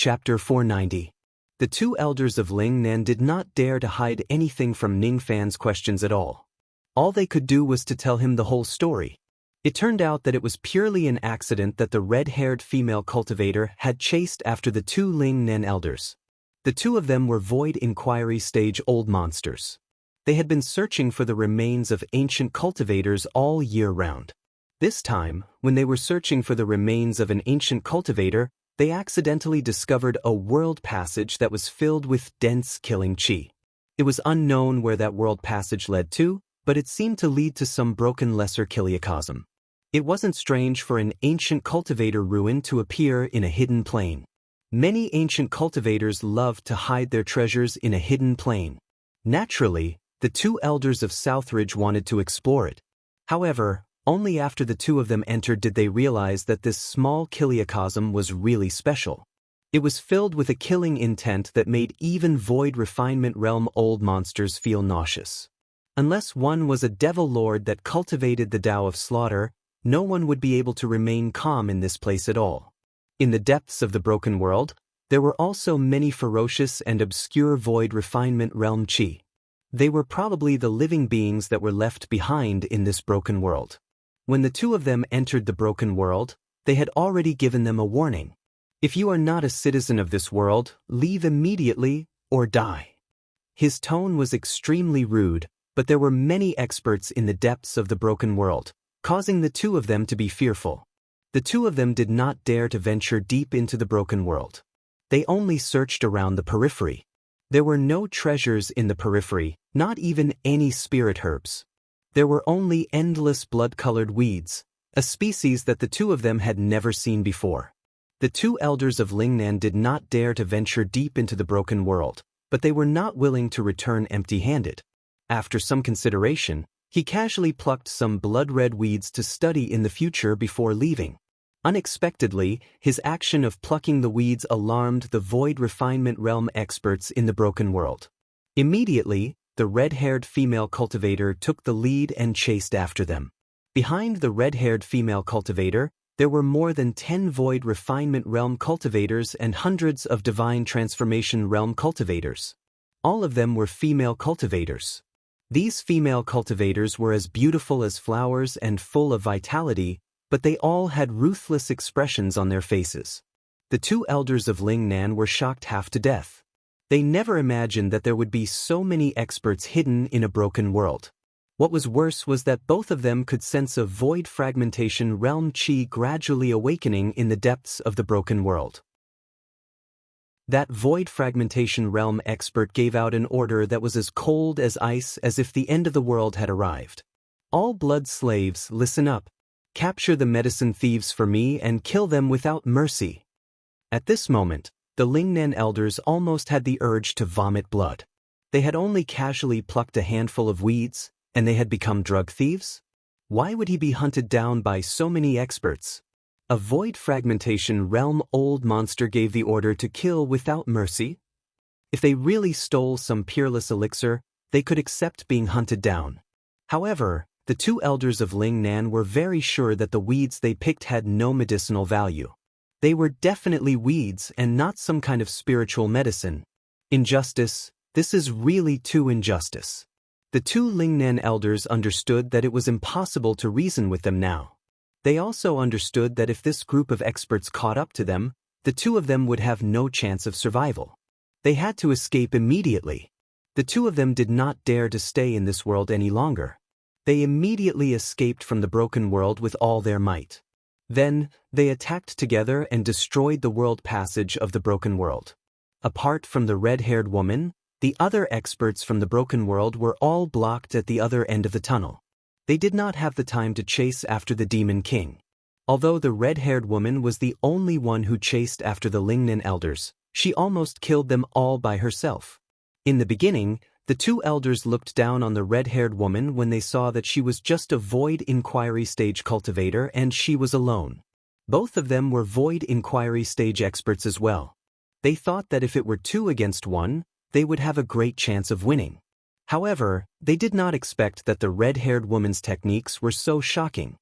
Chapter 490. The two elders of Ling Nan did not dare to hide anything from Ning Fan's questions at all. All they could do was to tell him the whole story. It turned out that it was purely an accident that the red-haired female cultivator had chased after the two Ling Nan elders. The two of them were void inquiry stage old monsters. They had been searching for the remains of ancient cultivators all year round. This time, when they were searching for the remains of an ancient cultivator, they accidentally discovered a world passage that was filled with dense killing chi. It was unknown where that world passage led to, but it seemed to lead to some broken lesser kiliacosm. It wasn't strange for an ancient cultivator ruin to appear in a hidden plane. Many ancient cultivators loved to hide their treasures in a hidden plane. Naturally, the two elders of Southridge wanted to explore it. However, only after the two of them entered did they realize that this small kiliacosm was really special. It was filled with a killing intent that made even void refinement realm old monsters feel nauseous. Unless one was a devil lord that cultivated the Tao of slaughter, no one would be able to remain calm in this place at all. In the depths of the broken world, there were also many ferocious and obscure void refinement realm chi. They were probably the living beings that were left behind in this broken world. When the two of them entered the broken world, they had already given them a warning. If you are not a citizen of this world, leave immediately or die. His tone was extremely rude, but there were many experts in the depths of the broken world, causing the two of them to be fearful. The two of them did not dare to venture deep into the broken world. They only searched around the periphery. There were no treasures in the periphery, not even any spirit herbs. There were only endless blood-colored weeds, a species that the two of them had never seen before. The two elders of Lingnan did not dare to venture deep into the broken world, but they were not willing to return empty-handed. After some consideration, he casually plucked some blood-red weeds to study in the future before leaving. Unexpectedly, his action of plucking the weeds alarmed the void refinement realm experts in the broken world. Immediately, the red-haired female cultivator took the lead and chased after them. Behind the red-haired female cultivator, there were more than 10 void refinement realm cultivators and hundreds of divine transformation realm cultivators. All of them were female cultivators. These female cultivators were as beautiful as flowers and full of vitality, but they all had ruthless expressions on their faces. The two elders of Lingnan were shocked half to death. They never imagined that there would be so many experts hidden in a broken world. What was worse was that both of them could sense a void fragmentation realm chi gradually awakening in the depths of the broken world. That void fragmentation realm expert gave out an order that was as cold as ice, as if the end of the world had arrived. All blood slaves, listen up. Capture the medicine thieves for me and kill them without mercy. At this moment, the Lingnan elders almost had the urge to vomit blood. They had only casually plucked a handful of weeds, and they had become drug thieves? Why would he be hunted down by so many experts? A void fragmentation realm old monster gave the order to kill without mercy? If they really stole some peerless elixir, they could accept being hunted down. However, the two elders of Lingnan were very sure that the weeds they picked had no medicinal value. They were definitely weeds and not some kind of spiritual medicine. Injustice, this is really too injustice. The two Lingnan elders understood that it was impossible to reason with them now. They also understood that if this group of experts caught up to them, the two of them would have no chance of survival. They had to escape immediately. The two of them did not dare to stay in this world any longer. They immediately escaped from the broken world with all their might. Then, they attacked together and destroyed the world passage of the broken world. Apart from the red-haired woman, the other experts from the broken world were all blocked at the other end of the tunnel. They did not have the time to chase after the Demon King. Although the red-haired woman was the only one who chased after the Lingnan elders, she almost killed them all by herself. In the beginning, the two elders looked down on the red-haired woman when they saw that she was just a void inquiry stage cultivator and she was alone. Both of them were void inquiry stage experts as well. They thought that if it were 2 against 1, they would have a great chance of winning. However, they did not expect that the red-haired woman's techniques were so shocking.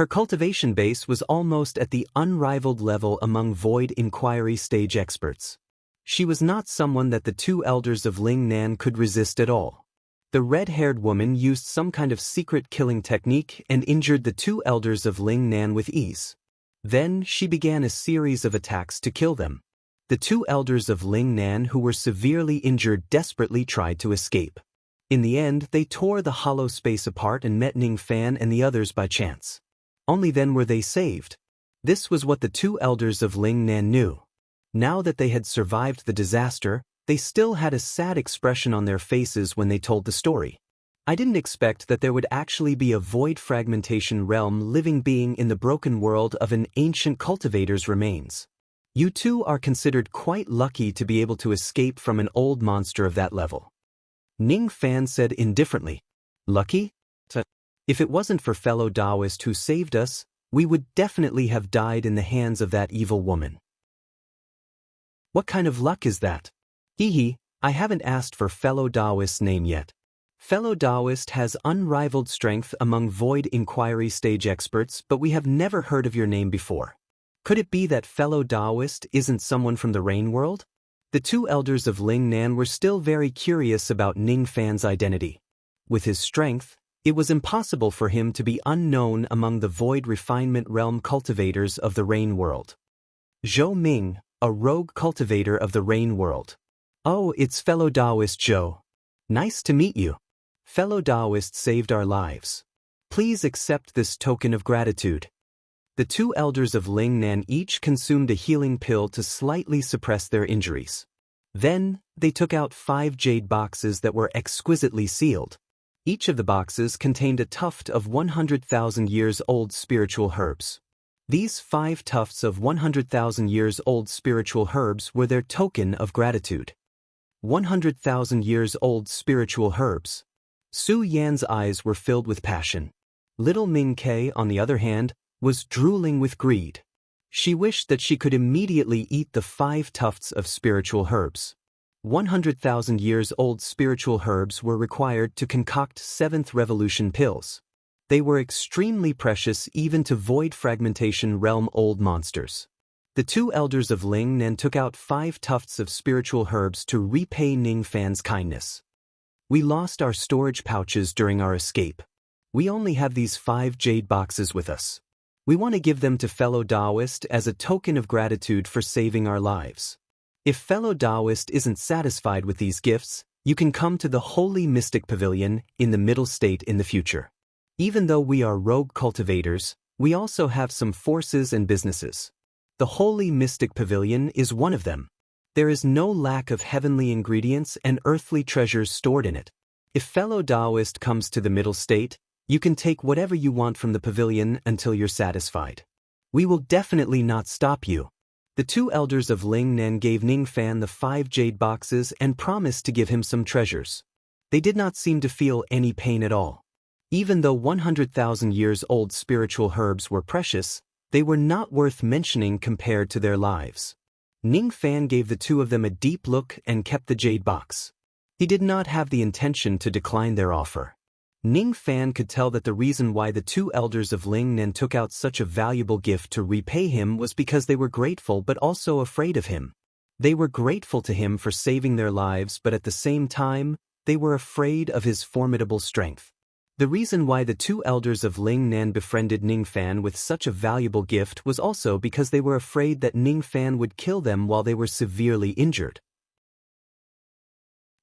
Her cultivation base was almost at the unrivaled level among void inquiry stage experts. She was not someone that the two elders of Ling Nan could resist at all. The red-haired woman used some kind of secret killing technique and injured the two elders of Ling Nan with ease. Then she began a series of attacks to kill them. The two elders of Ling Nan who were severely injured desperately tried to escape. In the end, they tore the hollow space apart and met Ning Fan and the others by chance. Only then were they saved. This was what the two elders of Ling Nan knew. Now that they had survived the disaster, they still had a sad expression on their faces when they told the story. I didn't expect that there would actually be a void fragmentation realm living being in the broken world of an ancient cultivator's remains. You two are considered quite lucky to be able to escape from an old monster of that level. Ning Fan said indifferently. Lucky? If it wasn't for fellow Taoist who saved us, we would definitely have died in the hands of that evil woman. What kind of luck is that? Hehe, I haven't asked for fellow Taoist's name yet. Fellow Taoist has unrivaled strength among void inquiry stage experts, but we have never heard of your name before. Could it be that fellow Taoist isn't someone from the Rain World? The two elders of Ling Nan were still very curious about Ning Fan's identity. With his strength, it was impossible for him to be unknown among the void refinement realm cultivators of the Rain World. Zhou Ming, a rogue cultivator of the Rain World. Oh, it's fellow Taoist Zhou. Nice to meet you. Fellow Taoist saved our lives. Please accept this token of gratitude. The two elders of Ling Nan each consumed a healing pill to slightly suppress their injuries. Then, they took out 5 jade boxes that were exquisitely sealed. Each of the boxes contained a tuft of 100,000 years old spiritual herbs. These 5 tufts of 100,000 years old spiritual herbs were their token of gratitude. 100,000 years old spiritual herbs. Su Yan's eyes were filled with passion. Little Ming Ke, on the other hand, was drooling with greed. She wished that she could immediately eat the 5 tufts of spiritual herbs. 100,000 years old spiritual herbs were required to concoct 7th revolution pills. They were extremely precious even to void fragmentation realm old monsters. The two elders of Ling Nan took out 5 tufts of spiritual herbs to repay Ning Fan's kindness. We lost our storage pouches during our escape. We only have these 5 jade boxes with us. We want to give them to fellow Taoist as a token of gratitude for saving our lives. If fellow Taoist isn't satisfied with these gifts, you can come to the Holy Mystic Pavilion in the Middle State in the future. Even though we are rogue cultivators, we also have some forces and businesses. The Holy Mystic Pavilion is one of them. There is no lack of heavenly ingredients and earthly treasures stored in it. If fellow Taoist comes to the Middle State, you can take whatever you want from the pavilion until you're satisfied. We will definitely not stop you. The two elders of Ling Nan gave Ning Fan the 5 jade boxes and promised to give him some treasures. They did not seem to feel any pain at all. Even though 100,000 years old spiritual herbs were precious, they were not worth mentioning compared to their lives. Ning Fan gave the two of them a deep look and kept the jade box. He did not have the intention to decline their offer. Ning Fan could tell that the reason why the two elders of Ling Nan took out such a valuable gift to repay him was because they were grateful but also afraid of him. They were grateful to him for saving their lives, but at the same time, they were afraid of his formidable strength. The reason why the two elders of Ling Nan befriended Ning Fan with such a valuable gift was also because they were afraid that Ning Fan would kill them while they were severely injured.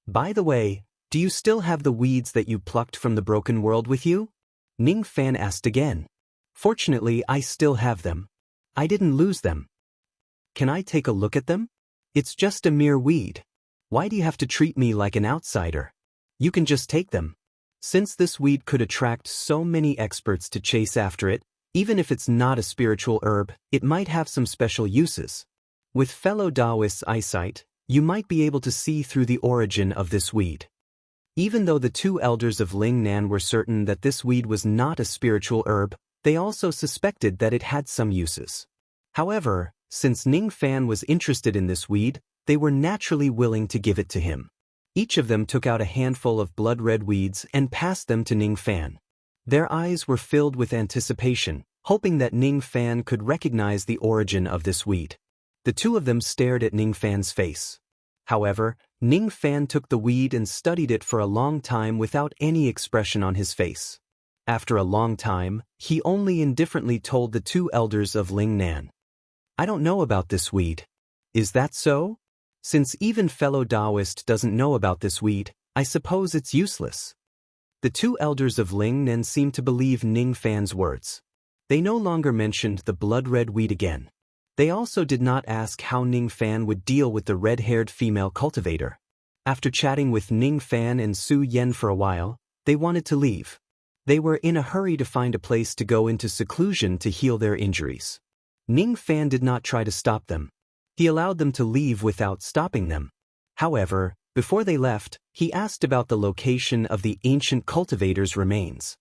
By the way, do you still have the weeds that you plucked from the broken world with you? Ning Fan asked again. Fortunately, I still have them. I didn't lose them. Can I take a look at them? It's just a mere weed. Why do you have to treat me like an outsider? You can just take them. Since this weed could attract so many experts to chase after it, even if it's not a spiritual herb, it might have some special uses. With fellow Taoist's eyesight, you might be able to see through the origin of this weed. Even though the two elders of Ling Nan were certain that this weed was not a spiritual herb, they also suspected that it had some uses. However, since Ning Fan was interested in this weed, they were naturally willing to give it to him. Each of them took out a handful of blood-red weeds and passed them to Ning Fan. Their eyes were filled with anticipation, hoping that Ning Fan could recognize the origin of this weed. The two of them stared at Ning Fan's face. However, Ning Fan took the weed and studied it for a long time without any expression on his face. After a long time, he only indifferently told the two elders of Lingnan. "I don't know about this weed." "Is that so? Since even fellow Taoist doesn't know about this weed, I suppose it's useless." The two elders of Lingnan seemed to believe Ning Fan's words. They no longer mentioned the blood-red weed again. They also did not ask how Ning Fan would deal with the red-haired female cultivator. After chatting with Ning Fan and Su Yen for a while, they wanted to leave. They were in a hurry to find a place to go into seclusion to heal their injuries. Ning Fan did not try to stop them. He allowed them to leave without stopping them. However, before they left, he asked about the location of the ancient cultivator's remains.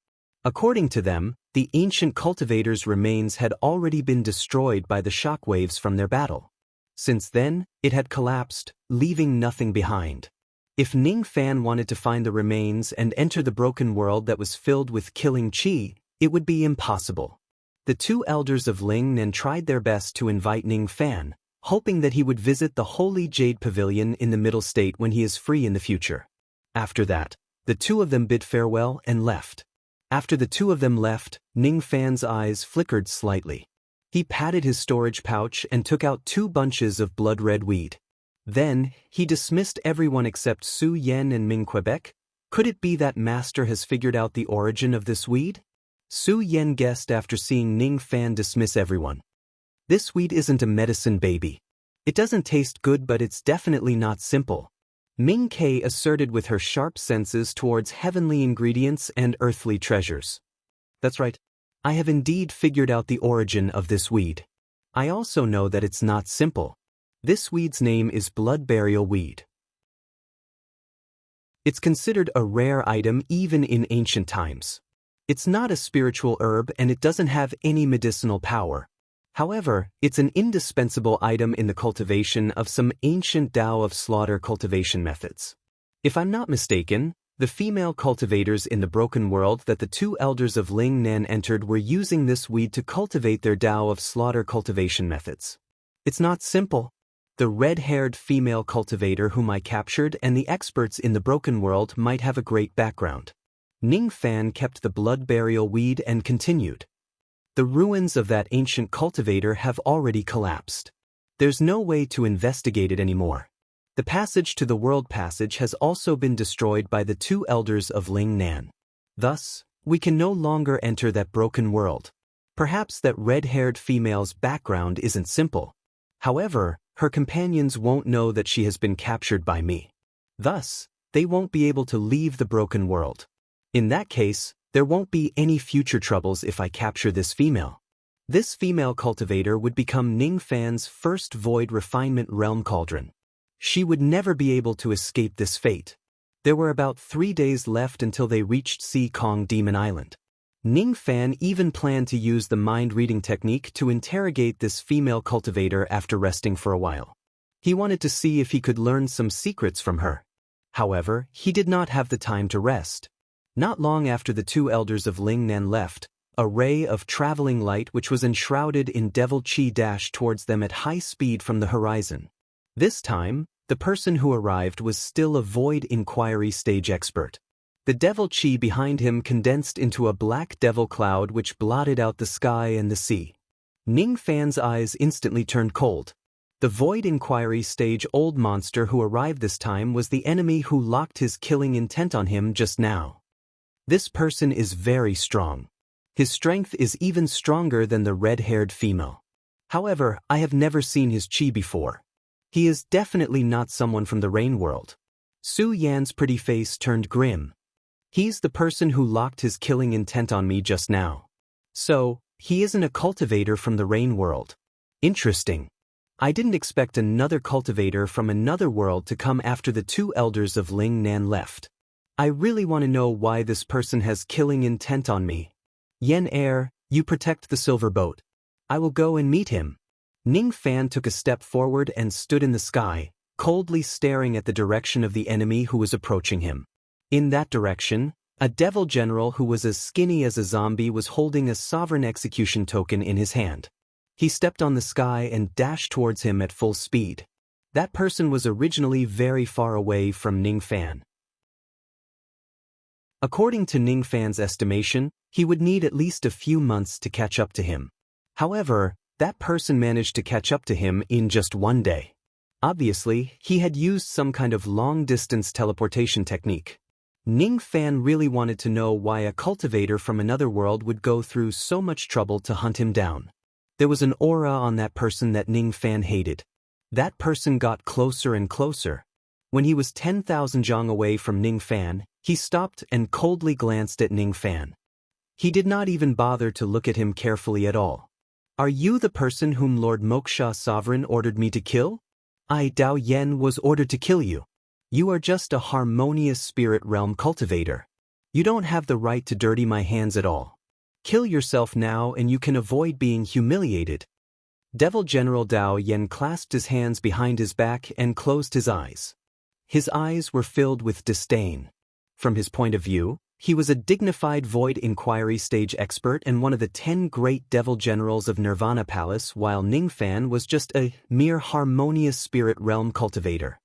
According to them, the ancient cultivator's remains had already been destroyed by the shockwaves from their battle. Since then, it had collapsed, leaving nothing behind. If Ning Fan wanted to find the remains and enter the broken world that was filled with killing qi, it would be impossible. The two elders of Lingnan tried their best to invite Ning Fan, hoping that he would visit the Holy Jade Pavilion in the Middle State when he is free in the future. After that, the two of them bid farewell and left. After the two of them left, Ning Fan's eyes flickered slightly. He patted his storage pouch and took out 2 bunches of blood-red weed. Then, he dismissed everyone except Su Yen and Ming Quebec. Could it be that Master has figured out the origin of this weed? Su Yen guessed after seeing Ning Fan dismiss everyone. "This weed isn't a medicine, baby. It doesn't taste good, but it's definitely not simple," Ming Kei asserted with her sharp senses towards heavenly ingredients and earthly treasures. "That's right. I have indeed figured out the origin of this weed. I also know that it's not simple. This weed's name is blood burial weed. It's considered a rare item even in ancient times. It's not a spiritual herb and it doesn't have any medicinal power. However, it's an indispensable item in the cultivation of some ancient Tao of slaughter cultivation methods. If I'm not mistaken, the female cultivators in the broken world that the two elders of Lingnan entered were using this weed to cultivate their Tao of slaughter cultivation methods. It's not simple. The red-haired female cultivator whom I captured and the experts in the broken world might have a great background." Ning Fan kept the blood burial weed and continued. "The ruins of that ancient cultivator have already collapsed. There's no way to investigate it anymore. The passage to the world passage has also been destroyed by the two elders of Lingnan. Thus, we can no longer enter that broken world. Perhaps that red-haired female's background isn't simple. However, her companions won't know that she has been captured by me. Thus, they won't be able to leave the broken world. In that case, there won't be any future troubles if I capture this female. This female cultivator would become Ning Fan's first void refinement realm cauldron. She would never be able to escape this fate. There were about 3 days left until they reached Si Kong Demon Island. Ning Fan even planned to use the mind-reading technique to interrogate this female cultivator after resting for a while. He wanted to see if he could learn some secrets from her. However, he did not have the time to rest. Not long after the two elders of Lingnan left, a ray of traveling light which was enshrouded in devil chi dashed towards them at high speed from the horizon. This time, the person who arrived was still a void inquiry stage expert. The devil chi behind him condensed into a black devil cloud which blotted out the sky and the sea. Ning Fan's eyes instantly turned cold. The void inquiry stage old monster who arrived this time was the enemy who locked his killing intent on him just now. This person is very strong. His strength is even stronger than the red-haired female. However, I have never seen his chi before. He is definitely not someone from the rain world. Su Yan's pretty face turned grim. He's the person who locked his killing intent on me just now. So, he isn't a cultivator from the rain world. Interesting. I didn't expect another cultivator from another world to come after the two elders of Lingnan left. I really want to know why this person has killing intent on me. Yen Air, you protect the silver boat. I will go and meet him. Ning Fan took a step forward and stood in the sky, coldly staring at the direction of the enemy who was approaching him. In that direction, A devil general who was as skinny as a zombie was holding a sovereign execution token in his hand. He stepped on the sky and dashed towards him at full speed. That person was originally very far away from Ning Fan. According to Ning Fan's estimation, he would need at least a few months to catch up to him. However, that person managed to catch up to him in just one day. Obviously, he had used some kind of long-distance teleportation technique. Ning Fan really wanted to know why a cultivator from another world would go through so much trouble to hunt him down. There was an aura on that person that Ning Fan hated. That person got closer and closer. When he was 10,000 zhang away from Ning Fan, he stopped and coldly glanced at Ning Fan. He did not even bother to look at him carefully at all. "Are you the person whom Lord Moksha Sovereign ordered me to kill?" "I, Dao Yen, was ordered to kill you. You are just a harmonious spirit realm cultivator. You don't have the right to dirty my hands at all. Kill yourself now and you can avoid being humiliated." Devil General Dao Yen clasped his hands behind his back and closed his eyes. His eyes were filled with disdain. From his point of view, he was a dignified void inquiry stage expert and one of the 10 great devil generals of Nirvana Palace, while Ning Fan was just a mere harmonious spirit realm cultivator.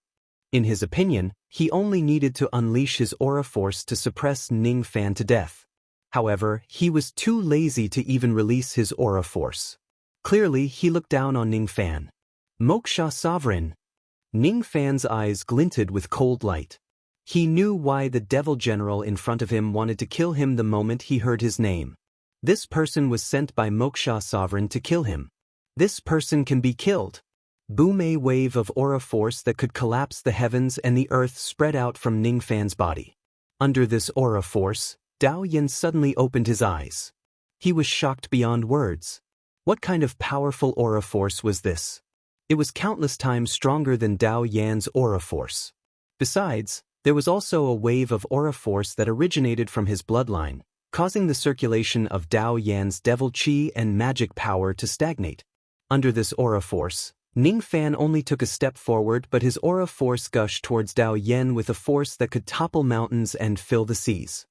In his opinion, he only needed to unleash his aura force to suppress Ning Fan to death. However, he was too lazy to even release his aura force. Clearly, he looked down on Ning Fan. "Moksha Sovereign." Ning Fan's eyes glinted with cold light. He knew why the devil general in front of him wanted to kill him the moment he heard his name. This person was sent by Moksha Sovereign to kill him. This person can be killed. Boom! A wave of aura force that could collapse the heavens and the earth spread out from Ning Fan's body. Under this aura force, Dao Yen suddenly opened his eyes. He was shocked beyond words. What kind of powerful aura force was this? It was countless times stronger than Dao Yan's aura force. Besides, there was also a wave of aura force that originated from his bloodline, causing the circulation of Dao Yan's devil chi and magic power to stagnate. Under this aura force, Ning Fan only took a step forward, but his aura force gushed towards Dao Yen with a force that could topple mountains and fill the seas.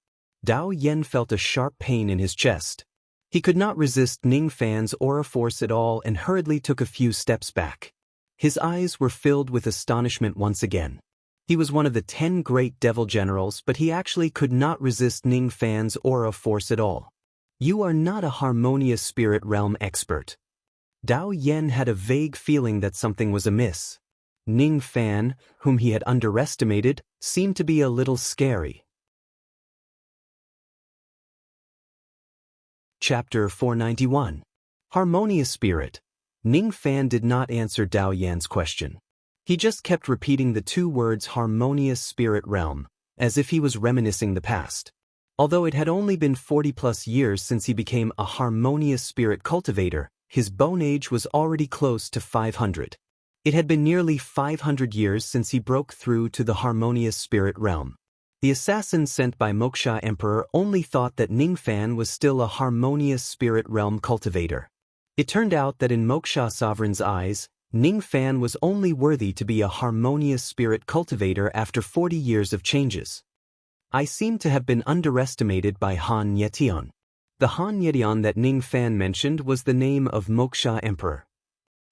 Dao Yen felt a sharp pain in his chest. He could not resist Ning Fan's aura force at all and hurriedly took a few steps back. His eyes were filled with astonishment once again. He was one of the 10 great devil generals, but he actually could not resist Ning Fan's aura force at all. "You are not a harmonious spirit realm expert." Dao Yen had a vague feeling that something was amiss. Ning Fan, whom he had underestimated, seemed to be a little scary. Chapter 491. Harmonious Spirit. Ning Fan did not answer Dao Yan's question. He just kept repeating the two words harmonious spirit realm, as if he was reminiscing the past. Although it had only been 40+ years since he became a harmonious spirit cultivator, his bone age was already close to 500. It had been nearly 500 years since he broke through to the harmonious spirit realm. The assassin sent by Moksha Emperor only thought that Ning Fan was still a harmonious spirit realm cultivator. It turned out that in Moksha Sovereign's eyes, Ning Fan was only worthy to be a harmonious spirit cultivator after 40 years of changes. "I seem to have been underestimated by Han Yetion." The Han Yetion that Ning Fan mentioned was the name of Moksha Emperor.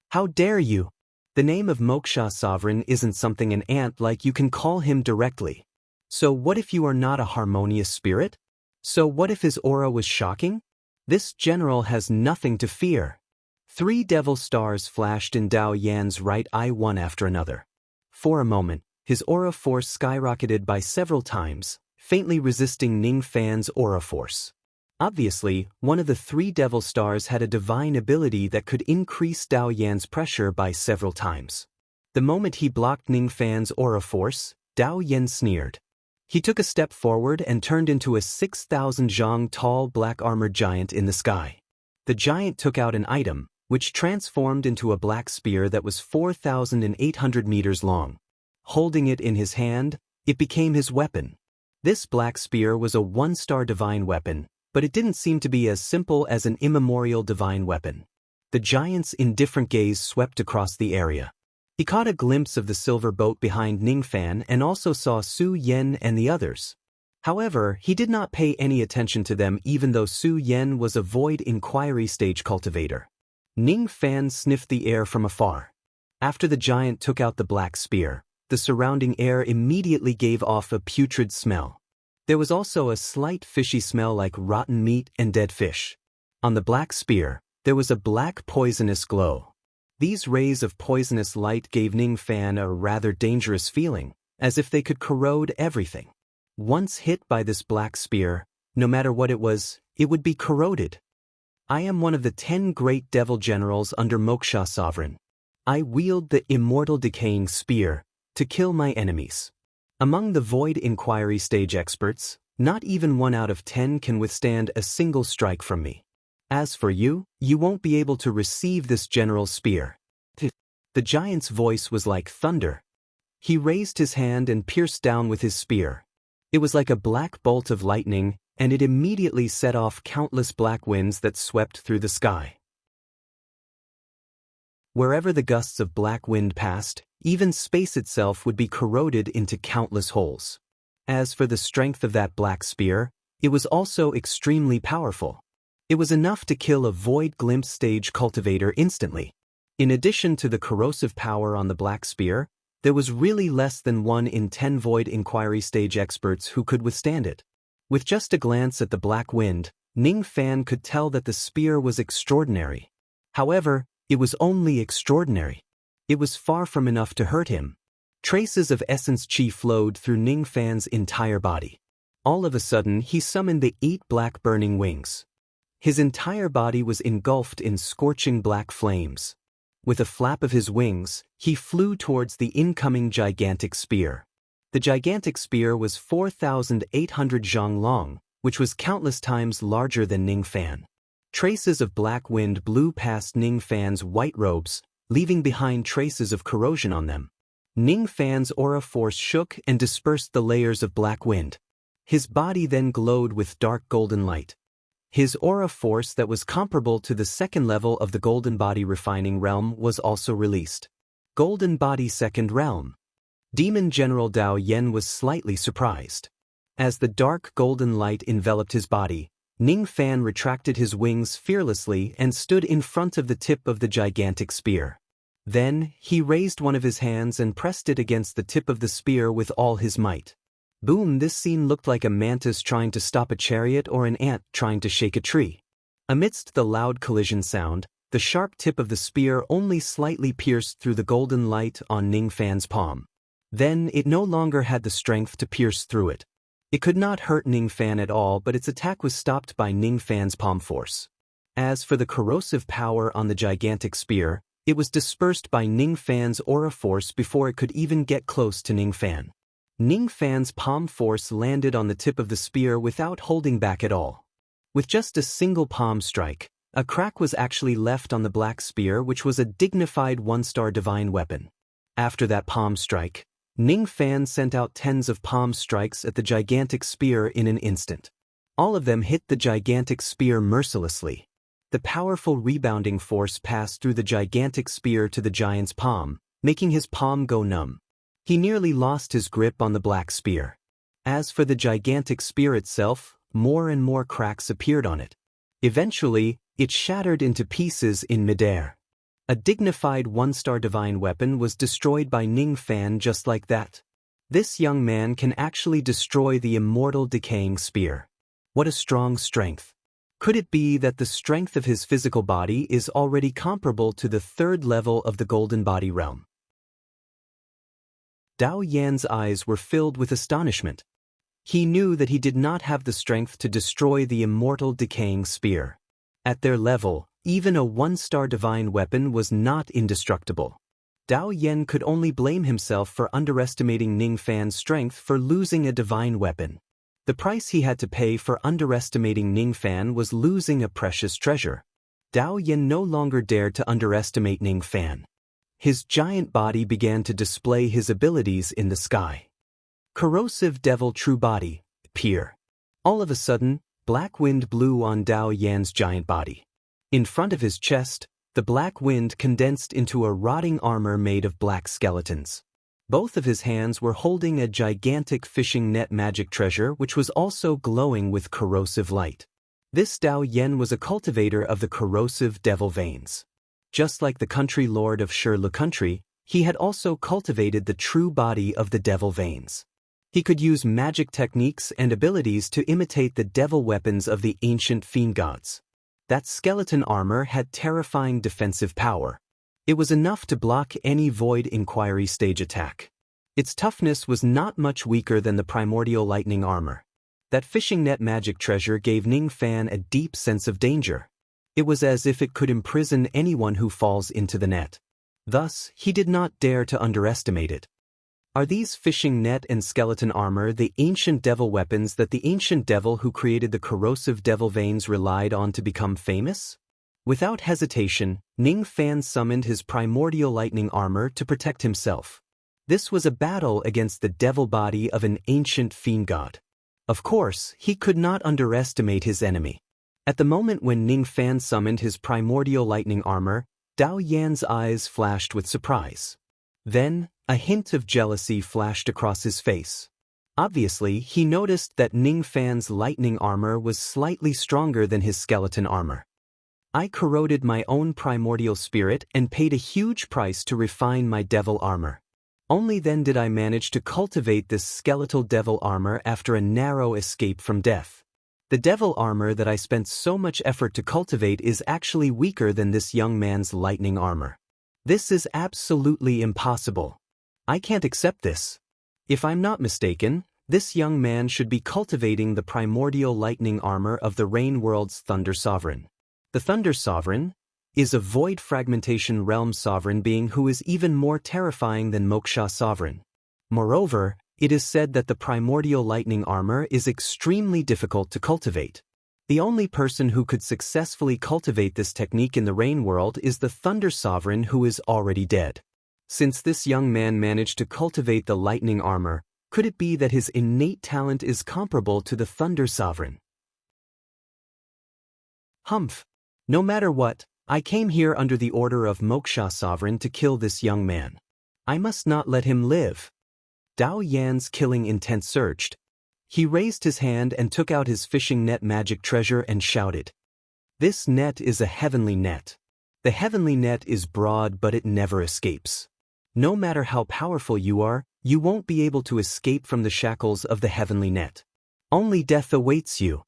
"How dare you? The name of Moksha Sovereign isn't something an ant like you can call him directly. So what if you are not a harmonious spirit? So what if his aura was shocking? This general has nothing to fear." 3 devil stars flashed in Dao Yan's right eye one after another. For a moment, his aura force skyrocketed by several times, faintly resisting Ning Fan's aura force. Obviously, one of the 3 devil stars had a divine ability that could increase Dao Yan's pressure by several times. The moment he blocked Ning Fan's aura force, Dao Yan sneered. He took a step forward and turned into a 6,000 zhang tall black-armored giant in the sky. The giant took out an item, which transformed into a black spear that was 4,800 meters long. Holding it in his hand, it became his weapon. This black spear was a 1-star divine weapon, but it didn't seem to be as simple as an immemorial divine weapon. The giant's indifferent gaze swept across the area. He caught a glimpse of the silver boat behind Ning Fan and also saw Su Yen and the others. However, he did not pay any attention to them even though Su Yen was a void inquiry stage cultivator. Ning Fan sniffed the air from afar. After the giant took out the black spear, the surrounding air immediately gave off a putrid smell. There was also a slight fishy smell like rotten meat and dead fish. On the black spear, there was a black poisonous glow. These rays of poisonous light gave Ning Fan a rather dangerous feeling, as if they could corrode everything. Once hit by this black spear, no matter what it would be corroded. I am one of the 10 great devil generals under Moksha Sovereign. I wield the immortal decaying spear to kill my enemies. Among the void inquiry stage experts, not even 1 out of 10 can withstand a single strike from me. As for you, you won't be able to receive this general's spear. The giant's voice was like thunder. He raised his hand and pierced down with his spear. It was like a black bolt of lightning, and it immediately set off countless black winds that swept through the sky. Wherever the gusts of black wind passed, even space itself would be corroded into countless holes. As for the strength of that black spear, it was also extremely powerful. It was enough to kill a void glimpse stage cultivator instantly. In addition to the corrosive power on the black spear, there was really less than 1 in 10 void inquiry stage experts who could withstand it. With just a glance at the black wind, Ning Fan could tell that the spear was extraordinary. However, it was only extraordinary. It was far from enough to hurt him. Traces of essence chi flowed through Ning Fan's entire body. All of a sudden, he summoned the 8 black burning wings. His entire body was engulfed in scorching black flames. With a flap of his wings, he flew towards the incoming gigantic spear. The gigantic spear was 4,800 zhang long, which was countless times larger than Ning Fan. Traces of black wind blew past Ning Fan's white robes, leaving behind traces of corrosion on them. Ning Fan's aura force shook and dispersed the layers of black wind. His body then glowed with dark golden light. His aura force that was comparable to the 2nd level of the Golden Body Refining Realm was also released. Golden Body 2nd Realm. Demon General Dao Yen was slightly surprised. As the dark golden light enveloped his body, Ning Fan retracted his wings fearlessly and stood in front of the tip of the gigantic spear. Then, he raised one of his hands and pressed it against the tip of the spear with all his might. Boom! This scene looked like a mantis trying to stop a chariot or an ant trying to shake a tree. Amidst the loud collision sound, the sharp tip of the spear only slightly pierced through the golden light on Ning Fan's palm. Then it no longer had the strength to pierce through it. It could not hurt Ning Fan at all, but its attack was stopped by Ning Fan's palm force. As for the corrosive power on the gigantic spear, it was dispersed by Ning Fan's aura force before it could even get close to Ning Fan. Ning Fan's palm force landed on the tip of the spear without holding back at all. With just a single palm strike, a crack was actually left on the black spear, which was a dignified 1-star divine weapon. After that palm strike, Ning Fan sent out tens of palm strikes at the gigantic spear in an instant. All of them hit the gigantic spear mercilessly. The powerful rebounding force passed through the gigantic spear to the giant's palm, making his palm go numb. He nearly lost his grip on the black spear. As for the gigantic spear itself, more and more cracks appeared on it. Eventually, it shattered into pieces in midair. A dignified 1-star divine weapon was destroyed by Ning Fan just like that. This young man can actually destroy the immortal decaying spear. What a strong strength. Could it be that the strength of his physical body is already comparable to the 3rd level of the Golden Body Realm? Dao Yan's eyes were filled with astonishment. He knew that he did not have the strength to destroy the immortal decaying spear. At their level, even a 1-star divine weapon was not indestructible. Dao Yan could only blame himself for underestimating Ning Fan's strength for losing a divine weapon. The price he had to pay for underestimating Ning Fan was losing a precious treasure. Dao Yan no longer dared to underestimate Ning Fan. His giant body began to display his abilities in the sky. Corrosive Devil True Body, appear. All of a sudden, black wind blew on Dao Yan's giant body. In front of his chest, the black wind condensed into a rotting armor made of black skeletons. Both of his hands were holding a gigantic fishing net magic treasure which was also glowing with corrosive light. This Dao Yan was a cultivator of the corrosive devil veins. Just like the country lord of Le country, he had also cultivated the true body of the devil veins. He could use magic techniques and abilities to imitate the devil weapons of the ancient fiend gods. That skeleton armor had terrifying defensive power. It was enough to block any void inquiry stage attack. Its toughness was not much weaker than the primordial lightning armor. That fishing net magic treasure gave Ning Fan a deep sense of danger. It was as if it could imprison anyone who falls into the net. Thus, he did not dare to underestimate it. Are these fishing net and skeleton armor the ancient devil weapons that the ancient devil who created the corrosive devil veins relied on to become famous? Without hesitation, Ning Fan summoned his primordial lightning armor to protect himself. This was a battle against the devil body of an ancient fiend god. Of course, he could not underestimate his enemy. At the moment when Ning Fan summoned his primordial lightning armor, Dao Yan's eyes flashed with surprise. Then, a hint of jealousy flashed across his face. Obviously, he noticed that Ning Fan's lightning armor was slightly stronger than his skeleton armor. I corroded my own primordial spirit and paid a huge price to refine my devil armor. Only then did I manage to cultivate this skeletal devil armor after a narrow escape from death. The devil armor that I spent so much effort to cultivate is actually weaker than this young man's lightning armor. This is absolutely impossible. I can't accept this. If I'm not mistaken, this young man should be cultivating the primordial lightning armor of the Rain World's Thunder Sovereign. The Thunder Sovereign is a void fragmentation realm sovereign being who is even more terrifying than Moksha Sovereign. Moreover, it is said that the primordial lightning armor is extremely difficult to cultivate. The only person who could successfully cultivate this technique in the Rain World is the Thunder Sovereign who is already dead. Since this young man managed to cultivate the lightning armor, could it be that his innate talent is comparable to the Thunder Sovereign? Humph. No matter what, I came here under the order of Moksha Sovereign to kill this young man. I must not let him live. Dao Yan's killing intent surged. He raised his hand and took out his fishing net magic treasure and shouted. This net is a heavenly net. The heavenly net is broad but it never escapes. No matter how powerful you are, you won't be able to escape from the shackles of the heavenly net. Only death awaits you.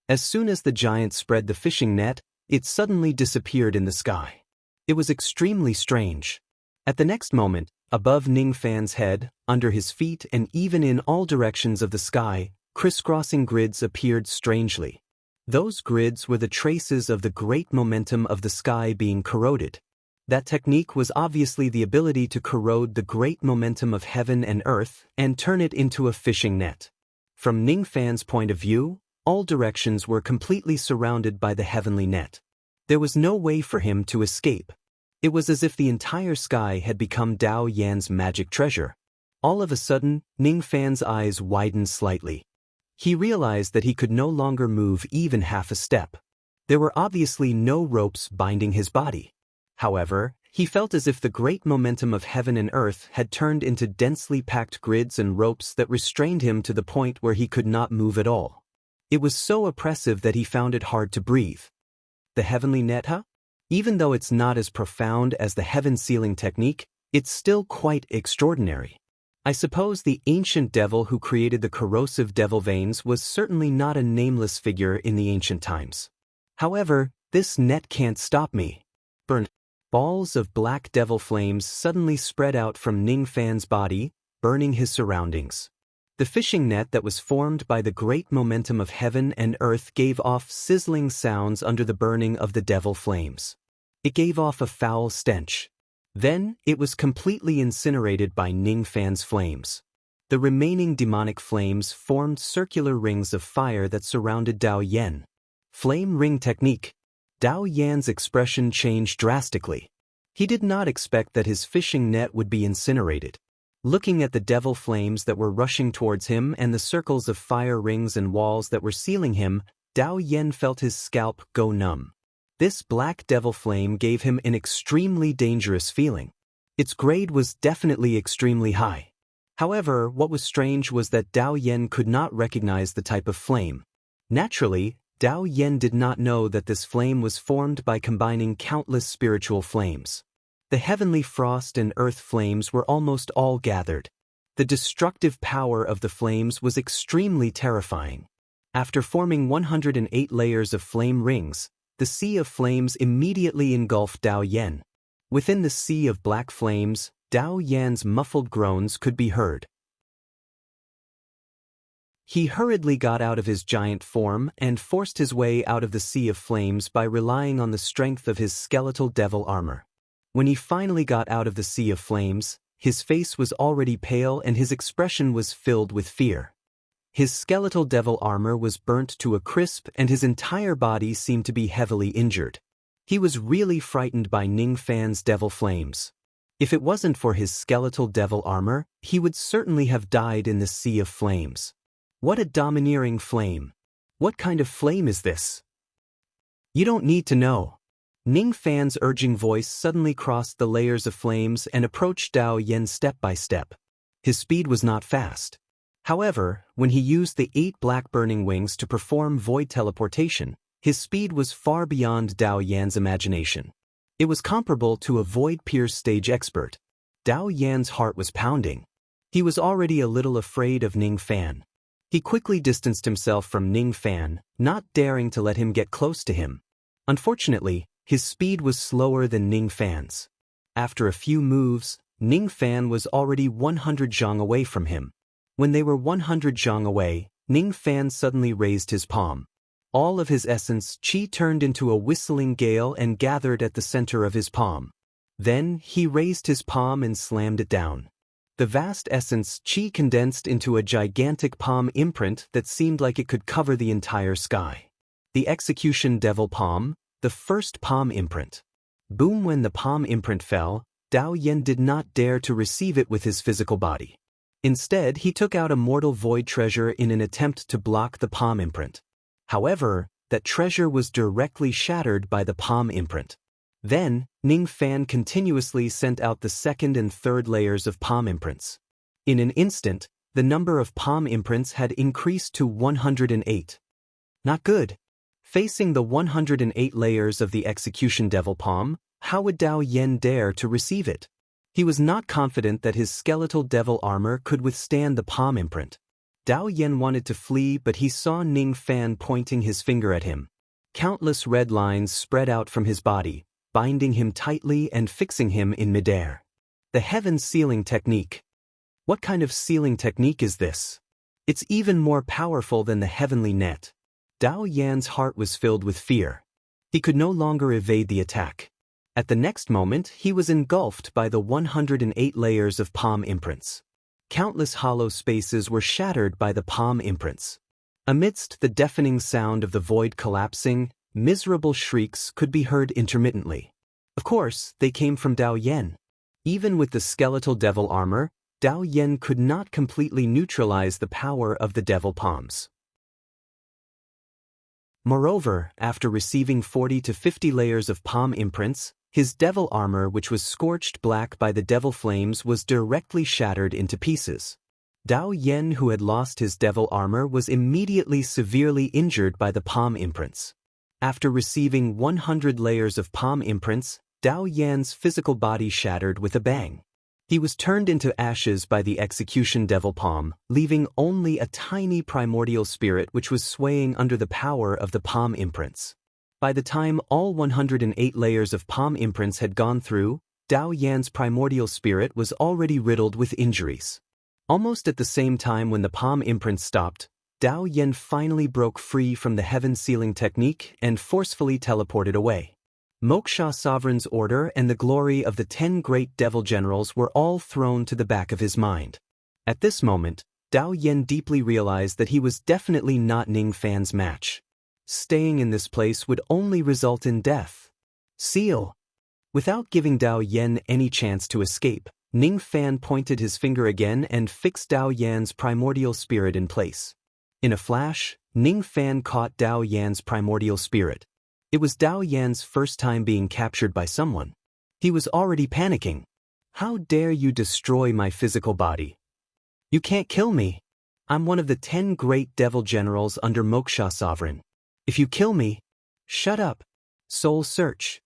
As soon as the giant spread the fishing net, it suddenly disappeared in the sky. It was extremely strange. At the next moment, above Ning Fan's head, under his feet and even in all directions of the sky, crisscrossing grids appeared strangely. Those grids were the traces of the great momentum of the sky being corroded. That technique was obviously the ability to corrode the great momentum of heaven and earth and turn it into a fishing net. From Ning Fan's point of view, all directions were completely surrounded by the heavenly net. There was no way for him to escape. It was as if the entire sky had become Dao Yan's magic treasure. All of a sudden, Ning Fan's eyes widened slightly. He realized that he could no longer move even half a step. There were obviously no ropes binding his body. However, he felt as if the great momentum of heaven and earth had turned into densely packed grids and ropes that restrained him to the point where he could not move at all. It was so oppressive that he found it hard to breathe. The heavenly net, huh? Even though it's not as profound as the heaven sealing technique, it's still quite extraordinary. I suppose the ancient devil who created the corrosive devil veins was certainly not a nameless figure in the ancient times. However, this net can't stop me. Burn. Balls of black devil flames suddenly spread out from Ning Fan's body, burning his surroundings. The fishing net that was formed by the great momentum of heaven and earth gave off sizzling sounds under the burning of the devil flames. It gave off a foul stench. Then, it was completely incinerated by Ning Fan's flames. The remaining demonic flames formed circular rings of fire that surrounded Dao Yan. Flame ring technique. Dao Yan's expression changed drastically. He did not expect that his fishing net would be incinerated. Looking at the devil flames that were rushing towards him and the circles of fire rings and walls that were sealing him, Dao Yan felt his scalp go numb. This black devil flame gave him an extremely dangerous feeling. Its grade was definitely extremely high. However, what was strange was that Dao Yan could not recognize the type of flame. Naturally, Dao Yan did not know that this flame was formed by combining countless spiritual flames. The heavenly frost and earth flames were almost all gathered. The destructive power of the flames was extremely terrifying. After forming 108 layers of flame rings, the sea of flames immediately engulfed Dao Yan. Within the sea of black flames, Dao Yan's muffled groans could be heard. He hurriedly got out of his giant form and forced his way out of the sea of flames by relying on the strength of his skeletal devil armor. When he finally got out of the sea of flames, his face was already pale and his expression was filled with fear. His skeletal devil armor was burnt to a crisp and his entire body seemed to be heavily injured. He was really frightened by Ning Fan's devil flames. If it wasn't for his skeletal devil armor, he would certainly have died in the sea of flames. What a domineering flame! What kind of flame is this? You don't need to know. Ning Fan's urging voice suddenly crossed the layers of flames and approached Dao Yan step by step. His speed was not fast. However, when he used the 8 black burning wings to perform void teleportation, his speed was far beyond Dao Yan's imagination. It was comparable to a void-pierce stage expert. Dao Yan's heart was pounding. He was already a little afraid of Ning Fan. He quickly distanced himself from Ning Fan, not daring to let him get close to him. Unfortunately, his speed was slower than Ning Fan's. After a few moves, Ning Fan was already 100 zhang away from him. When they were 100 zhang away, Ning Fan suddenly raised his palm. All of his essence qi turned into a whistling gale and gathered at the center of his palm. Then, he raised his palm and slammed it down. The vast essence qi condensed into a gigantic palm imprint that seemed like it could cover the entire sky. The execution devil palm, the first palm imprint. Boom! When the palm imprint fell, Dao Yan did not dare to receive it with his physical body. Instead, he took out a mortal void treasure in an attempt to block the palm imprint. However, that treasure was directly shattered by the palm imprint. Then, Ning Fan continuously sent out the second and third layers of palm imprints. In an instant, the number of palm imprints had increased to 108. Not good. Facing the 108 layers of the execution devil palm, how would Dao Yan dare to receive it? He was not confident that his skeletal devil armor could withstand the palm imprint. Dao Yan wanted to flee, but he saw Ning Fan pointing his finger at him. Countless red lines spread out from his body, binding him tightly and fixing him in midair. The heaven sealing technique. What kind of sealing technique is this? It's even more powerful than the heavenly net. Dao Yan's heart was filled with fear. He could no longer evade the attack. At the next moment, he was engulfed by the 108 layers of palm imprints. Countless hollow spaces were shattered by the palm imprints. Amidst the deafening sound of the void collapsing, miserable shrieks could be heard intermittently. Of course, they came from Dao Yan. Even with the skeletal devil armor, Dao Yan could not completely neutralize the power of the devil palms. Moreover, after receiving 40 to 50 layers of palm imprints, his devil armor, which was scorched black by the devil flames, was directly shattered into pieces. Dao Yan, who had lost his devil armor, was immediately severely injured by the palm imprints. After receiving 100 layers of palm imprints, Dao Yan's physical body shattered with a bang. He was turned into ashes by the execution devil palm, leaving only a tiny primordial spirit which was swaying under the power of the palm imprints. By the time all 108 layers of palm imprints had gone through, Dao Yan's primordial spirit was already riddled with injuries. Almost at the same time when the palm imprints stopped, Dao Yan finally broke free from the heaven sealing technique and forcefully teleported away. Moksha Sovereign's order and the glory of the 10 great devil generals were all thrown to the back of his mind. At this moment, Dao Yan deeply realized that he was definitely not Ning Fan's match. Staying in this place would only result in death. Seal! Without giving Dao Yan any chance to escape, Ning Fan pointed his finger again and fixed Dao Yan's primordial spirit in place. In a flash, Ning Fan caught Dao Yan's primordial spirit. It was Dao Yan's first time being captured by someone. He was already panicking. How dare you destroy my physical body? You can't kill me. I'm one of the 10 great devil generals under Moksha Sovereign. If you kill me, shut up. Soul search.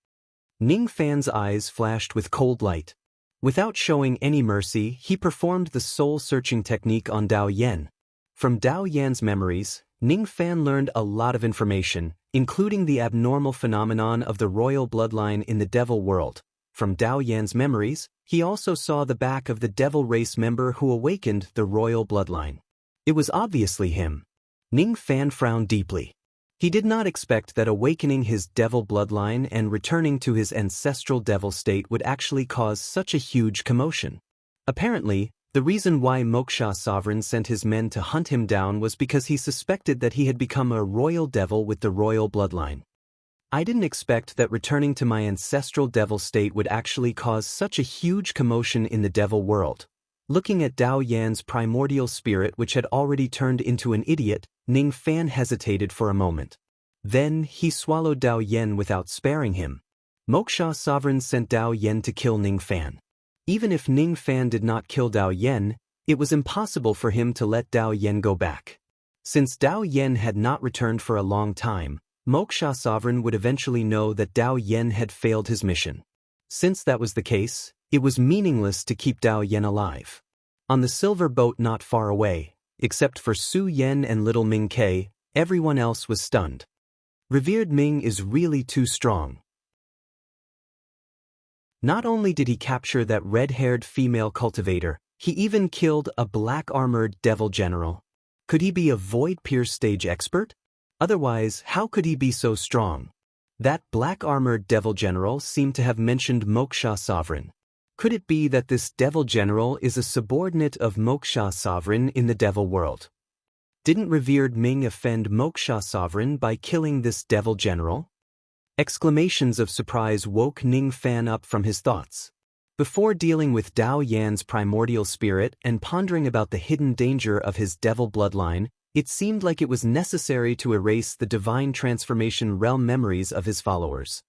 Ning Fan's eyes flashed with cold light. Without showing any mercy, he performed the soul-searching technique on Dao Yan. From Dao Yan's memories, Ning Fan learned a lot of information, including the abnormal phenomenon of the royal bloodline in the devil world. From Dao Yan's memories, he also saw the back of the devil race member who awakened the royal bloodline. It was obviously him. Ning Fan frowned deeply. He did not expect that awakening his devil bloodline and returning to his ancestral devil state would actually cause such a huge commotion. Apparently, the reason why Moksha Sovereign sent his men to hunt him down was because he suspected that he had become a royal devil with the royal bloodline. I didn't expect that returning to my ancestral devil state would actually cause such a huge commotion in the devil world. Looking at Dao Yan's primordial spirit, which had already turned into an idiot, Ning Fan hesitated for a moment. Then he swallowed Dao Yan without sparing him. Moksha Sovereign sent Dao Yan to kill Ning Fan. Even if Ning Fan did not kill Dao Yan, it was impossible for him to let Dao Yan go back. Since Dao Yan had not returned for a long time, Moksha Sovereign would eventually know that Dao Yan had failed his mission. Since that was the case, it was meaningless to keep Dao Yan alive. On the silver boat not far away, except for Su Yan and little Ming Ke, everyone else was stunned. Revered Ming is really too strong. Not only did he capture that red-haired female cultivator, he even killed a black-armored devil general. Could he be a void-pierce stage expert? Otherwise, how could he be so strong? That black-armored devil general seemed to have mentioned Moksha Sovereign. Could it be that this devil general is a subordinate of Moksha Sovereign in the devil world? Didn't revered Ming offend Moksha Sovereign by killing this devil general? Exclamations of surprise woke Ning Fan up from his thoughts. Before dealing with Dao Yan's primordial spirit and pondering about the hidden danger of his devil bloodline, it seemed like it was necessary to erase the divine transformation realm memories of his followers.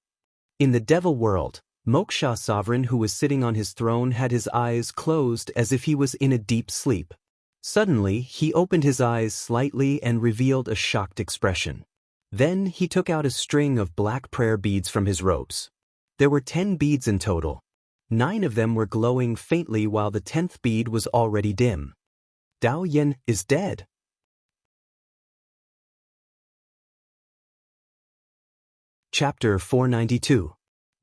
In the devil world, Moksha Sovereign, who was sitting on his throne, had his eyes closed as if he was in a deep sleep. Suddenly, he opened his eyes slightly and revealed a shocked expression. Then he took out a string of black prayer beads from his robes. There were 10 beads in total. 9 of them were glowing faintly while the 10th bead was already dim. Dao Yan is dead. Chapter 492.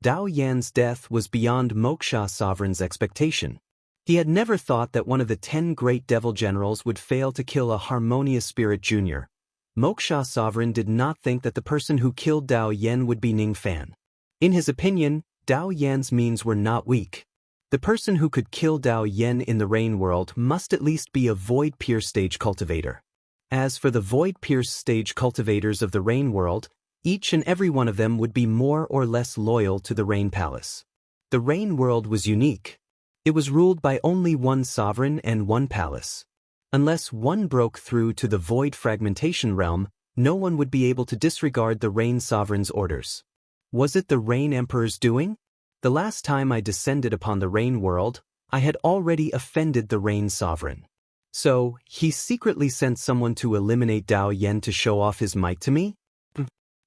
Dao Yan's death was beyond Moksha Sovereign's expectation. He had never thought that one of the 10 great devil generals would fail to kill a harmonious spirit junior. Moksha Sovereign did not think that the person who killed Dao Yan would be Ning Fan. In his opinion, Dao Yan's means were not weak. The person who could kill Dao Yan in the rain world must at least be a void-pierce stage cultivator. As for the void-pierce stage cultivators of the rain world, each and every one of them would be more or less loyal to the Rain Palace. The Rain World was unique. It was ruled by only one sovereign and one palace. Unless one broke through to the Void Fragmentation realm, no one would be able to disregard the Rain Sovereign's orders. Was it the Rain Emperor's doing? The last time I descended upon the Rain World, I had already offended the Rain Sovereign. So, he secretly sent someone to eliminate Dao Yan to show off his might to me?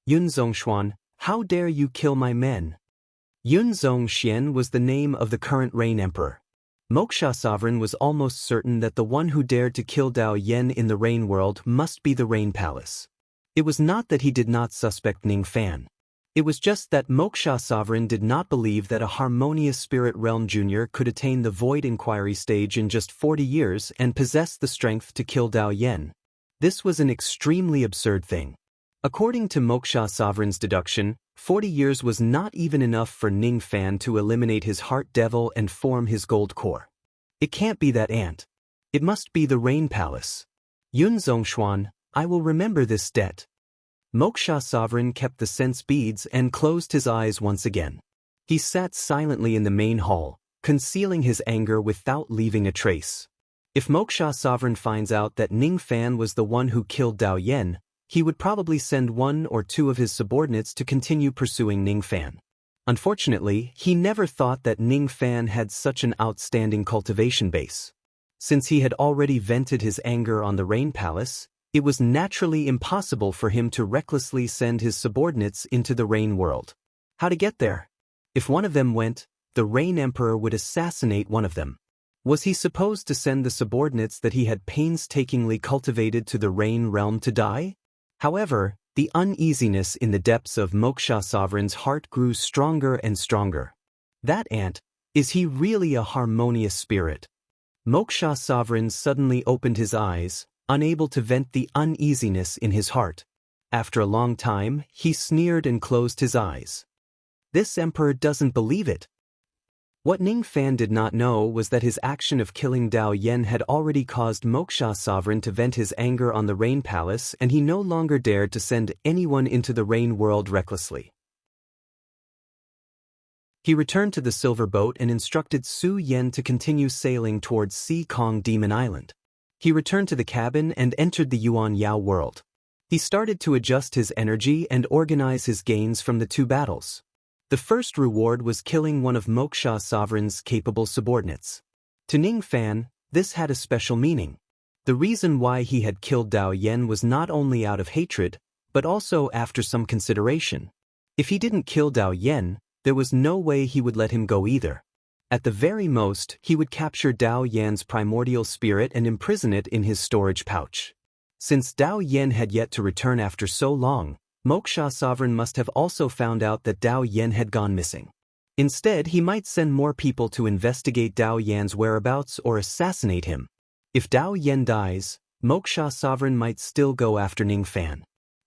Yun Zhongshuan, how dare you kill my men? Yun Zhongshuan was the name of the current Rain Emperor. Moksha Sovereign was almost certain that the one who dared to kill Dao Yan in the Rain World must be the Rain Palace. It was not that he did not suspect Ning Fan. It was just that Moksha Sovereign did not believe that a harmonious spirit realm junior could attain the Void Inquiry stage in just 40 years and possess the strength to kill Dao Yan. This was an extremely absurd thing. According to Moksha Sovereign's deduction, 40 years was not even enough for Ning Fan to eliminate his heart devil and form his gold core. It can't be that ant. It must be the Rain Palace. Yun Zhongshuan, I will remember this debt. Moksha Sovereign kept the sense beads and closed his eyes once again. He sat silently in the main hall, concealing his anger without leaving a trace. If Moksha Sovereign finds out that Ning Fan was the one who killed Dao Yan, he would probably send 1 or 2 of his subordinates to continue pursuing Ning Fan. Unfortunately, he never thought that Ning Fan had such an outstanding cultivation base. Since he had already vented his anger on the Rain Palace, it was naturally impossible for him to recklessly send his subordinates into the Rain world. How to get there? If one of them went, the Rain Emperor would assassinate one of them. Was he supposed to send the subordinates that he had painstakingly cultivated to the Rain realm to die? However, the uneasiness in the depths of Moksha Sovereign's heart grew stronger and stronger. That ant, is he really a harmonious spirit? Moksha Sovereign suddenly opened his eyes, unable to vent the uneasiness in his heart. After a long time, he sneered and closed his eyes. This emperor doesn't believe it. What Ning Fan did not know was that his action of killing Dao Yen had already caused Moksha Sovereign to vent his anger on the Rain Palace, and he no longer dared to send anyone into the Rain world recklessly. He returned to the silver boat and instructed Su Yen to continue sailing towards Si Kong Demon Island. He returned to the cabin and entered the Yuan Yao world. He started to adjust his energy and organize his gains from the two battles. The first reward was killing one of Moksha Sovereign's capable subordinates. To Ning Fan, this had a special meaning. The reason why he had killed Dao Yen was not only out of hatred, but also after some consideration. If he didn't kill Dao Yen, there was no way he would let him go either. At the very most, he would capture Dao Yan's primordial spirit and imprison it in his storage pouch. Since Dao Yen had yet to return after so long, Moksha Sovereign must have also found out that Dao Yen had gone missing. Instead, he might send more people to investigate Dao Yan's whereabouts or assassinate him. If Dao Yen dies, Moksha Sovereign might still go after Ning Fan.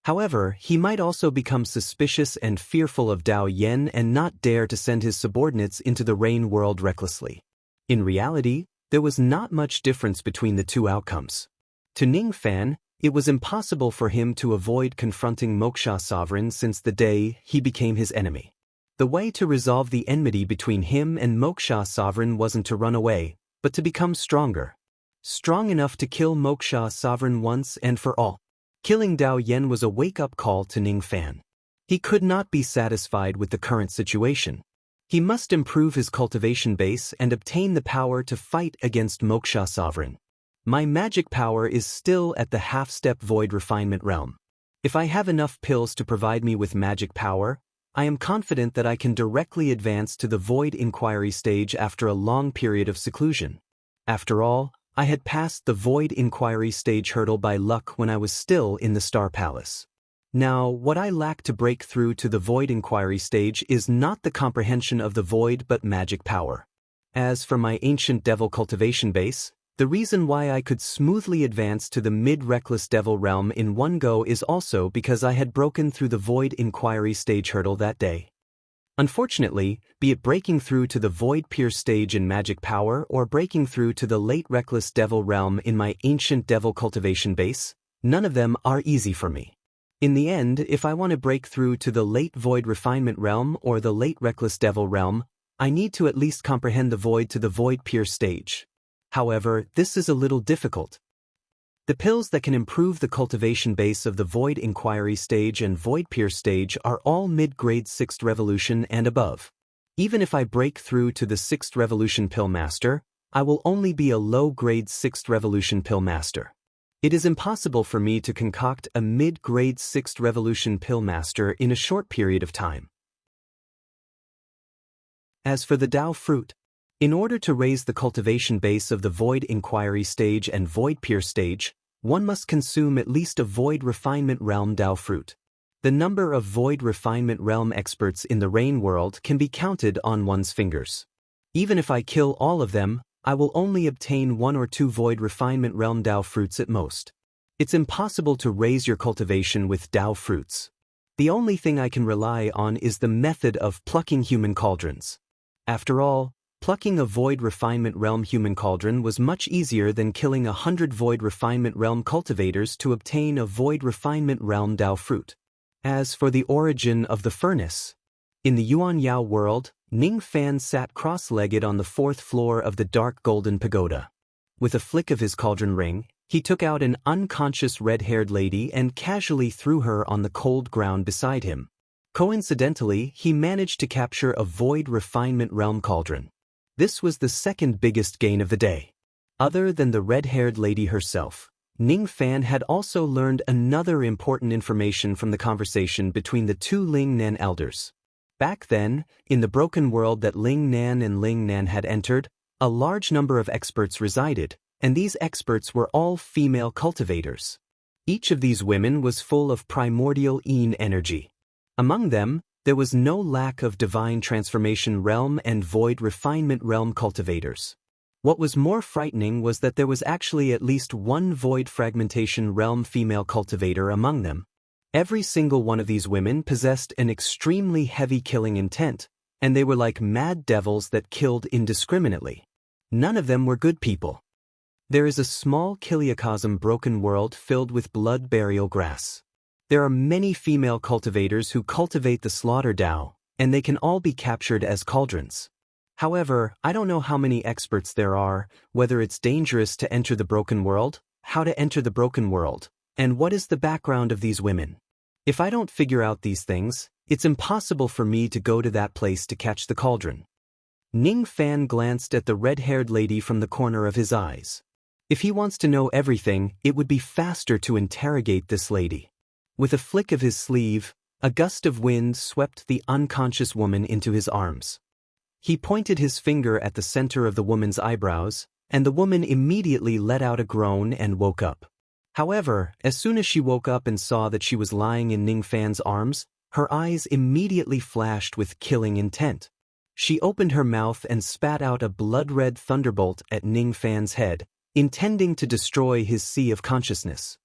However, he might also become suspicious and fearful of Dao Yen and not dare to send his subordinates into the Rain world recklessly. In reality, there was not much difference between the two outcomes. To Ning Fan, it was impossible for him to avoid confronting Moksha Sovereign since the day he became his enemy. The way to resolve the enmity between him and Moksha Sovereign wasn't to run away, but to become stronger. Strong enough to kill Moksha Sovereign once and for all. Killing Dao Yen was a wake-up call to Ning Fan. He could not be satisfied with the current situation. He must improve his cultivation base and obtain the power to fight against Moksha Sovereign. My magic power is still at the half-step void refinement realm. If I have enough pills to provide me with magic power, I am confident that I can directly advance to the void inquiry stage after a long period of seclusion. After all, I had passed the void inquiry stage hurdle by luck when I was still in the Star Palace. Now, what I lack to break through to the void inquiry stage is not the comprehension of the void but magic power. As for my ancient devil cultivation base, the reason why I could smoothly advance to the mid-reckless devil realm in one go is also because I had broken through the void inquiry stage hurdle that day. Unfortunately, be it breaking through to the void pierce stage in magic power or breaking through to the late reckless devil realm in my ancient devil cultivation base, none of them are easy for me. In the end, if I want to break through to the late void refinement realm or the late reckless devil realm, I need to at least comprehend the void to the void pierce stage. However, this is a little difficult. The pills that can improve the cultivation base of the void inquiry stage and void pierce stage are all mid-grade 6th revolution and above. Even if I break through to the 6th revolution pill master, I will only be a low-grade 6th revolution pill master. It is impossible for me to concoct a mid-grade 6th revolution pill master in a short period of time. As for the Dao fruit, in order to raise the cultivation base of the void inquiry stage and void pierce stage, one must consume at least a void refinement realm Dao fruit. The number of void refinement realm experts in the Rain world can be counted on one's fingers. Even if I kill all of them, I will only obtain 1 or 2 void refinement realm Dao fruits at most. It's impossible to raise your cultivation with Dao fruits. The only thing I can rely on is the method of plucking human cauldrons. After all, plucking a void refinement realm human cauldron was much easier than killing 100 void refinement realm cultivators to obtain a void refinement realm Dao fruit. As for the origin of the furnace, in the Yuan Yao world, Ning Fan sat cross-legged on the 4th floor of the dark golden pagoda. With a flick of his cauldron ring, he took out an unconscious red-haired lady and casually threw her on the cold ground beside him. Coincidentally, he managed to capture a void refinement realm cauldron. This was the second biggest gain of the day. Other than the red-haired lady herself, Ning Fan had also learned another important information from the conversation between the two Ling Nan elders. Back then, in the broken world that Ling Nan and Ling Nan had entered, a large number of experts resided, and these experts were all female cultivators. Each of these women was full of primordial Yin energy. Among them, there was no lack of divine transformation realm and void refinement realm cultivators. What was more frightening was that there was actually at least one void fragmentation realm female cultivator among them. Every single one of these women possessed an extremely heavy killing intent, and they were like mad devils that killed indiscriminately. None of them were good people. There is a small kiliocosm broken world filled with blood burial grass. There are many female cultivators who cultivate the slaughter Dao, and they can all be captured as cauldrons. However, I don't know how many experts there are, whether it's dangerous to enter the broken world, how to enter the broken world, and what is the background of these women. If I don't figure out these things, it's impossible for me to go to that place to catch the cauldron. Ning Fan glanced at the red-haired lady from the corner of his eyes. If he wants to know everything, it would be faster to interrogate this lady. With a flick of his sleeve, a gust of wind swept the unconscious woman into his arms. He pointed his finger at the center of the woman's eyebrows, and the woman immediately let out a groan and woke up. However, as soon as she woke up and saw that she was lying in Ning Fan's arms, her eyes immediately flashed with killing intent. She opened her mouth and spat out a blood-red thunderbolt at Ning Fan's head, intending to destroy his sea of consciousness.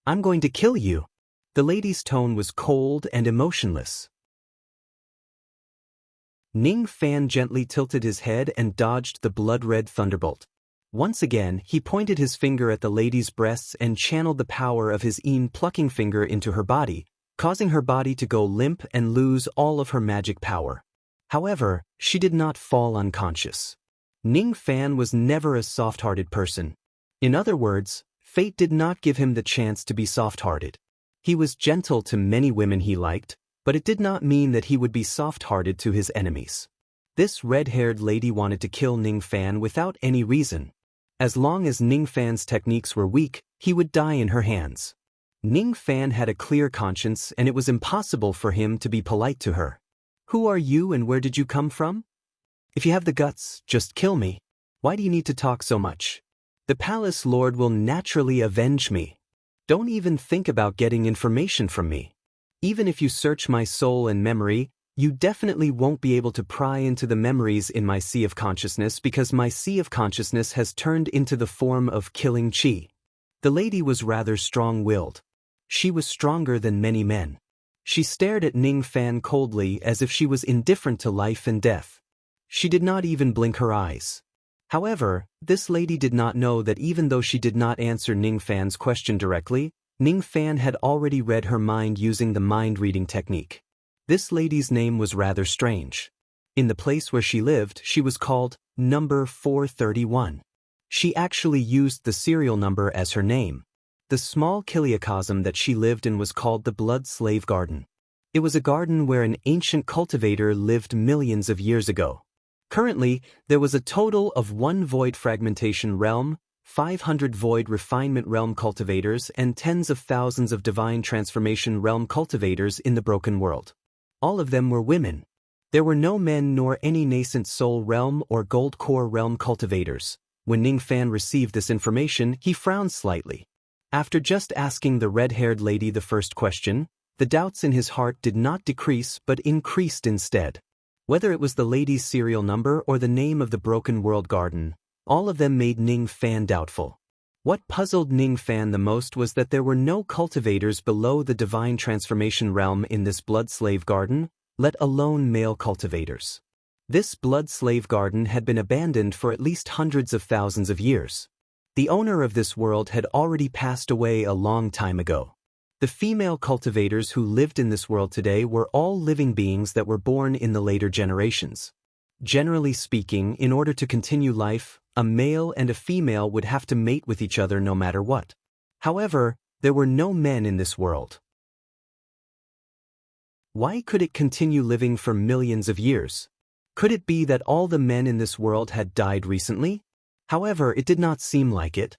"I'm going to kill you." The lady's tone was cold and emotionless. Ning Fan gently tilted his head and dodged the blood-red thunderbolt. Once again, he pointed his finger at the lady's breasts and channeled the power of his Yin plucking finger into her body, causing her body to go limp and lose all of her magic power. However, she did not fall unconscious. Ning Fan was never a soft-hearted person. In other words, fate did not give him the chance to be soft-hearted. He was gentle to many women he liked, but it did not mean that he would be soft-hearted to his enemies. This red-haired lady wanted to kill Ning Fan without any reason. As long as Ning Fan's techniques were weak, he would die in her hands. Ning Fan had a clear conscience, and it was impossible for him to be polite to her. "Who are you and where did you come from? If you have the guts, just kill me. Why do you need to talk so much? The palace lord will naturally avenge me. Don't even think about getting information from me. Even if you search my soul and memory, you definitely won't be able to pry into the memories in my sea of consciousness because my sea of consciousness has turned into the form of killing chi." The lady was rather strong-willed. She was stronger than many men. She stared at Ning Fan coldly as if she was indifferent to life and death. She did not even blink her eyes. However, this lady did not know that even though she did not answer Ning Fan's question directly, Ning Fan had already read her mind using the mind-reading technique. This lady's name was rather strange. In the place where she lived, she was called Number 431. She actually used the serial number as her name. The small kiliocosm that she lived in was called the Blood Slave Garden. It was a garden where an ancient cultivator lived millions of years ago. Currently, there was a total of 1 void fragmentation realm, 500 void refinement realm cultivators, and tens of thousands of divine transformation realm cultivators in the broken world. All of them were women. There were no men nor any nascent soul realm or gold core realm cultivators. When Ning Fan received this information, he frowned slightly. After just asking the red-haired lady the first question, the doubts in his heart did not decrease but increased instead. Whether it was the lady's serial number or the name of the broken world garden, all of them made Ning Fan doubtful. What puzzled Ning Fan the most was that there were no cultivators below the divine transformation realm in this blood slave garden, let alone male cultivators. This blood slave garden had been abandoned for at least hundreds of thousands of years. The owner of this world had already passed away a long time ago. The female cultivators who lived in this world today were all living beings that were born in the later generations. Generally speaking, in order to continue life, a male and a female would have to mate with each other no matter what. However, there were no men in this world. Why could it continue living for millions of years? Could it be that all the men in this world had died recently? However, it did not seem like it.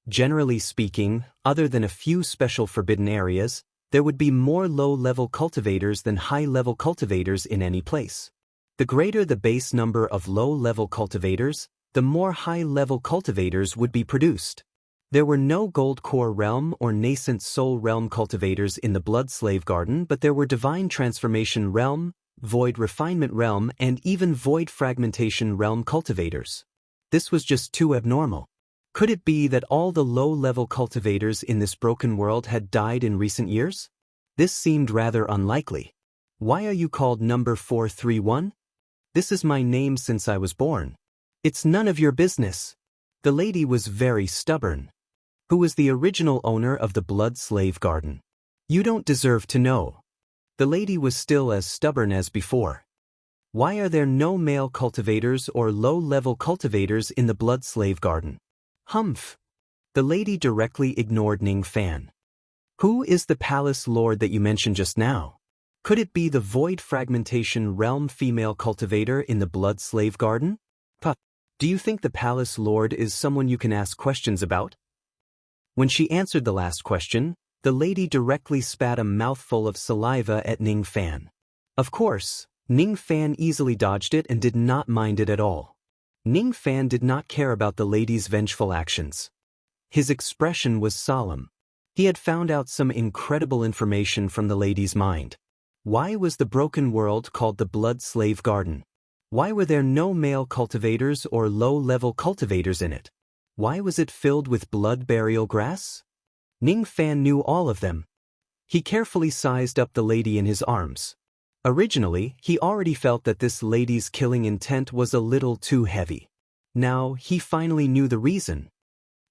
Generally speaking, other than a few special forbidden areas, there would be more low-level cultivators than high-level cultivators in any place. The greater the base number of low-level cultivators, the more high-level cultivators would be produced. There were no Gold Core Realm or Nascent Soul Realm cultivators in the Blood Slave Garden, but there were Divine Transformation Realm, Void Refinement Realm, and even Void Fragmentation Realm cultivators. This was just too abnormal. Could it be that all the low-level cultivators in this broken world had died in recent years? This seemed rather unlikely. Why are you called number 431? This is my name since I was born. It's none of your business. The lady was very stubborn. Who was the original owner of the Blood Slave Garden? You don't deserve to know. The lady was still as stubborn as before. Why are there no male cultivators or low-level cultivators in the Blood Slave Garden? Humph. The lady directly ignored Ning Fan. Who is the palace lord that you mentioned just now? Could it be the Void Fragmentation Realm female cultivator in the Blood Slave Garden? Do you think the palace lord is someone you can ask questions about? When she answered the last question, the lady directly spat a mouthful of saliva at Ning Fan. Of course, Ning Fan easily dodged it and did not mind it at all. Ning Fan did not care about the lady's vengeful actions. His expression was solemn. He had found out some incredible information from the lady's mind. Why was the broken world called the Blood Slave Garden? Why were there no male cultivators or low-level cultivators in it? Why was it filled with blood burial grass? Ning Fan knew all of them. He carefully sized up the lady in his arms. Originally, he already felt that this lady's killing intent was a little too heavy. Now, he finally knew the reason.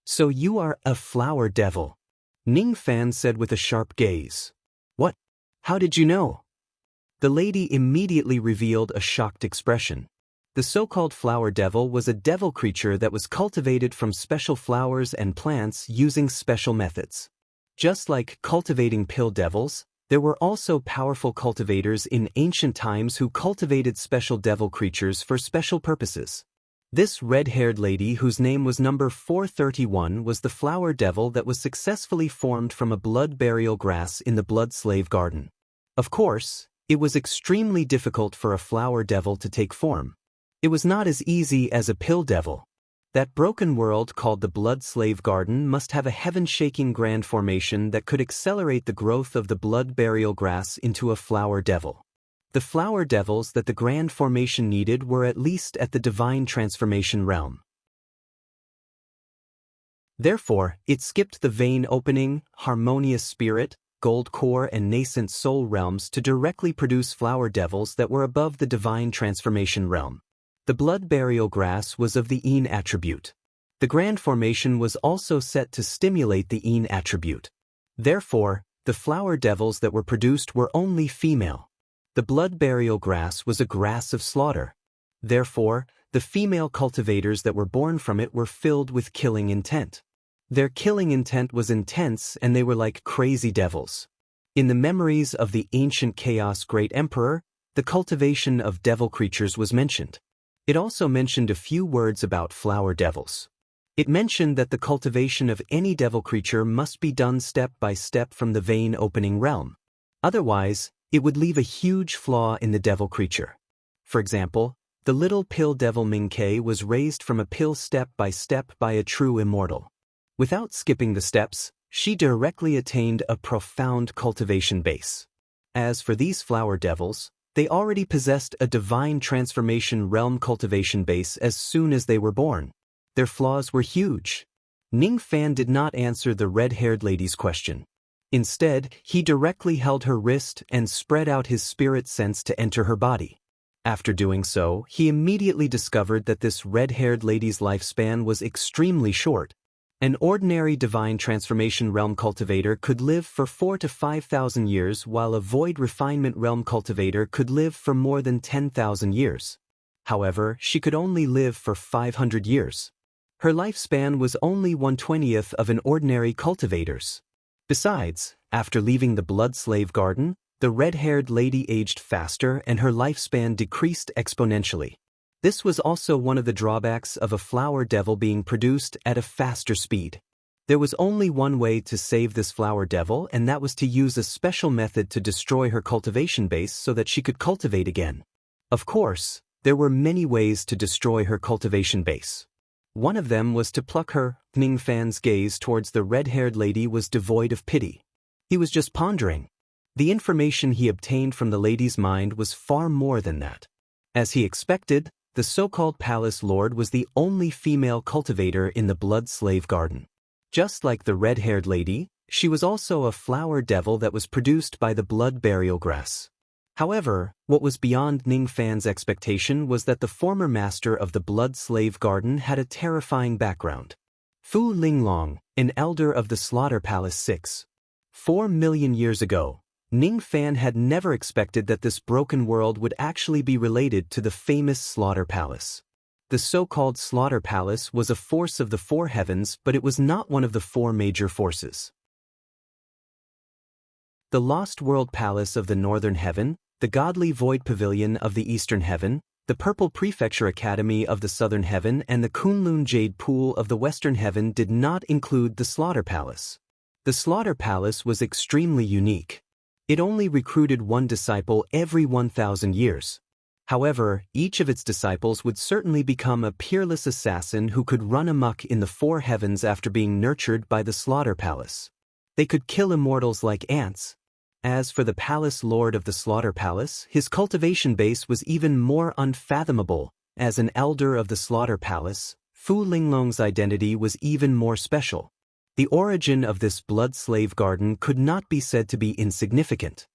So you are a flower devil, Ning Fan said with a sharp gaze. What? How did you know? The lady immediately revealed a shocked expression. The so-called flower devil was a devil creature that was cultivated from special flowers and plants using special methods. Just like cultivating pill devils, there were also powerful cultivators in ancient times who cultivated special devil creatures for special purposes. This red-haired lady, whose name was number 431, was the flower devil that was successfully formed from a blood burial grass in the Blood Slave Garden. Of course, it was extremely difficult for a flower devil to take form. It was not as easy as a pill devil. That broken world called the Blood Slave Garden must have a heaven-shaking grand formation that could accelerate the growth of the blood burial grass into a flower devil. The flower devils that the grand formation needed were at least at the Divine Transformation realm. Therefore, it skipped the Vein Opening, Harmonious Spirit, Gold Core and Nascent Soul realms to directly produce flower devils that were above the Divine Transformation realm. The blood burial grass was of the Yin attribute. The grand formation was also set to stimulate the Yin attribute. Therefore, the flower devils that were produced were only female. The blood burial grass was a grass of slaughter. Therefore, the female cultivators that were born from it were filled with killing intent. Their killing intent was intense and they were like crazy devils. In the memories of the ancient Chaos Great Emperor, the cultivation of devil creatures was mentioned. It also mentioned a few words about flower devils. It mentioned that the cultivation of any devil creature must be done step by step from the Vein Opening realm. Otherwise, it would leave a huge flaw in the devil creature. For example, the little pill devil Ming-Ke was raised from a pill step by a true immortal. Without skipping the steps, she directly attained a profound cultivation base. As for these flower devils, they already possessed a Divine Transformation realm cultivation base as soon as they were born. Their flaws were huge. Ning Fan did not answer the red-haired lady's question. Instead, he directly held her wrist and spread out his spirit sense to enter her body. After doing so, he immediately discovered that this red-haired lady's lifespan was extremely short. An ordinary Divine Transformation realm cultivator could live for 4,000 to 5,000 years, while a Void Refinement realm cultivator could live for more than 10,000 years. However, she could only live for 500 years. Her lifespan was only 1/20th of an ordinary cultivator's. Besides, after leaving the Blood Slave Garden, the red-haired lady aged faster and her lifespan decreased exponentially. This was also one of the drawbacks of a flower devil being produced at a faster speed. There was only one way to save this flower devil, and that was to use a special method to destroy her cultivation base so that she could cultivate again. Of course, there were many ways to destroy her cultivation base. One of them was to pluck her. Ning Fan's gaze towards the red-haired lady was devoid of pity. He was just pondering. The information he obtained from the lady's mind was far more than that. As he expected, the so-called palace lord was the only female cultivator in the blood slave garden. Just like the red-haired lady, she was also a flower devil that was produced by the blood burial grass. However, what was beyond Ning Fan's expectation was that the former master of the blood slave garden had a terrifying background. Fu Linglong, an elder of the slaughter palace 4 million years ago, Ning Fan had never expected that this broken world would actually be related to the famous slaughter palace. The so-called slaughter palace was a force of the four heavens, but it was not one of the four major forces. The lost world palace of the northern heaven, the godly void pavilion of the eastern heaven, the purple prefecture academy of the southern heaven, and the Kunlun jade pool of the western heaven did not include the slaughter palace. The slaughter palace was extremely unique. It only recruited one disciple every 1,000 years. However, each of its disciples would certainly become a peerless assassin who could run amok in the four heavens after being nurtured by the slaughter palace. They could kill immortals like ants. As for the palace lord of the slaughter palace, his cultivation base was even more unfathomable. As an elder of the slaughter palace, Fu Linglong's identity was even more special. The origin of this blood slave garden could not be said to be insignificant.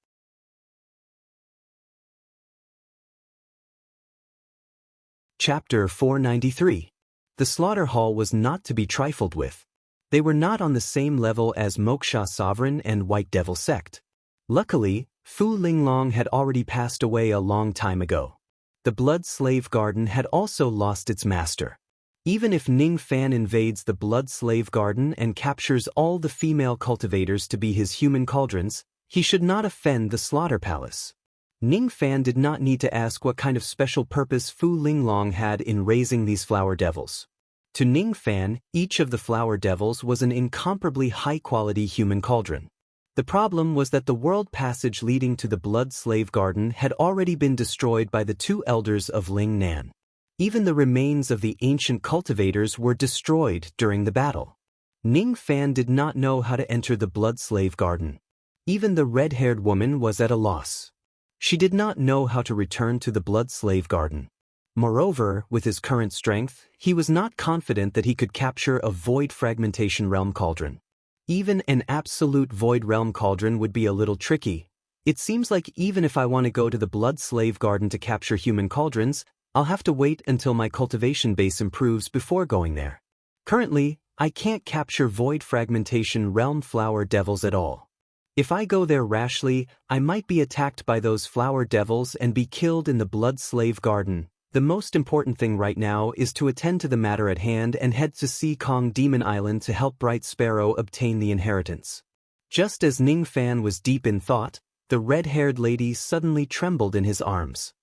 Chapter 493. The slaughter hall was not to be trifled with. They were not on the same level as Moksha Sovereign and White Devil Sect. Luckily, Fu Linglong had already passed away a long time ago. The blood slave garden had also lost its master. Even if Ning Fan invades the blood slave garden and captures all the female cultivators to be his human cauldrons, he should not offend the slaughter palace. Ning Fan did not need to ask what kind of special purpose Fu Linglong had in raising these flower devils. To Ning Fan, each of the flower devils was an incomparably high-quality human cauldron. The problem was that the world passage leading to the blood slave garden had already been destroyed by the two elders of Ling Nan. Even the remains of the ancient cultivators were destroyed during the battle. Ning Fan did not know how to enter the blood slave garden. Even the red-haired woman was at a loss. She did not know how to return to the blood slave garden. Moreover, with his current strength, he was not confident that he could capture a void fragmentation realm cauldron. Even an absolute void realm cauldron would be a little tricky. It seems like even if I want to go to the blood slave garden to capture human cauldrons, I'll have to wait until my cultivation base improves before going there. Currently, I can't capture void fragmentation realm flower devils at all. If I go there rashly, I might be attacked by those flower devils and be killed in the blood slave garden. The most important thing right now is to attend to the matter at hand and head to Sea Kong Demon Island to help Bright Sparrow obtain the inheritance. Just as Ning Fan was deep in thought, the red-haired lady suddenly trembled in his arms.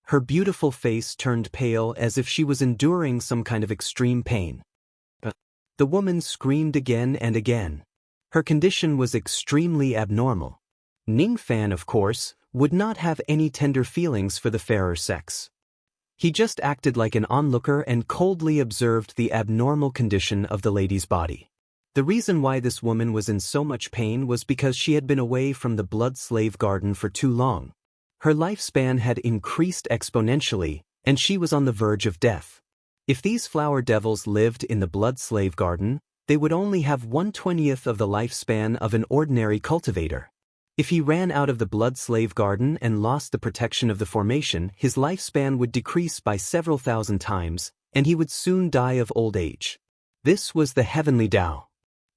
Her beautiful face turned pale as if she was enduring some kind of extreme pain. The woman screamed again and again. Her condition was extremely abnormal. Ning Fan, of course, would not have any tender feelings for the fairer sex. He just acted like an onlooker and coldly observed the abnormal condition of the lady's body. The reason why this woman was in so much pain was because she had been away from the blood slave garden for too long. Her lifespan had increased exponentially, and she was on the verge of death. If these flower devils lived in the blood slave garden, they would only have 1/20th of the lifespan of an ordinary cultivator. If he ran out of the blood slave garden and lost the protection of the formation, his lifespan would decrease by several thousand times, and he would soon die of old age. This was the heavenly Tao.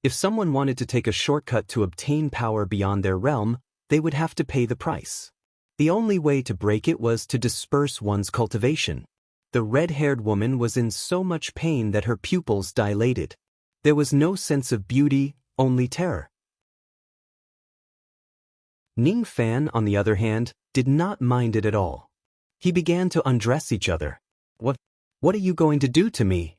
If someone wanted to take a shortcut to obtain power beyond their realm, they would have to pay the price. The only way to break it was to disperse one's cultivation. The red-haired woman was in so much pain that her pupils dilated. There was no sense of beauty, only terror. Ning Fan, on the other hand, did not mind it at all. He began to undress each other. What? What are you going to do to me?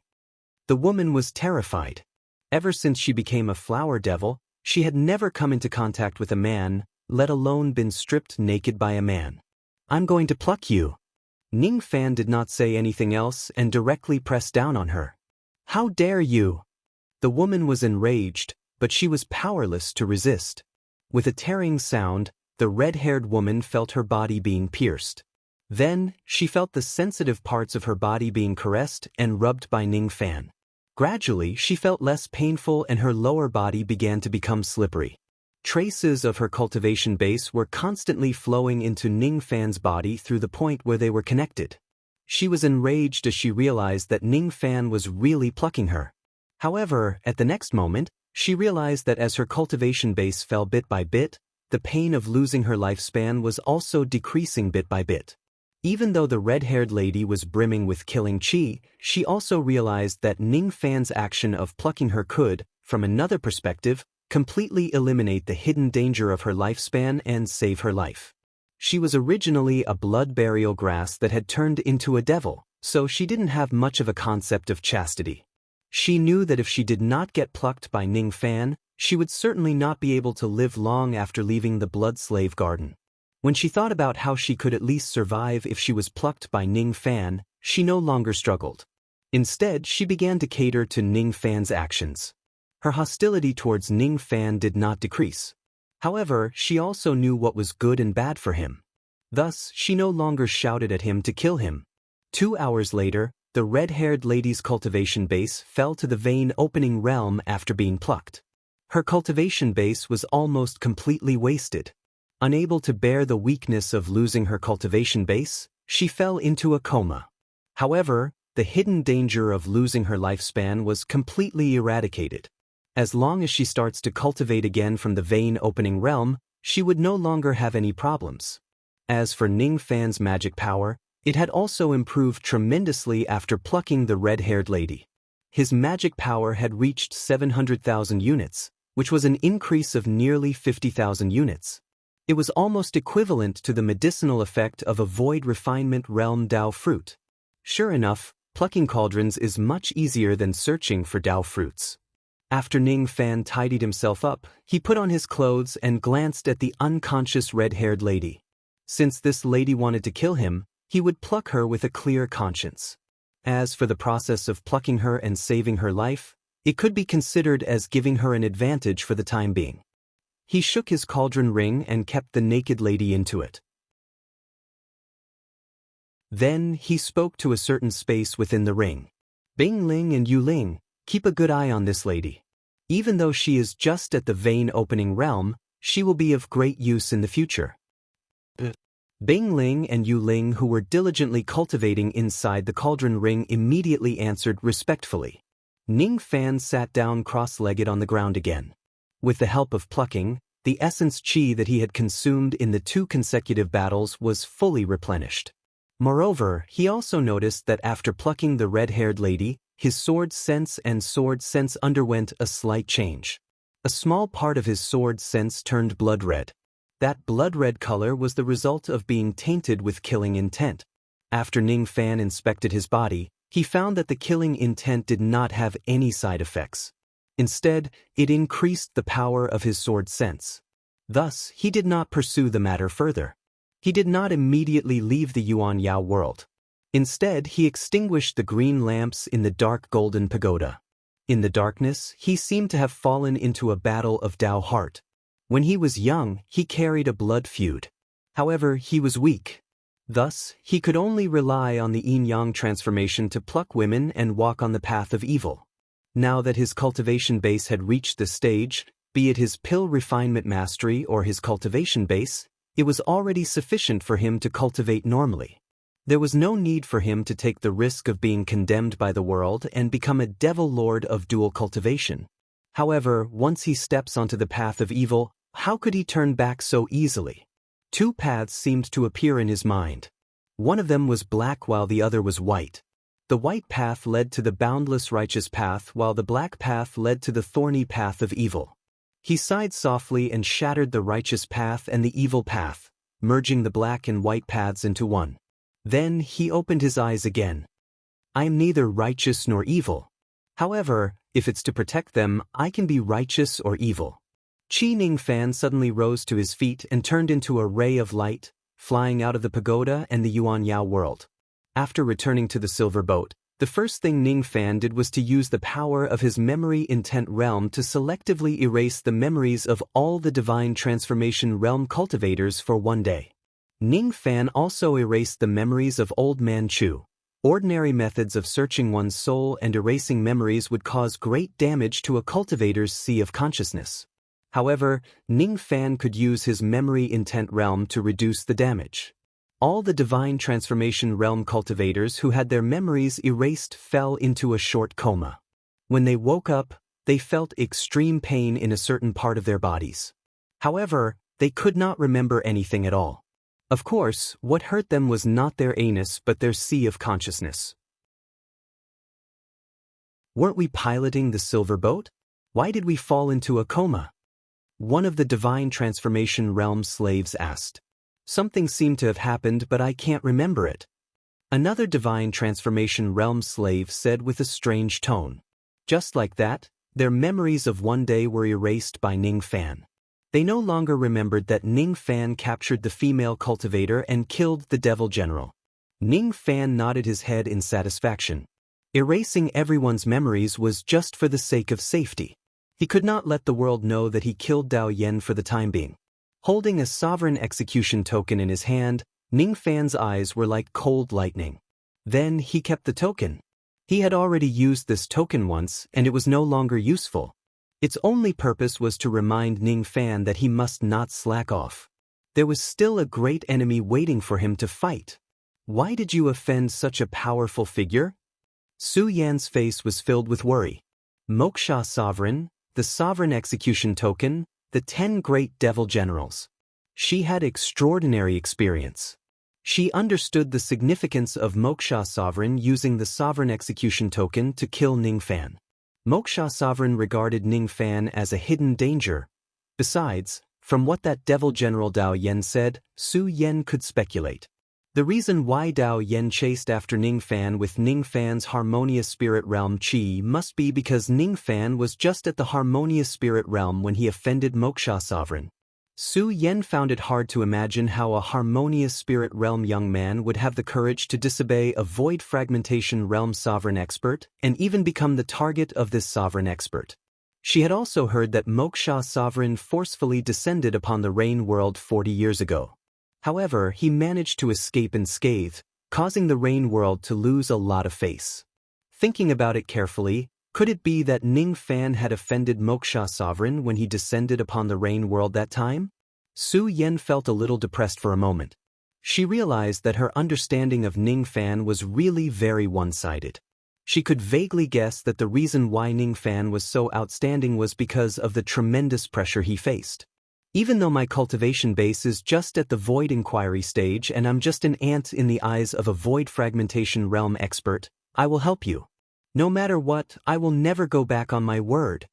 The woman was terrified. Ever since she became a flower devil, she had never come into contact with a man, let alone been stripped naked by a man. I'm going to pluck you. Ning Fan did not say anything else and directly pressed down on her. How dare you? The woman was enraged, but she was powerless to resist. With a tearing sound, the red-haired woman felt her body being pierced. Then, she felt the sensitive parts of her body being caressed and rubbed by Ning Fan. Gradually, she felt less painful and her lower body began to become slippery. Traces of her cultivation base were constantly flowing into Ning Fan's body through the point where they were connected. She was enraged as she realized that Ning Fan was really plucking her. However, at the next moment, she realized that as her cultivation base fell bit by bit, the pain of losing her lifespan was also decreasing bit by bit. Even though the red-haired lady was brimming with killing chi, she also realized that Ning Fan's action of plucking her could, from another perspective, completely eliminate the hidden danger of her lifespan and save her life. She was originally a blood burial grass that had turned into a devil, so she didn't have much of a concept of chastity. She knew that if she did not get plucked by Ning Fan, she would certainly not be able to live long after leaving the blood slave garden. When she thought about how she could at least survive if she was plucked by Ning Fan, she no longer struggled. Instead, she began to cater to Ning Fan's actions. Her hostility towards Ning Fan did not decrease. However, she also knew what was good and bad for him. Thus, she no longer shouted at him to kill him. 2 hours later, the red-haired lady's cultivation base fell to the vein-opening realm after being plucked. Her cultivation base was almost completely wasted. Unable to bear the weakness of losing her cultivation base, she fell into a coma. However, the hidden danger of losing her lifespan was completely eradicated. As long as she starts to cultivate again from the vein-opening realm, she would no longer have any problems. As for Ning Fan's magic power, it had also improved tremendously after plucking the red-haired lady. His magic power had reached 700,000 units, which was an increase of nearly 50,000 units. It was almost equivalent to the medicinal effect of a void refinement realm Dao fruit. Sure enough, plucking cauldrons is much easier than searching for Dao fruits. After Ning Fan tidied himself up, he put on his clothes and glanced at the unconscious red-haired lady. Since this lady wanted to kill him, he would pluck her with a clear conscience. As for the process of plucking her and saving her life, it could be considered as giving her an advantage for the time being. He shook his cauldron ring and kept the naked lady into it. Then he spoke to a certain space within the ring. Bing Ling and Yu Ling, keep a good eye on this lady. Even though she is just at the vein-opening realm, she will be of great use in the future. Bing Ling and Yu Ling, who were diligently cultivating inside the cauldron ring, immediately answered respectfully. Ning Fan sat down cross-legged on the ground again. With the help of plucking, the essence chi that he had consumed in the 2 consecutive battles was fully replenished. Moreover, he also noticed that after plucking the red-haired lady, his sword sense and sword sense underwent a slight change. A small part of his sword sense turned blood red. That blood red color was the result of being tainted with killing intent. After Ning Fan inspected his body, he found that the killing intent did not have any side effects. Instead, it increased the power of his sword sense. Thus, he did not pursue the matter further. He did not immediately leave the Yuan Yao world. Instead, he extinguished the green lamps in the dark golden pagoda. In the darkness, he seemed to have fallen into a battle of Dao heart. When he was young, he carried a blood feud. However, he was weak. Thus, he could only rely on the yin-yang transformation to pluck women and walk on the path of evil. Now that his cultivation base had reached this stage, be it his pill refinement mastery or his cultivation base, it was already sufficient for him to cultivate normally. There was no need for him to take the risk of being condemned by the world and become a devil lord of dual cultivation. However, once he steps onto the path of evil, how could he turn back so easily? 2 paths seemed to appear in his mind. One of them was black while the other was white. The white path led to the boundless righteous path while the black path led to the thorny path of evil. He sighed softly and shattered the righteous path and the evil path, merging the black and white paths into one. Then he opened his eyes again. I am neither righteous nor evil. However, if it's to protect them, I can be righteous or evil. Qi Ningfan suddenly rose to his feet and turned into a ray of light, flying out of the pagoda and the Yuanyao world. After returning to the silver boat, the first thing Ningfan did was to use the power of his memory intent realm to selectively erase the memories of all the divine transformation realm cultivators for one day. Ningfan also erased the memories of Old Man Chu. Ordinary methods of searching one's soul and erasing memories would cause great damage to a cultivator's sea of consciousness. However, Ningfan could use his memory intent realm to reduce the damage. All the divine transformation realm cultivators who had their memories erased fell into a short coma. When they woke up, they felt extreme pain in a certain part of their bodies. However, they could not remember anything at all. Of course, what hurt them was not their anus but their sea of consciousness. Weren't we piloting the silver boat? Why did we fall into a coma? One of the divine transformation realm slaves asked. Something seemed to have happened but I can't remember it. Another divine transformation realm slave said with a strange tone. Just like that, their memories of one day were erased by Ningfan. They no longer remembered that Ningfan captured the female cultivator and killed the devil general. Ningfan nodded his head in satisfaction. Erasing everyone's memories was just for the sake of safety. He could not let the world know that he killed Dao Yan for the time being. Holding a sovereign execution token in his hand, Ningfan's eyes were like cold lightning. Then he kept the token. He had already used this token once and it was no longer useful. Its only purpose was to remind Ningfan that he must not slack off. There was still a great enemy waiting for him to fight. Why did you offend such a powerful figure? Su Yan's face was filled with worry. Moksha Sovereign, the Sovereign Execution Token, the 10 great devil generals. She had extraordinary experience. She understood the significance of Moksha Sovereign using the Sovereign Execution Token to kill Ningfan. Moksha Sovereign regarded Ningfan as a hidden danger. Besides, from what that devil general Dao Yan said, Su Yan could speculate. The reason why Dao Yan chased after Ningfan with Ningfan's harmonious spirit realm Qi must be because Ningfan was just at the harmonious spirit realm when he offended Moksha Sovereign. Su Yan found it hard to imagine how a harmonious spirit realm young man would have the courage to disobey a void fragmentation realm sovereign expert and even become the target of this sovereign expert. She had also heard that Moksha Sovereign forcefully descended upon the Rain world 40 years ago. However, he managed to escape unscathed, causing the Rain world to lose a lot of face. Thinking about it carefully, could it be that Ningfan had offended Moksha Sovereign when he descended upon the Rain world that time? Su Yan felt a little depressed for a moment. She realized that her understanding of Ningfan was really very one-sided. She could vaguely guess that the reason why Ningfan was so outstanding was because of the tremendous pressure he faced. Even though my cultivation base is just at the void inquiry stage and I'm just an ant in the eyes of a void fragmentation realm expert, I will help you. No matter what, I will never go back on my word.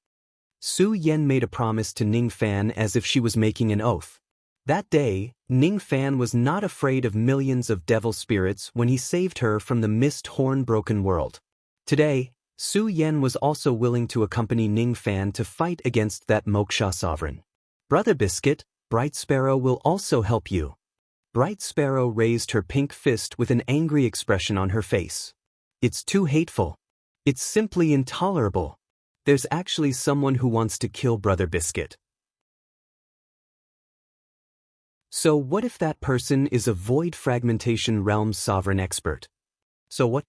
Su Yan made a promise to Ningfan as if she was making an oath. That day, Ningfan was not afraid of millions of devil spirits when he saved her from the mist-horn-broken world. Today, Su Yan was also willing to accompany Ningfan to fight against that Moksha Sovereign. Brother Biscuit, Bright Sparrow will also help you. Bright Sparrow raised her pink fist with an angry expression on her face. It's too hateful. It's simply intolerable. There's actually someone who wants to kill Brother Biscuit. So what if that person is a void fragmentation realm sovereign expert? So what?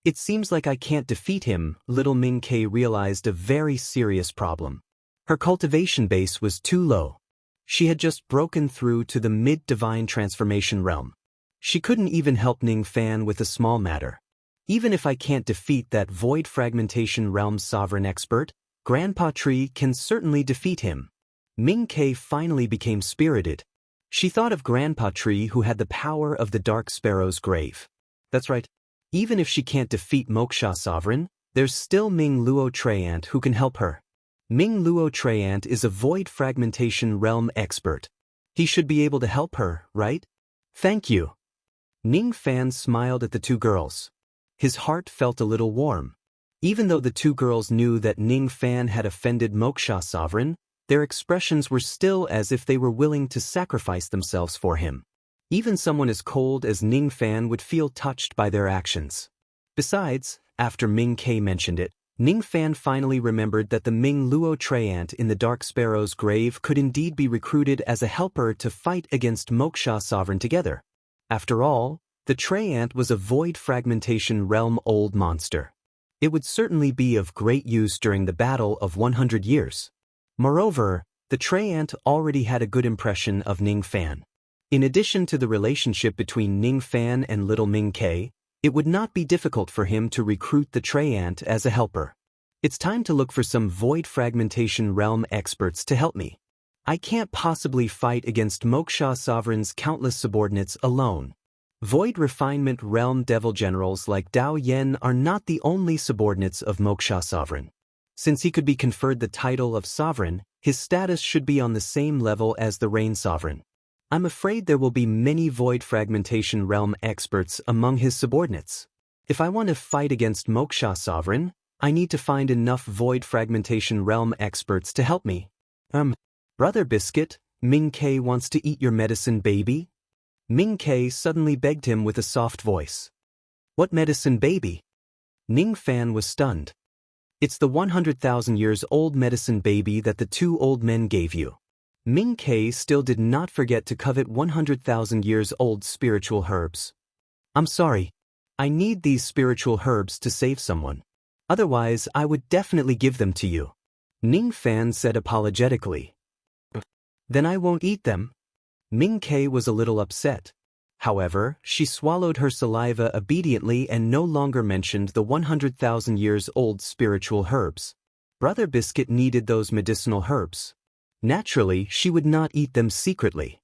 It seems like I can't defeat him. Little Ming Ke realized a very serious problem. Her cultivation base was too low. She had just broken through to the mid-divine transformation realm. She couldn't even help Ningfan with a small matter. Even if I can't defeat that void fragmentation realm sovereign expert, Grandpa Tree can certainly defeat him. Ming Ke finally became spirited. She thought of Grandpa Tree who had the power of the Dark Sparrow's grave. That's right. Even if she can't defeat Moksha Sovereign, there's still Ming Luo Treant who can help her. Ming Luo Treant is a void fragmentation realm expert. He should be able to help her, right? Thank you. Ning Fan smiled at the two girls. His heart felt a little warm. Even though the two girls knew that Ning Fan had offended Moksha Sovereign, their expressions were still as if they were willing to sacrifice themselves for him. Even someone as cold as Ning Fan would feel touched by their actions. Besides, after Ming Ke mentioned it, Ning Fan finally remembered that the Ming Luo Treant in the Dark Sparrow's grave could indeed be recruited as a helper to fight against Moksha Sovereign together. After all, the Treant was a void fragmentation realm old monster. It would certainly be of great use during the Battle of 100 Years. Moreover, the Treant already had a good impression of Ning Fan. In addition to the relationship between Ning Fan and little Ming Ke, it would not be difficult for him to recruit the Treant as a helper. It's time to look for some void fragmentation realm experts to help me. I can't possibly fight against Moksha Sovereign's countless subordinates alone. Void refinement realm devil generals like Dao Yen are not the only subordinates of Moksha Sovereign. Since he could be conferred the title of Sovereign, his status should be on the same level as the Rain Sovereign. I'm afraid there will be many void fragmentation realm experts among his subordinates. If I want to fight against Moksha Sovereign, I need to find enough void fragmentation realm experts to help me. Brother Biscuit, Ming Ke wants to eat your medicine, baby? Ming Ke suddenly begged him with a soft voice. What medicine, baby? Ning Fan was stunned. It's the 100,000 years old medicine baby that the two old men gave you. Ming Ke still did not forget to covet 100,000 years old spiritual herbs. I'm sorry. I need these spiritual herbs to save someone. Otherwise, I would definitely give them to you. Ning Fan said apologetically. Then I won't eat them. Ming Ke was a little upset. However, she swallowed her saliva obediently and no longer mentioned the 100,000 years old spiritual herbs. Brother Biscuit needed those medicinal herbs. Naturally, she would not eat them secretly.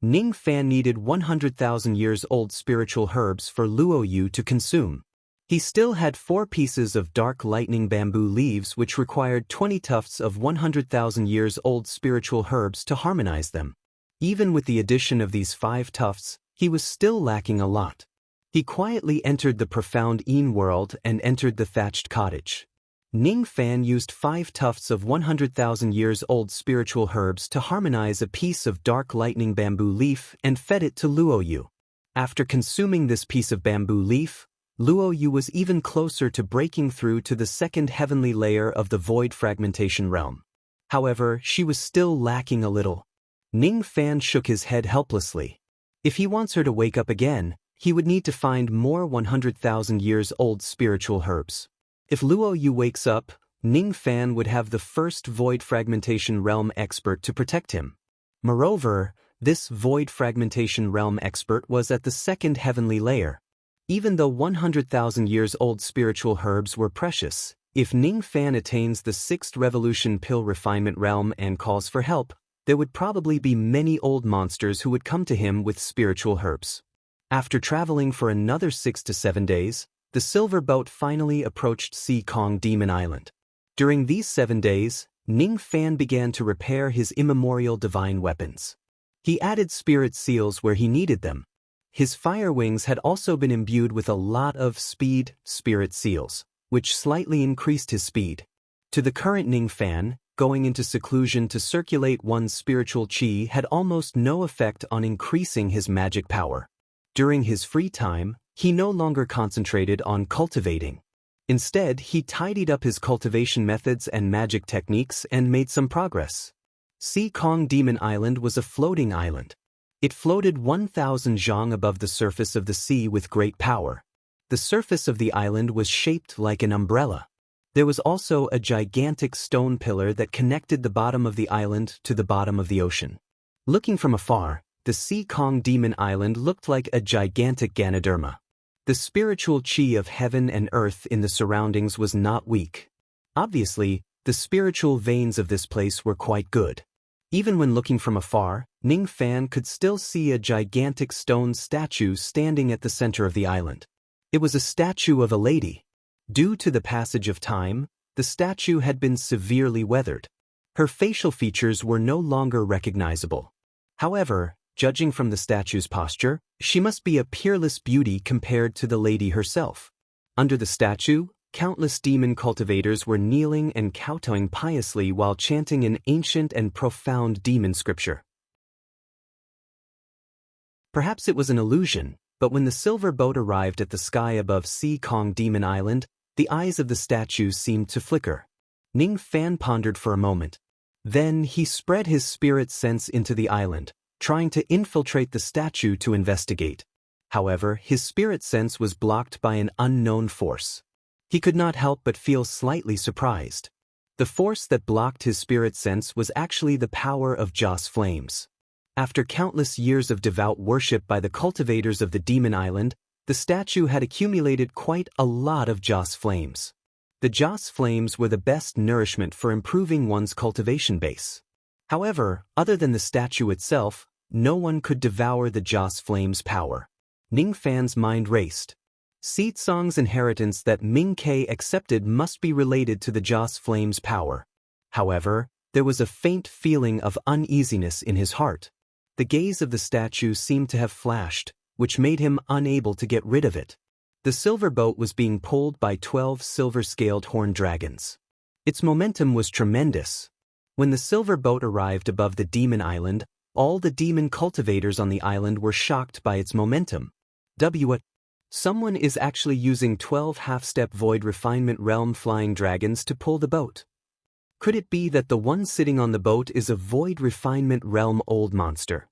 Ning Fan needed 100,000 years old spiritual herbs for Luo Yu to consume. He still had 4 pieces of dark lightning bamboo leaves which required 20 tufts of 100,000 years old spiritual herbs to harmonize them. Even with the addition of these 5 tufts, he was still lacking a lot. He quietly entered the profound Yin world and entered the thatched cottage. Ning Fan used 5 tufts of 100,000 years old spiritual herbs to harmonize a piece of dark lightning bamboo leaf and fed it to Luo Yu. After consuming this piece of bamboo leaf, Luo Yu was even closer to breaking through to the second heavenly layer of the void fragmentation realm. However, she was still lacking a little. Ning Fan shook his head helplessly. If he wants her to wake up again, he would need to find more 100,000 years old spiritual herbs. If Luo Yu wakes up, Ning Fan would have the first void fragmentation realm expert to protect him. Moreover, this void fragmentation realm expert was at the second heavenly layer. Even though 100,000 years old spiritual herbs were precious, if Ning Fan attains the 6th revolution pill refinement realm and calls for help, there would probably be many old monsters who would come to him with spiritual herbs. After traveling for another 6 to 7 days, the silver boat finally approached Si Kong Demon Island. During these 7 days, Ning Fan began to repair his immemorial divine weapons. He added spirit seals where he needed them. His fire wings had also been imbued with a lot of spirit seals, which slightly increased his speed. To the current Ning Fan, going into seclusion to circulate one's spiritual qi had almost no effect on increasing his magic power. During his free time, he no longer concentrated on cultivating. Instead, he tidied up his cultivation methods and magic techniques and made some progress. Si Kong Demon Island was a floating island. It floated 1,000 zhang above the surface of the sea with great power. The surface of the island was shaped like an umbrella. There was also a gigantic stone pillar that connected the bottom of the island to the bottom of the ocean. Looking from afar, the Si Kong Demon Island looked like a gigantic Ganoderma. The spiritual qi of heaven and earth in the surroundings was not weak. Obviously, the spiritual veins of this place were quite good. Even when looking from afar, Ning Fan could still see a gigantic stone statue standing at the center of the island. It was a statue of a lady. Due to the passage of time, the statue had been severely weathered. Her facial features were no longer recognizable. However, Judging from the statue's posture, she must be a peerless beauty compared to the lady herself. Under the statue, countless demon cultivators were kneeling and kowtowing piously while chanting an ancient and profound demon scripture. Perhaps it was an illusion, but when the silver boat arrived at the sky above Si Kong Demon Island, the eyes of the statue seemed to flicker. Ning Fan pondered for a moment. Then he spread his spirit sense into the island, trying to infiltrate the statue to investigate. However, his spirit sense was blocked by an unknown force. He could not help but feel slightly surprised. The force that blocked his spirit sense was actually the power of Joss flames. After countless years of devout worship by the cultivators of the Demon Island, the statue had accumulated quite a lot of Joss flames. The Joss flames were the best nourishment for improving one's cultivation base. However, other than the statue itself, no one could devour the Joss flames' power. Ning Fan's mind raced. Seed Song's inheritance that Ming Ke accepted must be related to the Joss flames' power. However, there was a faint feeling of uneasiness in his heart. The gaze of the statue seemed to have flashed, which made him unable to get rid of it. The silver boat was being pulled by 12 silver-scaled horned dragons. Its momentum was tremendous. When the silver boat arrived above the Demon Island, all the demon cultivators on the island were shocked by its momentum. Someone is actually using 12 half-step void refinement realm flying dragons to pull the boat. Could it be that the one sitting on the boat is a void refinement realm old monster?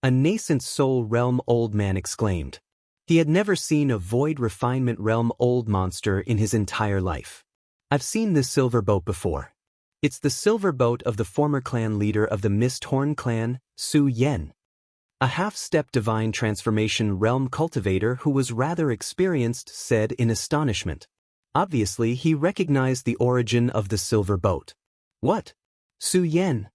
A nascent soul realm old man exclaimed. He had never seen a void refinement realm old monster in his entire life. I've seen this silver boat before. It's the silver boat of the former clan leader of the Mist Horn clan, Su Yen. A half-step divine transformation realm cultivator who was rather experienced said in astonishment. Obviously, he recognized the origin of the silver boat. What? Su Yen?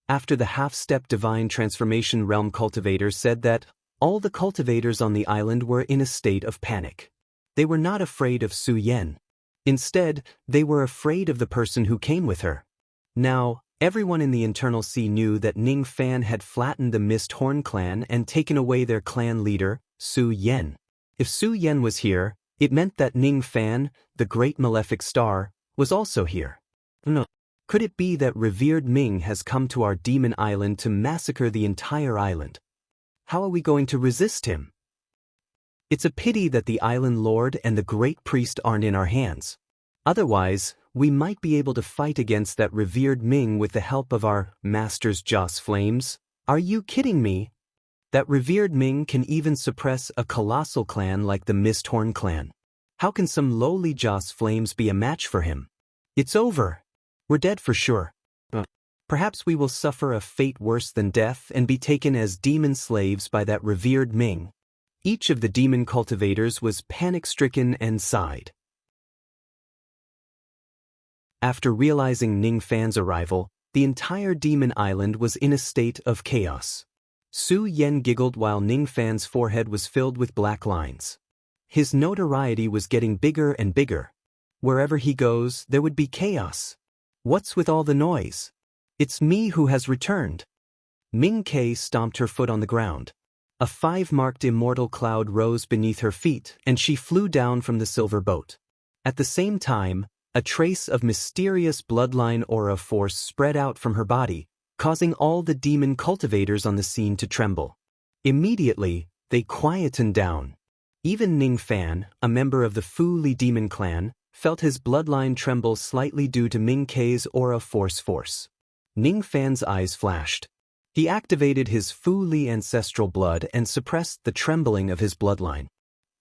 After the half-step divine transformation realm cultivator said that, all the cultivators on the island were in a state of panic. They were not afraid of Su Yen. Instead, they were afraid of the person who came with her. Now, everyone in the Internal Sea knew that Ning Fan had flattened the Mist Horn clan and taken away their clan leader, Su Yen. If Su Yen was here, it meant that Ning Fan, the great malefic star, was also here. No. Could it be that revered Ming has come to our demon island to massacre the entire island? How are we going to resist him? It's a pity that the island lord and the great priest aren't in our hands. Otherwise, we might be able to fight against that revered Ming with the help of our master's Joss flames. Are you kidding me? That revered Ming can even suppress a colossal clan like the Misthorn clan. How can some lowly Joss flames be a match for him? It's over. We're dead for sure. Perhaps we will suffer a fate worse than death and be taken as demon slaves by that revered Ming. Each of the demon cultivators was panic-stricken and sighed. After realizing Ning Fan's arrival, the entire demon island was in a state of chaos. Su Yen giggled while Ning Fan's forehead was filled with black lines. His notoriety was getting bigger and bigger. Wherever he goes, there would be chaos. What's with all the noise? It's me who has returned. Ming Ke stomped her foot on the ground. A 5-marked immortal cloud rose beneath her feet, and she flew down from the silver boat. At the same time, a trace of mysterious bloodline aura force spread out from her body, causing all the demon cultivators on the scene to tremble. Immediately, they quietened down. Even Ning Fan, a member of the Fu Li demon clan, felt his bloodline tremble slightly due to Ming Ke's aura force. Ning Fan's eyes flashed. He activated his Fu Li ancestral blood and suppressed the trembling of his bloodline.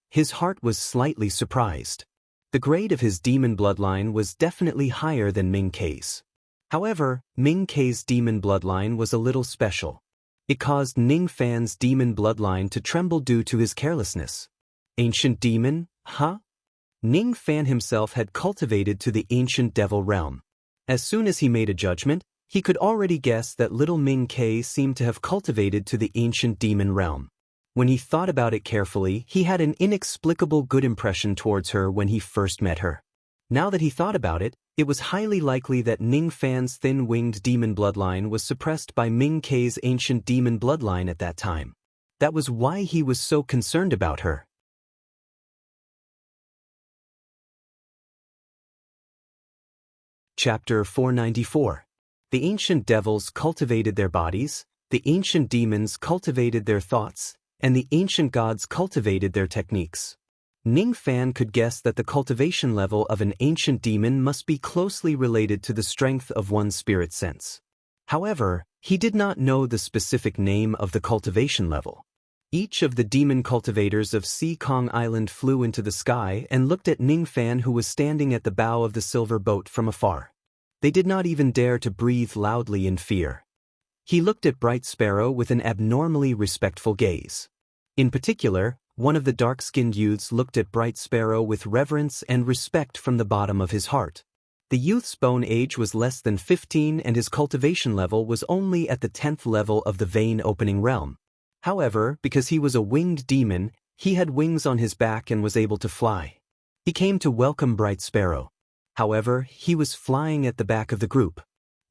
His heart was slightly surprised. The grade of his demon bloodline was definitely higher than Ming Ke's. However, Ming Ke's demon bloodline was a little special. It caused Ning Fan's demon bloodline to tremble due to his carelessness. Ancient demon, huh? Ning Fan himself had cultivated to the ancient devil realm. As soon as he made a judgment, he could already guess that little Ming Ke seemed to have cultivated to the ancient demon realm. When he thought about it carefully, he had an inexplicable good impression towards her when he first met her. Now that he thought about it, it was highly likely that Ning Fan's thin-winged demon bloodline was suppressed by Ming Kei's ancient demon bloodline at that time. That was why he was so concerned about her. Chapter 494. The ancient devils cultivated their bodies, the ancient demons cultivated their thoughts, and the ancient gods cultivated their techniques. Ning Fan could guess that the cultivation level of an ancient demon must be closely related to the strength of one's spirit sense. However, he did not know the specific name of the cultivation level. Each of the demon cultivators of Si Kong Island flew into the sky and looked at Ning Fan, who was standing at the bow of the silver boat, from afar. They did not even dare to breathe loudly in fear. He looked at Bright Sparrow with an abnormally respectful gaze. In particular, one of the dark-skinned youths looked at Bright Sparrow with reverence and respect from the bottom of his heart. The youth's bone age was less than 15 and his cultivation level was only at the 10th level of the vein-opening realm. However, because he was a winged demon, he had wings on his back and was able to fly. He came to welcome Bright Sparrow. However, he was flying at the back of the group.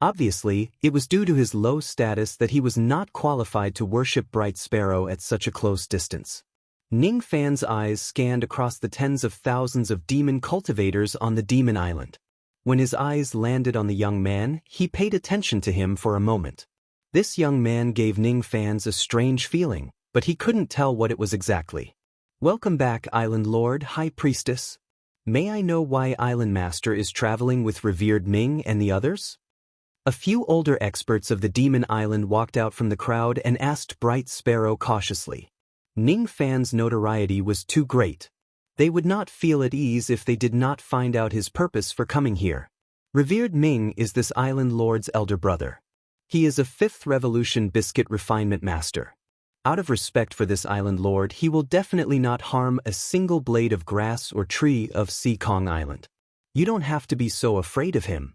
Obviously, it was due to his low status that he was not qualified to worship Bright Sparrow at such a close distance. Ning Fan's eyes scanned across the tens of thousands of demon cultivators on the demon island. When his eyes landed on the young man, he paid attention to him for a moment. This young man gave Ning Fan a strange feeling, but he couldn't tell what it was exactly. "Welcome back, Island Lord, High Priestess. May I know why Island Master is traveling with revered Ming and the others?" A few older experts of the demon island walked out from the crowd and asked Bright Sparrow cautiously. Ning Fan's notoriety was too great. They would not feel at ease if they did not find out his purpose for coming here. Revered Ming is this island lord's elder brother. He is a 5th Revolution biscuit refinement master. Out of respect for this island lord, he will definitely not harm a single blade of grass or tree of Si Kong Island. You don't have to be so afraid of him.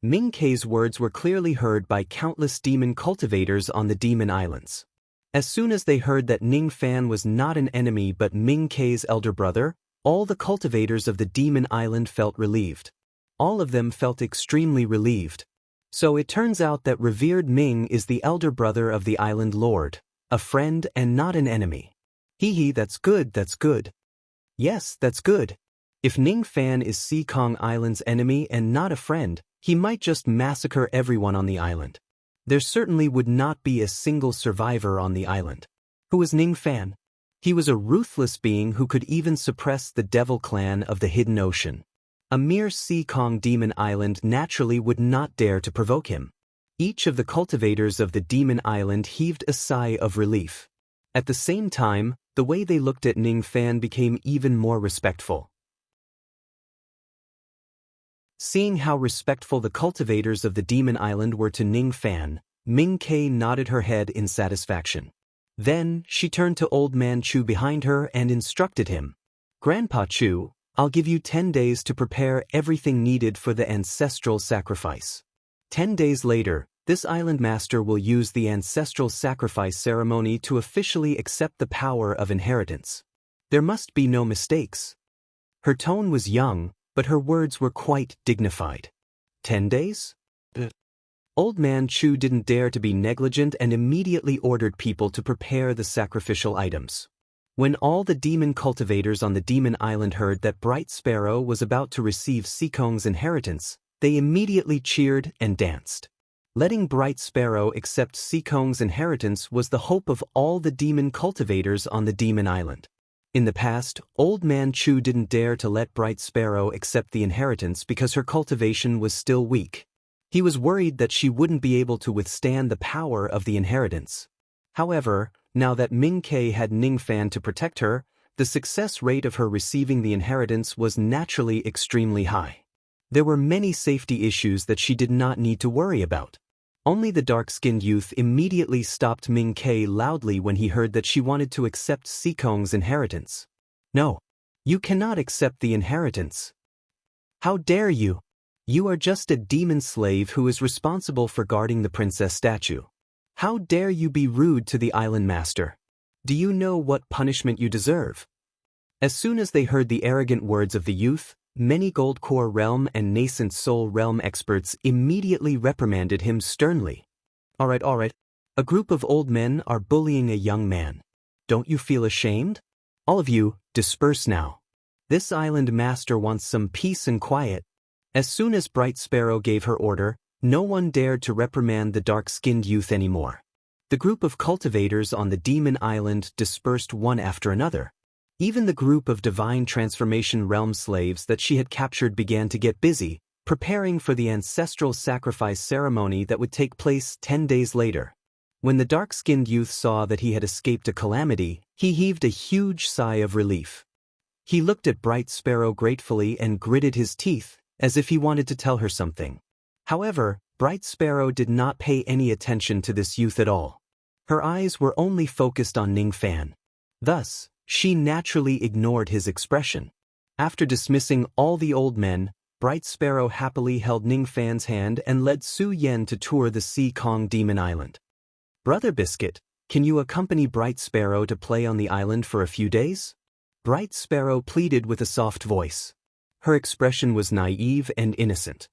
Ming Kei's words were clearly heard by countless demon cultivators on the demon islands. As soon as they heard that Ning Fan was not an enemy but Ming Kei's elder brother, all the cultivators of the demon island felt relieved. All of them felt extremely relieved. So it turns out that revered Ming is the elder brother of the island lord, a friend and not an enemy. Hee, that's good, that's good. Yes, that's good. If Ning Fan is Si Kong Island's enemy and not a friend, he might just massacre everyone on the island. There certainly would not be a single survivor on the island. Who was Ning Fan? He was a ruthless being who could even suppress the devil clan of the Hidden Ocean. A mere Si Kong demon island naturally would not dare to provoke him. Each of the cultivators of the demon island heaved a sigh of relief. At the same time, the way they looked at Ning Fan became even more respectful. Seeing how respectful the cultivators of the demon island were to Ning Fan, Ming Kei nodded her head in satisfaction. Then, she turned to Old Man Chu behind her and instructed him. "Grandpa Chu, I'll give you 10 days to prepare everything needed for the ancestral sacrifice. 10 days later, this island master will use the ancestral sacrifice ceremony to officially accept the power of inheritance. There must be no mistakes." Her tone was young, but her words were quite dignified. 10 days? Old Man Chu didn't dare to be negligent and immediately ordered people to prepare the sacrificial items. When all the demon cultivators on the demon island heard that Bright Sparrow was about to receive Si Kong's inheritance, they immediately cheered and danced. Letting Bright Sparrow accept Si Kong's inheritance was the hope of all the demon cultivators on the demon island. In the past, Old Man Chu didn't dare to let Bright Sparrow accept the inheritance because her cultivation was still weak. He was worried that she wouldn't be able to withstand the power of the inheritance. However, now that Ming Kei had Ning Fan to protect her, the success rate of her receiving the inheritance was naturally extremely high. There were many safety issues that she did not need to worry about. Only the dark-skinned youth immediately stopped Ming Kei loudly when he heard that she wanted to accept Si Kong's inheritance. "No. You cannot accept the inheritance. How dare you? You are just a demon slave who is responsible for guarding the princess statue. How dare you be rude to the island master? Do you know what punishment you deserve?" As soon as they heard the arrogant words of the youth, many Gold Core Realm and Nascent Soul Realm experts immediately reprimanded him sternly. Alright. A group of old men are bullying a young man. Don't you feel ashamed? All of you, disperse now. This island master wants some peace and quiet. As soon as Bright Sparrow gave her order, no one dared to reprimand the dark-skinned youth anymore. The group of cultivators on the Demon Island dispersed one after another. Even the group of Divine Transformation Realm slaves that she had captured began to get busy, preparing for the ancestral sacrifice ceremony that would take place 10 days later. When the dark-skinned youth saw that he had escaped a calamity, he heaved a huge sigh of relief. He looked at Bright Sparrow gratefully and gritted his teeth, as if he wanted to tell her something. However, Bright Sparrow did not pay any attention to this youth at all. Her eyes were only focused on Ning Fan. Thus, she naturally ignored his expression. After dismissing all the old men, Bright Sparrow happily held Ning Fan's hand and led Su Yen to tour the Sea Kong Demon Island. Brother Biscuit, can you accompany Bright Sparrow to play on the island for a few days? Bright Sparrow pleaded with a soft voice. Her expression was naive and innocent.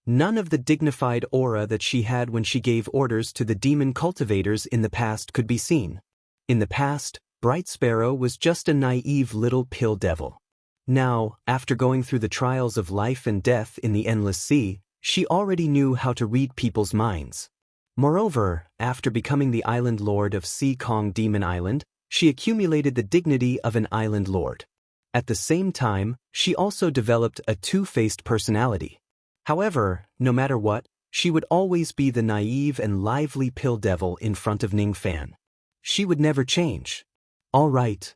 None of the dignified aura that she had when she gave orders to the demon cultivators in the past could be seen. In the past, Bright Sparrow was just a naive little pill devil. Now, after going through the trials of life and death in the Endless Sea, she already knew how to read people's minds. Moreover, after becoming the island lord of Sea Kong Demon Island, she accumulated the dignity of an island lord. At the same time, she also developed a two-faced personality. However, no matter what, she would always be the naive and lively pill devil in front of Ning Fan. She would never change. All right.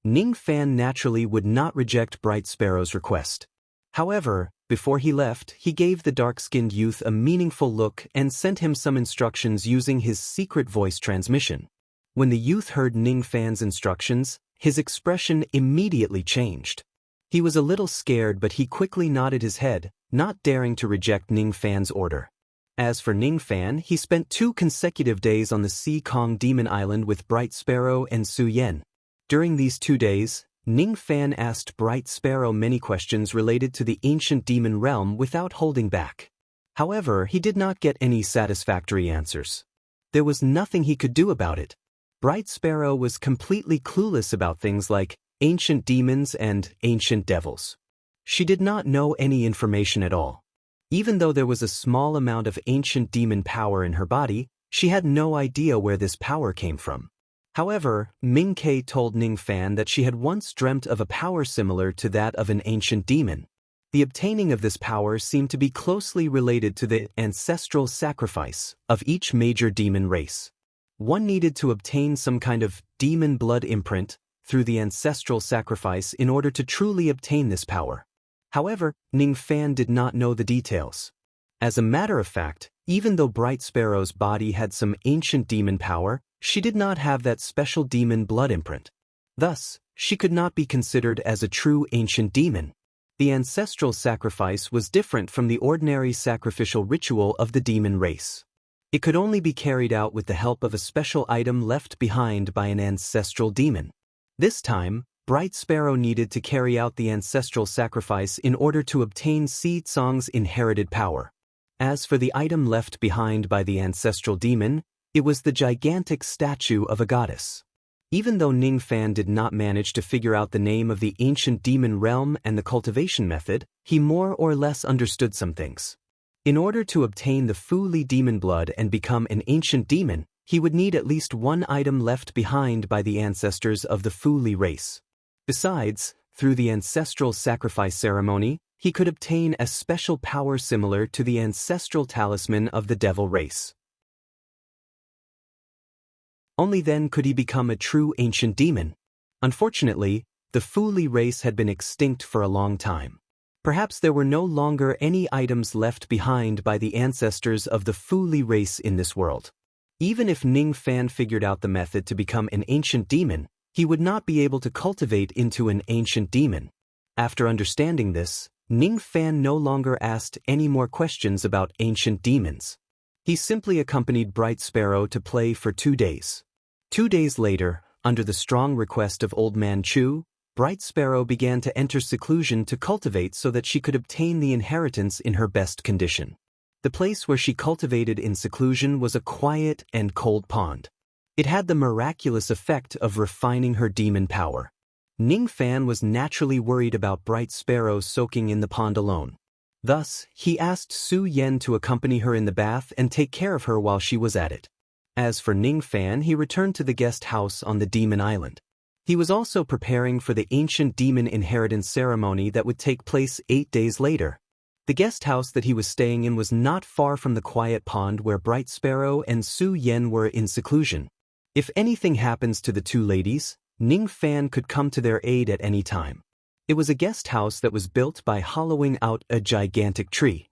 Ning Fan naturally would not reject Bright Sparrow's request. However, before he left, he gave the dark-skinned youth a meaningful look and sent him some instructions using his secret voice transmission. When the youth heard Ning Fan's instructions, his expression immediately changed. He was a little scared, but he quickly nodded his head, not daring to reject Ning Fan's order. As for Ning Fan, he spent 2 consecutive days on the Sea Kong Demon Island with Bright Sparrow and Su Yen. During these 2 days, Ning Fan asked Bright Sparrow many questions related to the ancient demon realm without holding back. However, he did not get any satisfactory answers. There was nothing he could do about it. Bright Sparrow was completely clueless about things like ancient demons and ancient devils. She did not know any information at all. Even though there was a small amount of ancient demon power in her body, she had no idea where this power came from. However, Ming Kei told Ning Fan that she had once dreamt of a power similar to that of an ancient demon. The obtaining of this power seemed to be closely related to the ancestral sacrifice of each major demon race. One needed to obtain some kind of demon blood imprint through the ancestral sacrifice in order to truly obtain this power. However, Ning Fan did not know the details. As a matter of fact, even though Bright Sparrow's body had some ancient demon power, she did not have that special demon blood imprint. Thus, she could not be considered as a true ancient demon. The ancestral sacrifice was different from the ordinary sacrificial ritual of the demon race. It could only be carried out with the help of a special item left behind by an ancestral demon. This time, Bright Sparrow needed to carry out the ancestral sacrifice in order to obtain Si Tsong's inherited power. As for the item left behind by the ancestral demon, it was the gigantic statue of a goddess. Even though Ning Fan did not manage to figure out the name of the ancient demon realm and the cultivation method, he more or less understood some things. In order to obtain the Fu Li demon blood and become an ancient demon, he would need at least one item left behind by the ancestors of the Fu Li race. Besides, through the ancestral sacrifice ceremony, he could obtain a special power similar to the ancestral talisman of the devil race. Only then could he become a true ancient demon. Unfortunately, the Fu Li race had been extinct for a long time. Perhaps there were no longer any items left behind by the ancestors of the Fu Li race in this world. Even if Ning Fan figured out the method to become an ancient demon, he would not be able to cultivate into an ancient demon. After understanding this, Ning Fan no longer asked any more questions about ancient demons. He simply accompanied Bright Sparrow to play for 2 days. 2 days later, under the strong request of Old Man Chu, Bright Sparrow began to enter seclusion to cultivate so that she could obtain the inheritance in her best condition. The place where she cultivated in seclusion was a quiet and cold pond. It had the miraculous effect of refining her demon power. Ning Fan was naturally worried about Bright Sparrow soaking in the pond alone. Thus, he asked Su Yen to accompany her in the bath and take care of her while she was at it. As for Ning Fan, he returned to the guest house on the Demon Island. He was also preparing for the ancient demon inheritance ceremony that would take place 8 days later. The guest house that he was staying in was not far from the quiet pond where Bright Sparrow and Su Yen were in seclusion. If anything happens to the two ladies, Ning Fan could come to their aid at any time. It was a guest house that was built by hollowing out a gigantic tree.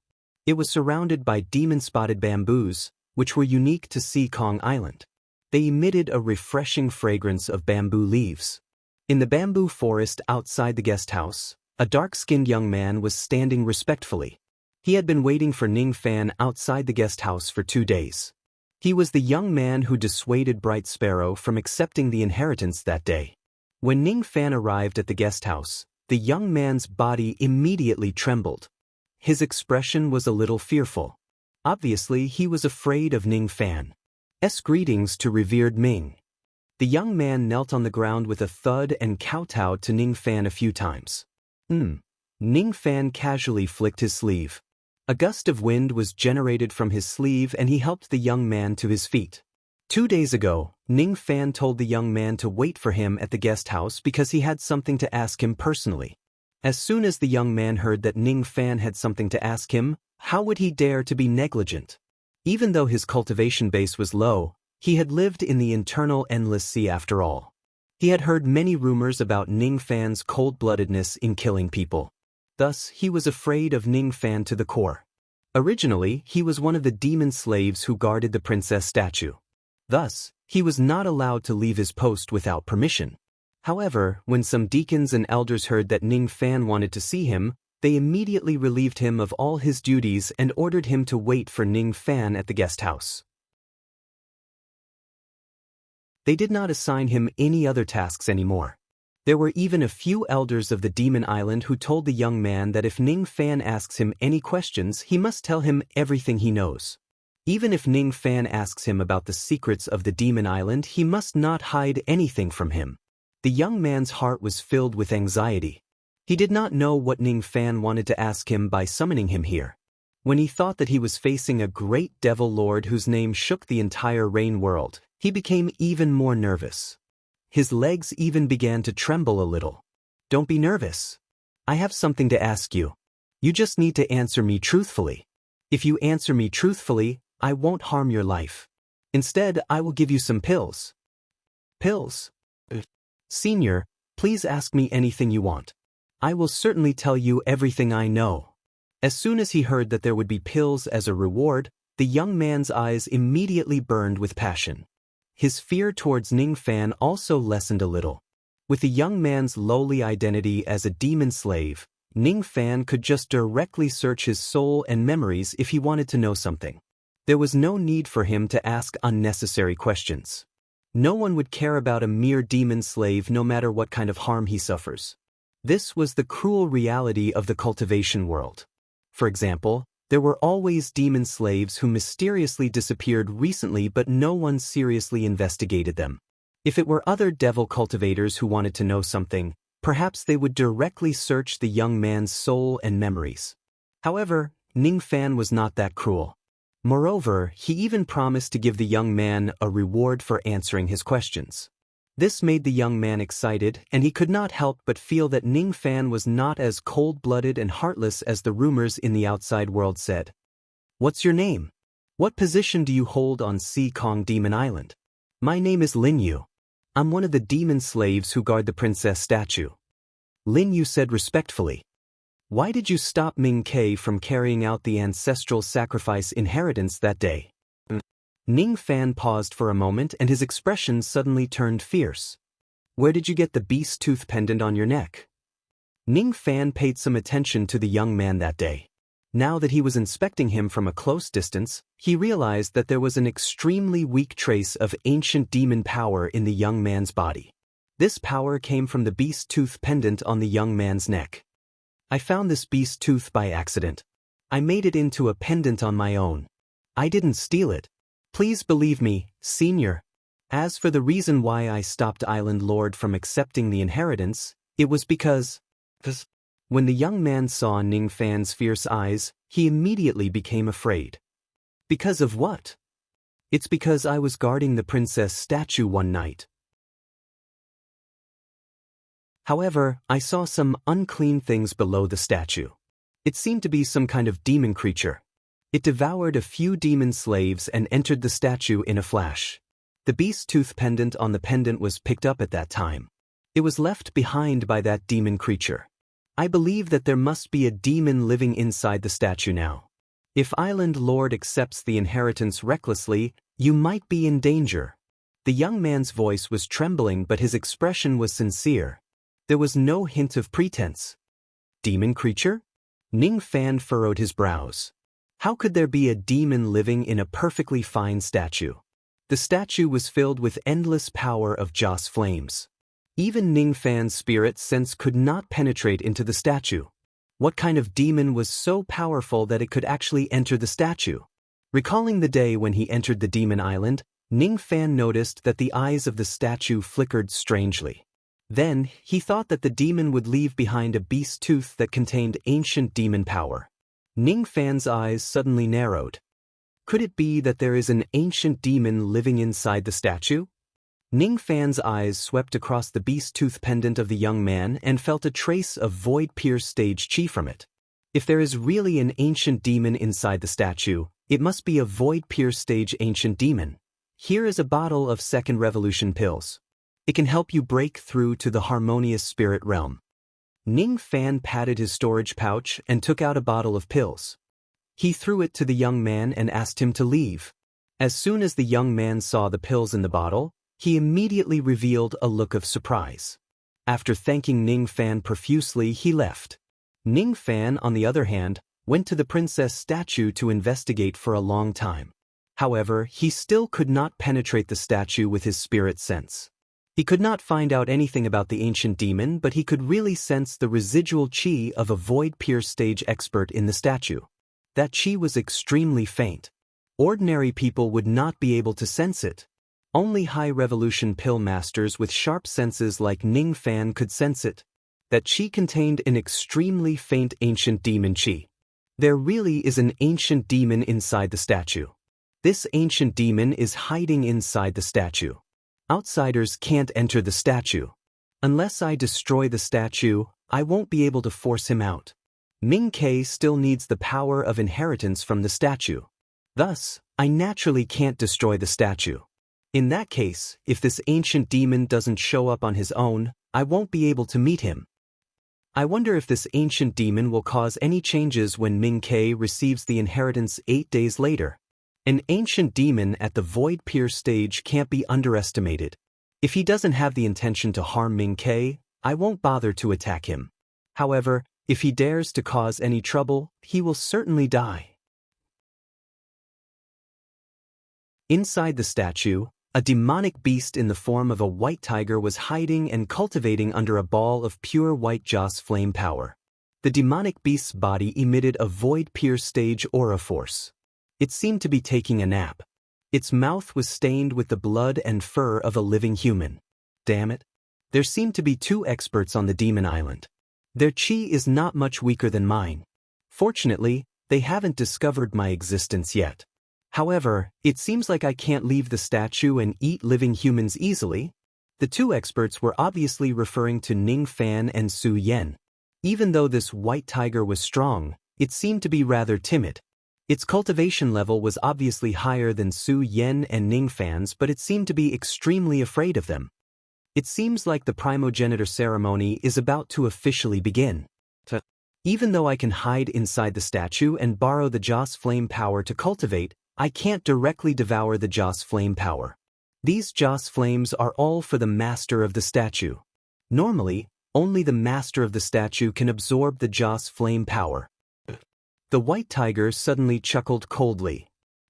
It was surrounded by demon-spotted bamboos, which were unique to Seekong Island. They emitted a refreshing fragrance of bamboo leaves. In the bamboo forest outside the guest house, a dark-skinned young man was standing respectfully. He had been waiting for Ning Fan outside the guest house for 2 days. He was the young man who dissuaded Bright Sparrow from accepting the inheritance that day. When Ning Fan arrived at the guest house, the young man's body immediately trembled. His expression was a little fearful. Obviously, he was afraid of Ning Fan's greetings to revered Ming. The young man knelt on the ground with a thud and kowtowed to Ning Fan a few times. Ning Fan casually flicked his sleeve. A gust of wind was generated from his sleeve and he helped the young man to his feet. 2 days ago, Ning Fan told the young man to wait for him at the guest house because he had something to ask him personally. As soon as the young man heard that Ning Fan had something to ask him, how would he dare to be negligent? Even though his cultivation base was low, he had lived in the eternal endless sea after all. He had heard many rumors about Ning Fan's cold-bloodedness in killing people. Thus, he was afraid of Ning Fan to the core. Originally, he was one of the demon slaves who guarded the princess statue. Thus, he was not allowed to leave his post without permission. However, when some deacons and elders heard that Ning Fan wanted to see him, they immediately relieved him of all his duties and ordered him to wait for Ning Fan at the guest house. They did not assign him any other tasks anymore. There were even a few elders of the Demon Island who told the young man that if Ning Fan asks him any questions, he must tell him everything he knows. Even if Ning Fan asks him about the secrets of the Demon Island, he must not hide anything from him. The young man's heart was filled with anxiety. He did not know what Ning Fan wanted to ask him by summoning him here. When he thought that he was facing a great devil lord whose name shook the entire rain world, he became even more nervous. His legs even began to tremble a little. Don't be nervous. I have something to ask you. You just need to answer me truthfully. If you answer me truthfully, I won't harm your life. Instead, I will give you some pills. Pills? Senior, please ask me anything you want. I will certainly tell you everything I know. As soon as he heard that there would be pills as a reward, the young man's eyes immediately burned with passion. His fear towards Ning Fan also lessened a little. With the young man's lowly identity as a demon slave, Ning Fan could just directly search his soul and memories if he wanted to know something. There was no need for him to ask unnecessary questions. No one would care about a mere demon slave no matter what kind of harm he suffers. This was the cruel reality of the cultivation world. For example, there were always demon slaves who mysteriously disappeared recently but no one seriously investigated them. If it were other devil cultivators who wanted to know something, perhaps they would directly search the young man's soul and memories. However, Ning Fan was not that cruel. Moreover, he even promised to give the young man a reward for answering his questions. This made the young man excited, and he could not help but feel that Ning Fan was not as cold-blooded and heartless as the rumors in the outside world said. What's your name? What position do you hold on Seekong Demon Island? My name is Lin Yu. I'm one of the demon slaves who guard the princess statue. Lin Yu said respectfully. Why did you stop Ming Kei from carrying out the ancestral sacrifice inheritance that day? Ning Fan paused for a moment and his expression suddenly turned fierce. Where did you get the beast tooth pendant on your neck? Ning Fan paid some attention to the young man that day. Now that he was inspecting him from a close distance, he realized that there was an extremely weak trace of ancient demon power in the young man's body. This power came from the beast tooth pendant on the young man's neck. I found this beast tooth by accident. I made it into a pendant on my own. I didn't steal it. Please believe me, Senior. As for the reason why I stopped Island Lord from accepting the inheritance, it was because... When the young man saw Ning Fan's fierce eyes, he immediately became afraid. Because of what? It's because I was guarding the princess statue one night. However, I saw some unclean things below the statue. It seemed to be some kind of demon creature. It devoured a few demon slaves and entered the statue in a flash. The beast tooth pendant on the pendant was picked up at that time. It was left behind by that demon creature. I believe that there must be a demon living inside the statue now. If Island Lord accepts the inheritance recklessly, you might be in danger. The young man's voice was trembling, but his expression was sincere. There was no hint of pretense. Demon creature? Ning Fan furrowed his brows. How could there be a demon living in a perfectly fine statue? The statue was filled with endless power of Joss flames. Even Ning Fan's spirit sense could not penetrate into the statue. What kind of demon was so powerful that it could actually enter the statue? Recalling the day when he entered the demon island, Ning Fan noticed that the eyes of the statue flickered strangely. Then, he thought that the demon would leave behind a beast tooth that contained ancient demon power. Ning Fan's eyes suddenly narrowed. Could it be that there is an ancient demon living inside the statue? Ning Fan's eyes swept across the beast tooth pendant of the young man and felt a trace of void-pierced stage chi from it. If there is really an ancient demon inside the statue, it must be a void-pierced stage ancient demon. Here is a bottle of second revolution pills. It can help you break through to the harmonious spirit realm. Ning Fan patted his storage pouch and took out a bottle of pills. He threw it to the young man and asked him to leave. As soon as the young man saw the pills in the bottle, he immediately revealed a look of surprise. After thanking Ning Fan profusely, he left. Ning Fan, on the other hand, went to the princess statue to investigate for a long time. However, he still could not penetrate the statue with his spirit sense. He could not find out anything about the ancient demon, but he could really sense the residual chi of a void-pierced stage expert in the statue. That chi was extremely faint. Ordinary people would not be able to sense it. Only high-revolution pill masters with sharp senses like Ning Fan could sense it. That chi contained an extremely faint ancient demon chi. There really is an ancient demon inside the statue. This ancient demon is hiding inside the statue. Outsiders can't enter the statue. Unless I destroy the statue, I won't be able to force him out. Ming Ke still needs the power of inheritance from the statue. Thus, I naturally can't destroy the statue. In that case, if this ancient demon doesn't show up on his own, I won't be able to meet him. I wonder if this ancient demon will cause any changes when Ming Ke receives the inheritance 8 days later. An ancient demon at the void-pierced stage can't be underestimated. If he doesn't have the intention to harm Ming Ke, I won't bother to attack him. However, if he dares to cause any trouble, he will certainly die. Inside the statue, a demonic beast in the form of a white tiger was hiding and cultivating under a ball of pure white Joss flame power. The demonic beast's body emitted a void-pierced stage aura force. It seemed to be taking a nap. Its mouth was stained with the blood and fur of a living human. Damn it. There seemed to be 2 experts on the demon island. Their chi is not much weaker than mine. Fortunately, they haven't discovered my existence yet. However, it seems like I can't leave the statue and eat living humans easily. The 2 experts were obviously referring to Ning Fan and Su Yen. Even though this white tiger was strong, it seemed to be rather timid. Its cultivation level was obviously higher than Su Yen and Ning Fan's, but it seemed to be extremely afraid of them. It seems like the primogenitor ceremony is about to officially begin. Even though I can hide inside the statue and borrow the Joss flame power to cultivate, I can't directly devour the Joss flame power. These Joss flames are all for the master of the statue. Normally, only the master of the statue can absorb the Joss flame power. The white tiger suddenly chuckled coldly.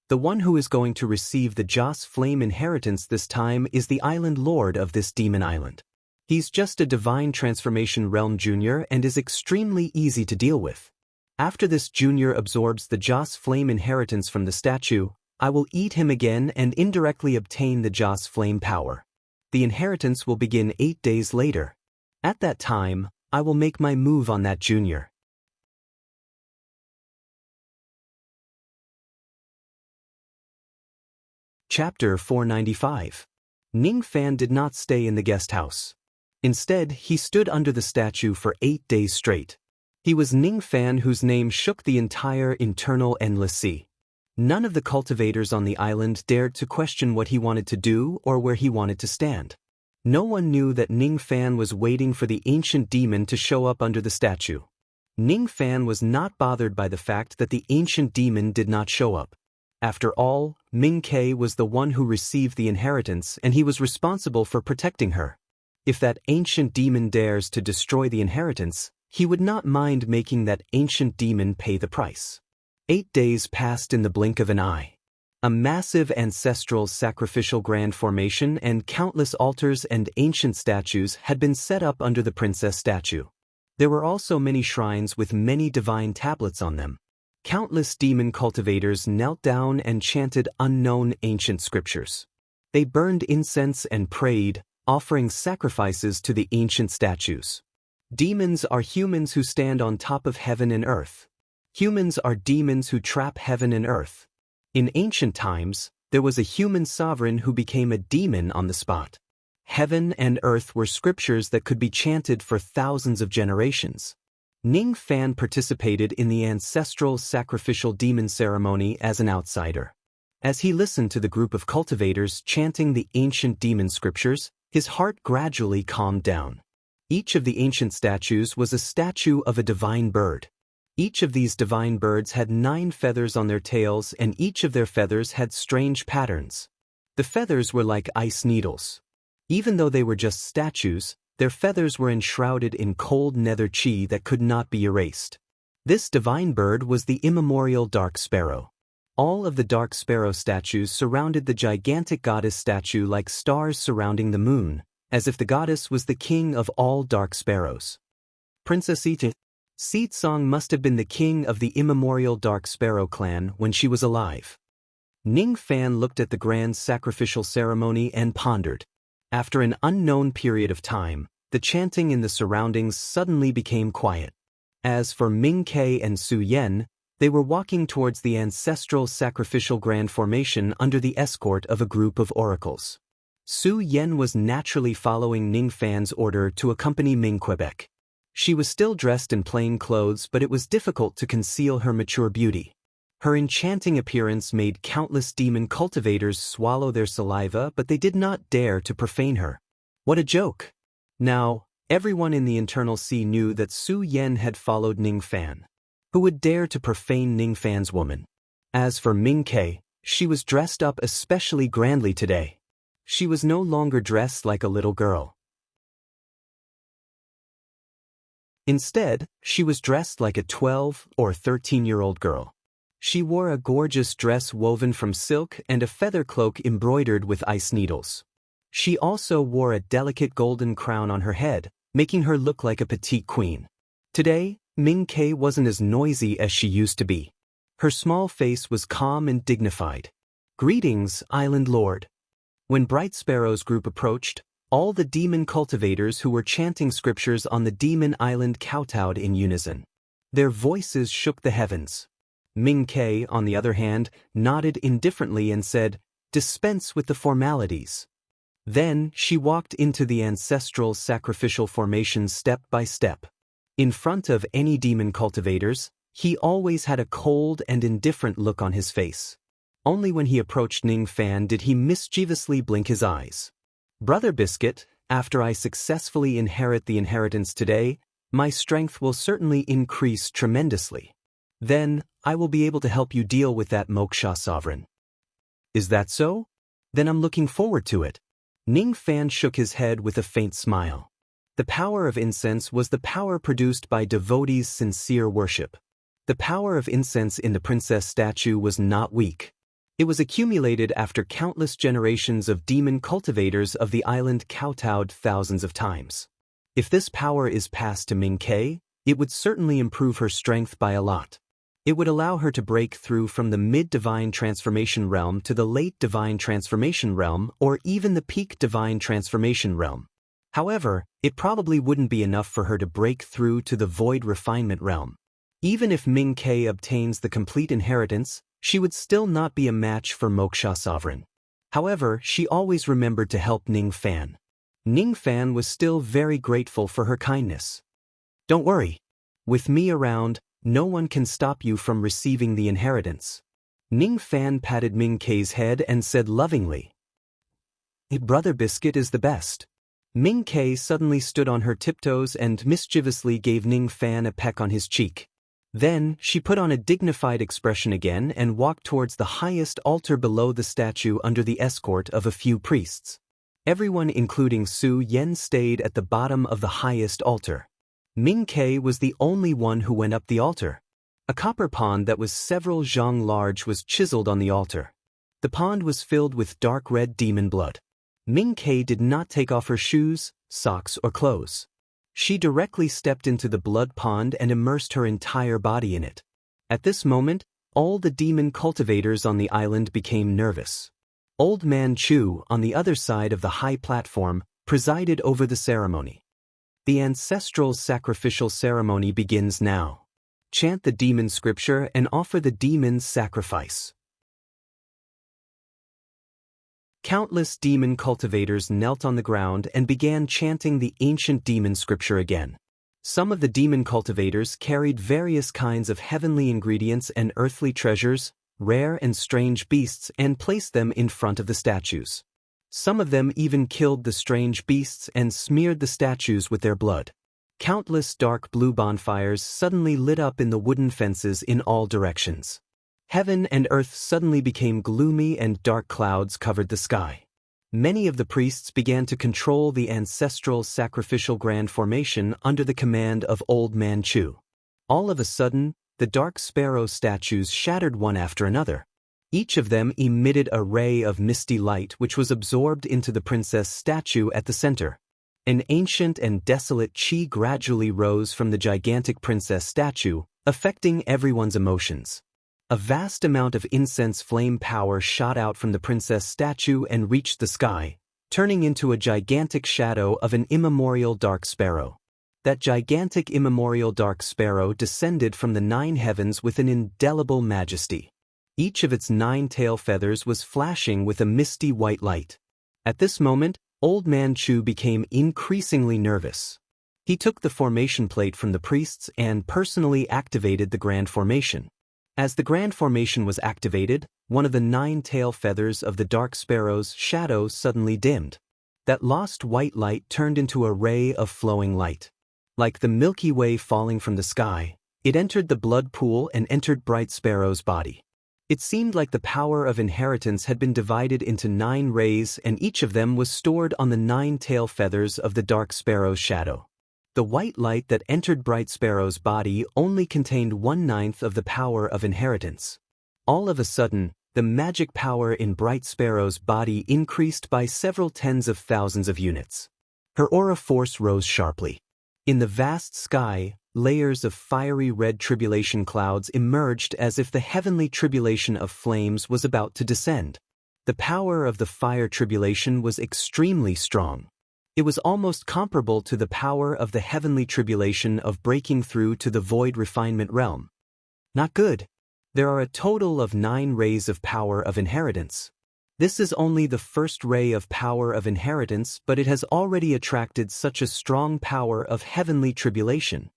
The one who is going to receive the Joss flame inheritance this time is the island lord of this demon island. He's just a divine transformation realm junior and is extremely easy to deal with. After this junior absorbs the Joss flame inheritance from the statue, I will eat him again and indirectly obtain the Joss flame power. The inheritance will begin 8 days later. At that time, I will make my move on that junior. Chapter 495. Ning Fan did not stay in the guest house. Instead, he stood under the statue for 8 days straight. He was Ning Fan, whose name shook the entire internal endless sea. None of the cultivators on the island dared to question what he wanted to do or where he wanted to stand. No one knew that Ning Fan was waiting for the ancient demon to show up under the statue. Ning Fan was not bothered by the fact that the ancient demon did not show up. After all, Ming Ke was the one who received the inheritance and he was responsible for protecting her. If that ancient demon dares to destroy the inheritance, he would not mind making that ancient demon pay the price. 8 days passed in the blink of an eye. A massive ancestral sacrificial grand formation and countless altars and ancient statues had been set up under the princess statue. There were also many shrines with many divine tablets on them. Countless demon cultivators knelt down and chanted unknown ancient scriptures. They burned incense and prayed, offering sacrifices to the ancient statues. Demons are humans who stand on top of heaven and earth. Humans are demons who trap heaven and earth. In ancient times, there was a human sovereign who became a demon on the spot. Heaven and earth were scriptures that could be chanted for thousands of generations. Ning Fan participated in the ancestral sacrificial demon ceremony as an outsider. As he listened to the group of cultivators chanting the ancient demon scriptures, his heart gradually calmed down. Each of the ancient statues was a statue of a divine bird. Each of these divine birds had 9 feathers on their tails and each of their feathers had strange patterns. The feathers were like ice needles. Even though they were just statues, their feathers were enshrouded in cold nether chi that could not be erased. This divine bird was the immemorial dark sparrow. All of the dark sparrow statues surrounded the gigantic goddess statue like stars surrounding the moon, as if the goddess was the king of all dark sparrows. Princess Seetsong must have been the king of the immemorial dark sparrow clan when she was alive. Ning Fan looked at the grand sacrificial ceremony and pondered. After an unknown period of time, the chanting in the surroundings suddenly became quiet. As for Ming Ke and Su Yen, they were walking towards the ancestral sacrificial grand formation under the escort of a group of oracles. Su Yen was naturally following Ning Fan's order to accompany Ming Quebec. She was still dressed in plain clothes, but it was difficult to conceal her mature beauty. Her enchanting appearance made countless demon cultivators swallow their saliva, but they did not dare to profane her. What a joke! Now, everyone in the internal sea knew that Su Yen had followed Ning Fan. Who would dare to profane Ning Fan's woman? As for Ming Ke, she was dressed up especially grandly today. She was no longer dressed like a little girl. Instead, she was dressed like a 12 or 13-year-old girl. She wore a gorgeous dress woven from silk and a feather cloak embroidered with ice needles. She also wore a delicate golden crown on her head, making her look like a petite queen. Today, Ming Ke wasn't as noisy as she used to be. Her small face was calm and dignified. "Greetings, Island Lord." When Bright Sparrow's group approached, all the demon cultivators who were chanting scriptures on the demon island kowtowed in unison. Their voices shook the heavens. Ming Ke, on the other hand, nodded indifferently and said, "Dispense with the formalities." Then she walked into the ancestral sacrificial formation step by step. In front of any demon cultivators, he always had a cold and indifferent look on his face. Only when he approached Ning Fan did he mischievously blink his eyes. "Brother Biscuit, after I successfully inherit the inheritance today, my strength will certainly increase tremendously. Then, I will be able to help you deal with that Moksha sovereign." "Is that so? Then I'm looking forward to it." Ning Fan shook his head with a faint smile. The power of incense was the power produced by devotees' sincere worship. The power of incense in the princess statue was not weak. It was accumulated after countless generations of demon cultivators of the island kowtowed thousands of times. If this power is passed to Ming Ke, it would certainly improve her strength by a lot. It would allow her to break through from the mid-divine transformation realm to the late divine transformation realm or even the peak divine transformation realm. However, it probably wouldn't be enough for her to break through to the void refinement realm. Even if Ming Ke obtains the complete inheritance, she would still not be a match for Moksha Sovereign. However, she always remembered to help Ning Fan. Ning Fan was still very grateful for her kindness. "Don't worry. With me around, no one can stop you from receiving the inheritance." Ning Fan patted Ming Ke's head and said lovingly, "Brother Biscuit is the best." Ming Ke suddenly stood on her tiptoes and mischievously gave Ning Fan a peck on his cheek. Then, she put on a dignified expression again and walked towards the highest altar below the statue under the escort of a few priests. Everyone including Su Yen stayed at the bottom of the highest altar. Ming Ke was the only one who went up the altar. A copper pond that was several zhang large was chiseled on the altar. The pond was filled with dark red demon blood. Ming Ke did not take off her shoes, socks or clothes. She directly stepped into the blood pond and immersed her entire body in it. At this moment, all the demon cultivators on the island became nervous. Old Man Chu, on the other side of the high platform, presided over the ceremony. "The ancestral sacrificial ceremony begins now. Chant the demon scripture and offer the demon's sacrifice." Countless demon cultivators knelt on the ground and began chanting the ancient demon scripture again. Some of the demon cultivators carried various kinds of heavenly ingredients and earthly treasures, rare and strange beasts, and placed them in front of the statues. Some of them even killed the strange beasts and smeared the statues with their blood. Countless dark blue bonfires suddenly lit up in the wooden fences in all directions. Heaven and earth suddenly became gloomy and dark clouds covered the sky. Many of the priests began to control the ancestral sacrificial grand formation under the command of Old Man Chu. All of a sudden, the dark sparrow statues shattered one after another. Each of them emitted a ray of misty light which was absorbed into the princess statue at the center. An ancient and desolate qi gradually rose from the gigantic princess statue, affecting everyone's emotions. A vast amount of incense flame power shot out from the princess statue and reached the sky, turning into a gigantic shadow of an immemorial dark sparrow. That gigantic immemorial dark sparrow descended from the 9 heavens with an indelible majesty. Each of its 9 tail feathers was flashing with a misty white light. At this moment, Old Man Chu became increasingly nervous. He took the formation plate from the priests and personally activated the grand formation. As the grand formation was activated, one of the 9 tail feathers of the dark sparrow's shadow suddenly dimmed. That lost white light turned into a ray of flowing light. Like the Milky Way falling from the sky, it entered the blood pool and entered Bright Sparrow's body. It seemed like the power of inheritance had been divided into 9 rays and each of them was stored on the 9 tail feathers of the dark sparrow's shadow. The white light that entered Bright Sparrow's body only contained 1/9 of the power of inheritance. All of a sudden, the magic power in Bright Sparrow's body increased by several tens of thousands of units. Her aura force rose sharply. In the vast sky, layers of fiery red tribulation clouds emerged as if the heavenly tribulation of flames was about to descend. The power of the fire tribulation was extremely strong. It was almost comparable to the power of the heavenly tribulation of breaking through to the void refinement realm. Not good. There are a total of 9 rays of power of inheritance. This is only the first ray of power of inheritance, but it has already attracted such a strong power of heavenly tribulation.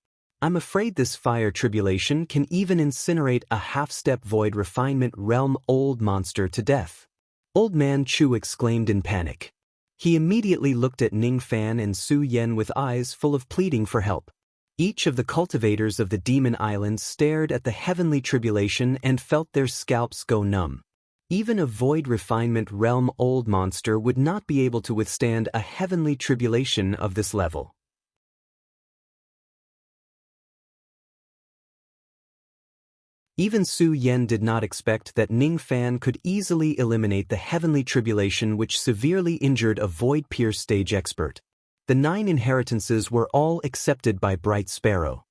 I'm afraid this fire tribulation can even incinerate a half-step void refinement realm old monster to death. Old Man Chu exclaimed in panic. He immediately looked at Ning Fan and Su Yen with eyes full of pleading for help. Each of the cultivators of the Demon Island stared at the heavenly tribulation and felt their scalps go numb. Even a void refinement realm old monster would not be able to withstand a heavenly tribulation of this level. Even Su Yen did not expect that Ning Fan could easily eliminate the heavenly tribulation which severely injured a void-pierced stage expert. The 9 inheritances were all accepted by Bright Sparrow.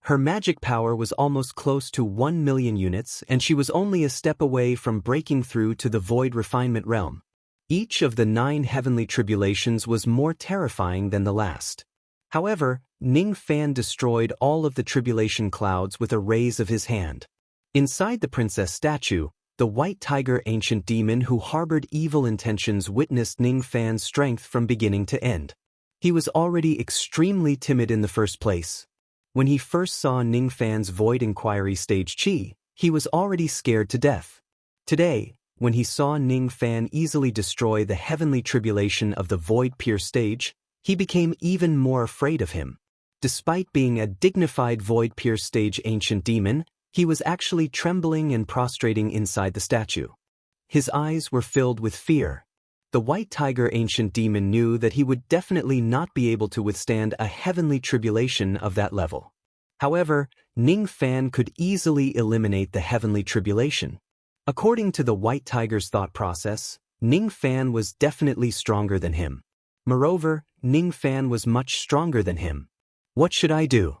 Her magic power was almost close to 1 million units, and she was only a step away from breaking through to the void refinement realm. Each of the 9 heavenly tribulations was more terrifying than the last. However, Ning Fan destroyed all of the tribulation clouds with a raise of his hand. Inside the princess statue, the white tiger ancient demon who harbored evil intentions witnessed Ning Fan's strength from beginning to end. He was already extremely timid in the first place. When he first saw Ning Fan's void inquiry stage chi, he was already scared to death. Today, when he saw Ning Fan easily destroy the heavenly tribulation of the void-pierced stage, he became even more afraid of him. Despite being a dignified void-pierced stage ancient demon, he was actually trembling and prostrating inside the statue. His eyes were filled with fear. The white tiger ancient demon knew that he would definitely not be able to withstand a heavenly tribulation of that level. However, Ning Fan could easily eliminate the heavenly tribulation. According to the white tiger's thought process, Ning Fan was definitely stronger than him. Moreover, Ning Fan was much stronger than him. What should I do?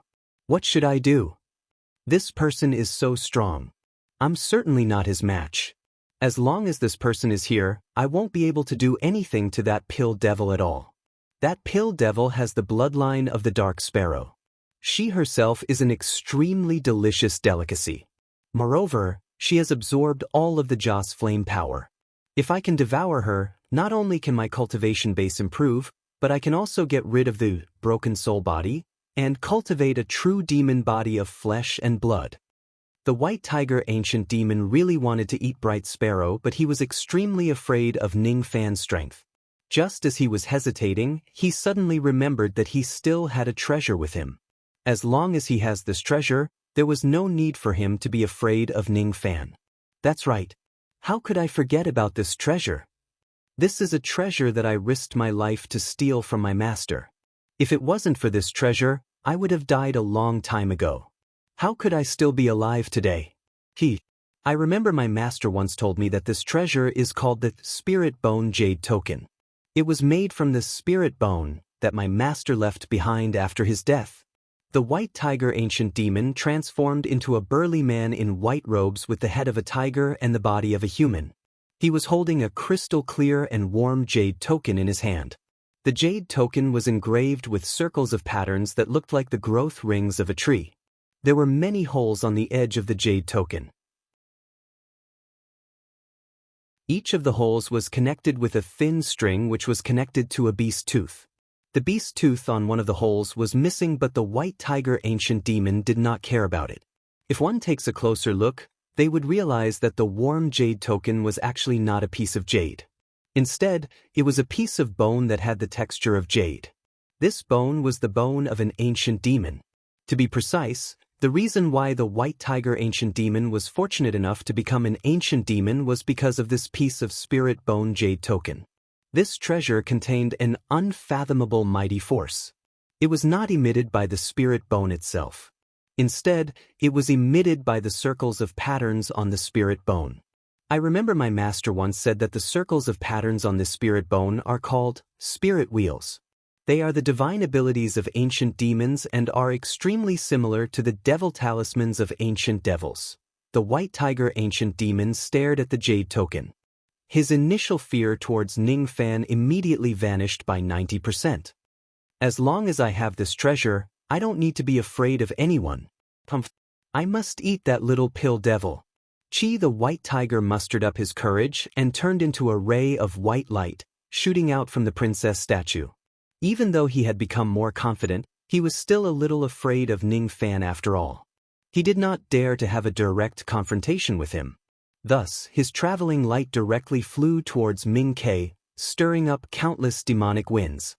What should I do? This person is so strong. I'm certainly not his match. As long as this person is here, I won't be able to do anything to that pill devil at all. That pill devil has the bloodline of the dark sparrow. She herself is an extremely delicious delicacy. Moreover, she has absorbed all of the Joss flame power. If I can devour her, not only can my cultivation base improve, but I can also get rid of the broken soul body and cultivate a true demon body of flesh and blood. The white tiger ancient demon really wanted to eat Bright Sparrow, but he was extremely afraid of Ning Fan's strength. Just as he was hesitating, he suddenly remembered that he still had a treasure with him. As long as he has this treasure, there was no need for him to be afraid of Ning Fan. That's right. How could I forget about this treasure? This is a treasure that I risked my life to steal from my master. If it wasn't for this treasure, I would have died a long time ago. How could I still be alive today? I remember my master once told me that this treasure is called the Spirit Bone Jade Token. It was made from the spirit bone that my master left behind after his death. The white tiger ancient demon transformed into a burly man in white robes with the head of a tiger and the body of a human. He was holding a crystal clear and warm jade token in his hand. The jade token was engraved with circles of patterns that looked like the growth rings of a tree. There were many holes on the edge of the jade token. Each of the holes was connected with a thin string which was connected to a beast tooth. The beast tooth on one of the holes was missing, but the white tiger ancient demon did not care about it. If one takes a closer look, they would realize that the warm jade token was actually not a piece of jade. Instead, it was a piece of bone that had the texture of jade. This bone was the bone of an ancient demon. To be precise, the reason why the white tiger ancient demon was fortunate enough to become an ancient demon was because of this piece of spirit bone jade token. This treasure contained an unfathomable mighty force. It was not emitted by the spirit bone itself. Instead, it was emitted by the circles of patterns on the spirit bone. I remember my master once said that the circles of patterns on the spirit bone are called spirit wheels. They are the divine abilities of ancient demons and are extremely similar to the devil talismans of ancient devils. The white tiger ancient demon stared at the jade token. His initial fear towards Ning Fan immediately vanished by 90%. As long as I have this treasure, I don't need to be afraid of anyone. I must eat that little pill devil. Chi the white tiger mustered up his courage and turned into a ray of white light, shooting out from the princess statue. Even though he had become more confident, he was still a little afraid of Ning Fan after all. He did not dare to have a direct confrontation with him. Thus, his traveling light directly flew towards Ming Ke, stirring up countless demonic winds.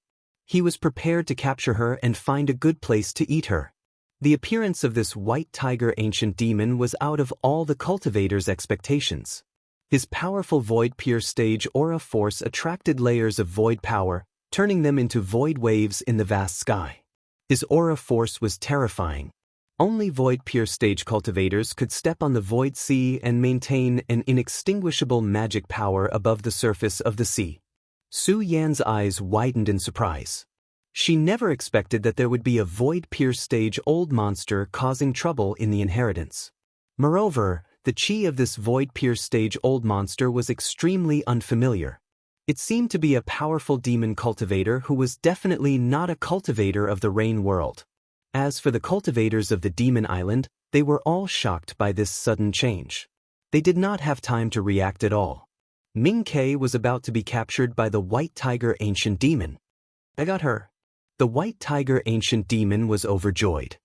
He was prepared to capture her and find a good place to eat her. The appearance of this white tiger ancient demon was out of all the cultivator's expectations. His powerful void-pierced stage aura force attracted layers of void power, turning them into void waves in the vast sky. His aura force was terrifying. Only Void Pure stage cultivators could step on the Void Sea and maintain an inextinguishable magic power above the surface of the sea. Su Yan's eyes widened in surprise. She never expected that there would be a Void Pure stage old monster causing trouble in the inheritance. Moreover, the chi of this Void Pure stage old monster was extremely unfamiliar. It seemed to be a powerful demon cultivator who was definitely not a cultivator of the Rain world. As for the cultivators of the Demon Island, they were all shocked by this sudden change. They did not have time to react at all. Ming Ke was about to be captured by the White Tiger Ancient Demon. I got her. The White Tiger Ancient Demon was overjoyed.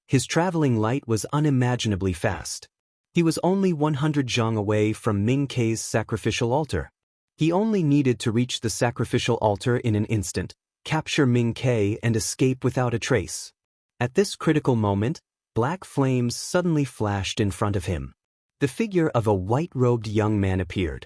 His traveling light was unimaginably fast. He was only 100 zhang away from Ming Ke's sacrificial altar. He only needed to reach the sacrificial altar in an instant, capture Ming Ke and escape without a trace. At this critical moment, black flames suddenly flashed in front of him. The figure of a white-robed young man appeared.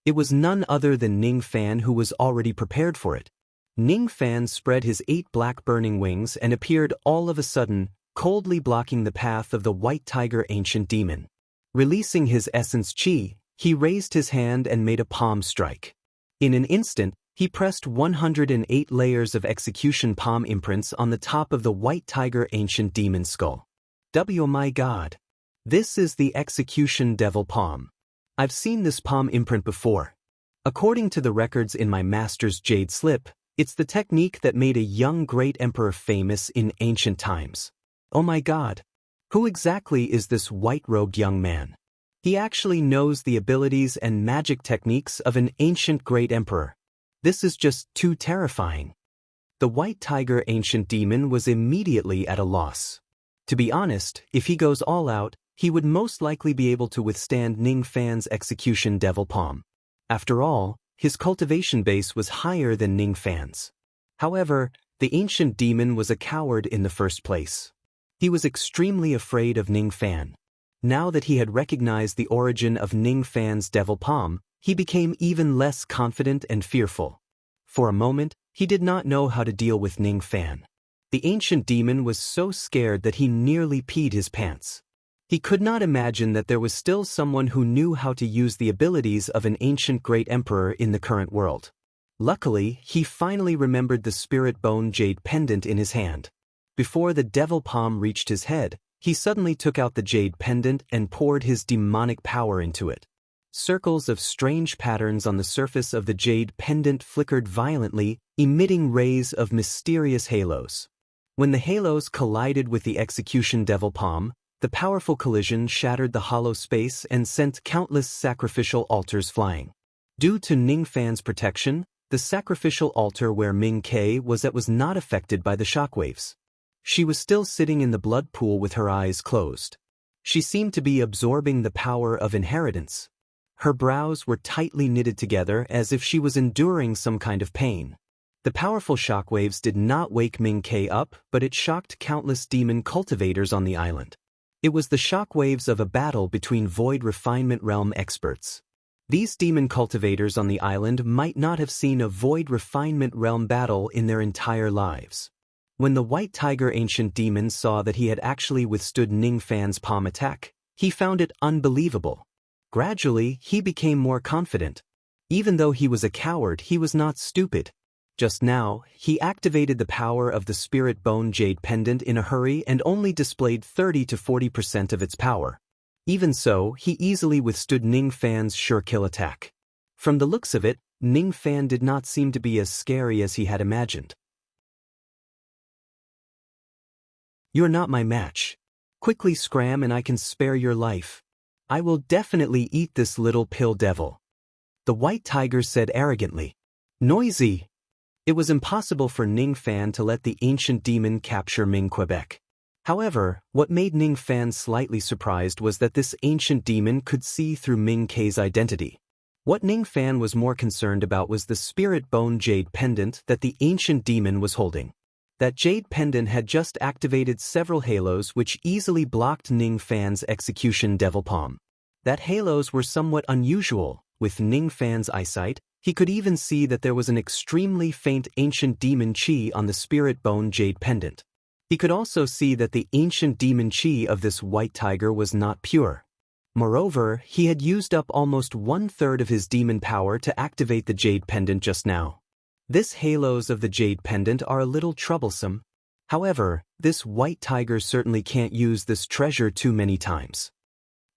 It was none other than Ning Fan, who was already prepared for it. Ning Fan spread his 8 black burning wings and appeared all of a sudden, coldly blocking the path of the White Tiger Ancient Demon. Releasing his essence chi, he raised his hand and made a palm strike. In an instant, he pressed 108 layers of execution palm imprints on the top of the White Tiger Ancient Demon skull. Oh my god! This is the execution devil palm. I've seen this palm imprint before. According to the records in my master's jade slip, it's the technique that made a young great emperor famous in ancient times. Oh my god! Who exactly is this white-robed young man? He actually knows the abilities and magic techniques of an ancient great emperor. This is just too terrifying. The White Tiger Ancient Demon was immediately at a loss. To be honest, if he goes all out, he would most likely be able to withstand Ning Fan's execution devil palm. After all, his cultivation base was higher than Ning Fan's. However, the ancient demon was a coward in the first place. He was extremely afraid of Ning Fan. Now that he had recognized the origin of Ning Fan's devil palm, he became even less confident and fearful. For a moment, he did not know how to deal with Ning Fan. The ancient demon was so scared that he nearly peed his pants. He could not imagine that there was still someone who knew how to use the abilities of an ancient great emperor in the current world. Luckily, he finally remembered the spirit bone jade pendant in his hand. Before the devil palm reached his head, he suddenly took out the jade pendant and poured his demonic power into it. Circles of strange patterns on the surface of the jade pendant flickered violently, emitting rays of mysterious halos. When the halos collided with the execution devil palm, the powerful collision shattered the hollow space and sent countless sacrificial altars flying. Due to Ning Fan's protection, the sacrificial altar where Ming Ke was at was not affected by the shockwaves. She was still sitting in the blood pool with her eyes closed. She seemed to be absorbing the power of inheritance. Her brows were tightly knitted together as if she was enduring some kind of pain. The powerful shockwaves did not wake Ming Ke up, but it shocked countless demon cultivators on the island. It was the shockwaves of a battle between Void Refinement Realm experts. These demon cultivators on the island might not have seen a Void Refinement Realm battle in their entire lives. When the White Tiger Ancient Demon saw that he had actually withstood Ning Fan's palm attack, he found it unbelievable. Gradually, he became more confident. Even though he was a coward, he was not stupid. Just now, he activated the power of the Spirit Bone Jade Pendant in a hurry and only displayed 30 to 40% of its power. Even so, he easily withstood Ning Fan's sure kill attack. From the looks of it, Ning Fan did not seem to be as scary as he had imagined. You're not my match. Quickly scram and I can spare your life. I will definitely eat this little pill devil. The White Tiger said arrogantly. Noisy! It was impossible for Ning Fan to let the ancient demon capture Ming Quebec. However, what made Ning Fan slightly surprised was that this ancient demon could see through Ming Ke's identity. What Ning Fan was more concerned about was the spirit bone jade pendant that the ancient demon was holding. That jade pendant had just activated several halos which easily blocked Ning Fan's execution devil palm. That halos were somewhat unusual. With Ning Fan's eyesight, He could even see that there was an extremely faint ancient demon chi on the spirit bone jade pendant. He could also see that the ancient demon chi of this white tiger was not pure. Moreover, he had used up almost 1/3 of his demon power to activate the jade pendant just now. This halos of the jade pendant are a little troublesome. However, this white tiger certainly can't use this treasure too many times.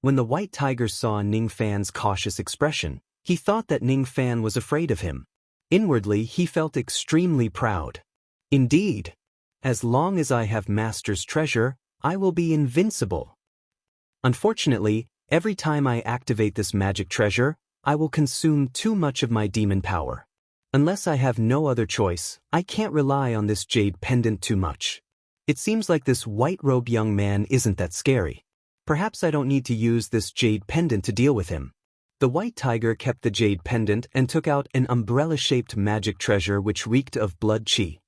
When the white tiger saw Ning Fan's cautious expression, he thought that Ning Fan was afraid of him. Inwardly, he felt extremely proud. Indeed, as long as I have Master's treasure, I will be invincible. Unfortunately, every time I activate this magic treasure, I will consume too much of my demon power. Unless I have no other choice, I can't rely on this jade pendant too much. It seems like this white-robed young man isn't that scary. Perhaps I don't need to use this jade pendant to deal with him. The white tiger kept the jade pendant and took out an umbrella-shaped magic treasure which reeked of blood chi.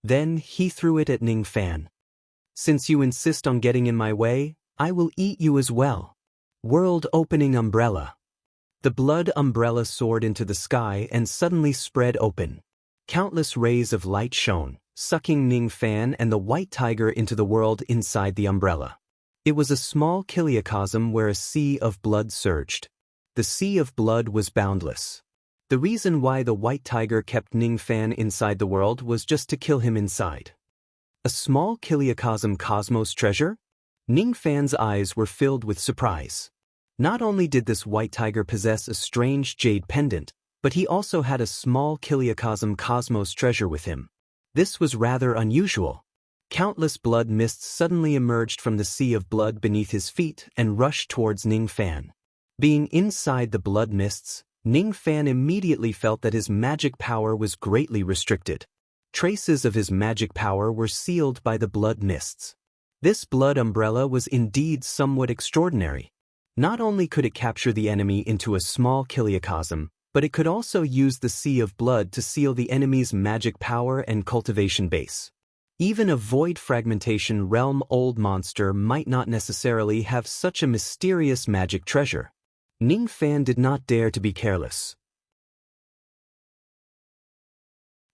Then he threw it at Ning Fan. Since you insist on getting in my way, I will eat you as well. World-opening umbrella. The blood umbrella soared into the sky and suddenly spread open. Countless rays of light shone, sucking Ning Fan and the white tiger into the world inside the umbrella. It was a small kiliocosm where a sea of blood surged. The sea of blood was boundless. The reason why the white tiger kept Ning Fan inside the world was just to kill him inside. A small kiliocosm cosmos treasure? Ning Fan's eyes were filled with surprise. Not only did this white tiger possess a strange jade pendant, but he also had a small kiliocosm cosmos treasure with him. This was rather unusual. Countless blood mists suddenly emerged from the sea of blood beneath his feet and rushed towards Ning Fan. Being inside the blood mists, Ning Fan immediately felt that his magic power was greatly restricted. Traces of his magic power were sealed by the blood mists. This blood umbrella was indeed somewhat extraordinary. Not only could it capture the enemy into a small kiliocosm, but it could also use the sea of blood to seal the enemy's magic power and cultivation base. Even a void fragmentation realm old monster might not necessarily have such a mysterious magic treasure. Ning Fan did not dare to be careless.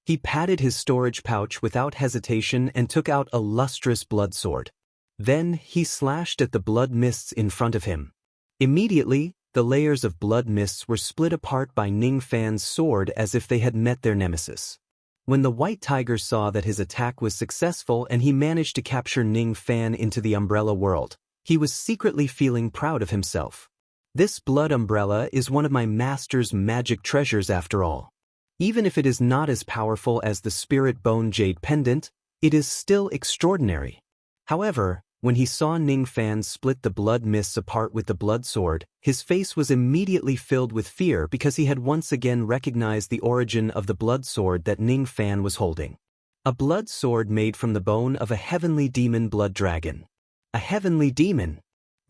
He patted his storage pouch without hesitation and took out a lustrous blood sword. Then he slashed at the blood mists in front of him. Immediately, the layers of blood mists were split apart by Ning Fan's sword as if they had met their nemesis. When the white tiger saw that his attack was successful and he managed to capture Ning Fan into the umbrella world, he was secretly feeling proud of himself. This blood umbrella is one of my master's magic treasures after all. Even if it is not as powerful as the spirit bone jade pendant, it is still extraordinary. However, when he saw Ning Fan split the blood mists apart with the blood sword, his face was immediately filled with fear because he had once again recognized the origin of the blood sword that Ning Fan was holding. A blood sword made from the bone of a heavenly demon blood dragon. A heavenly demon?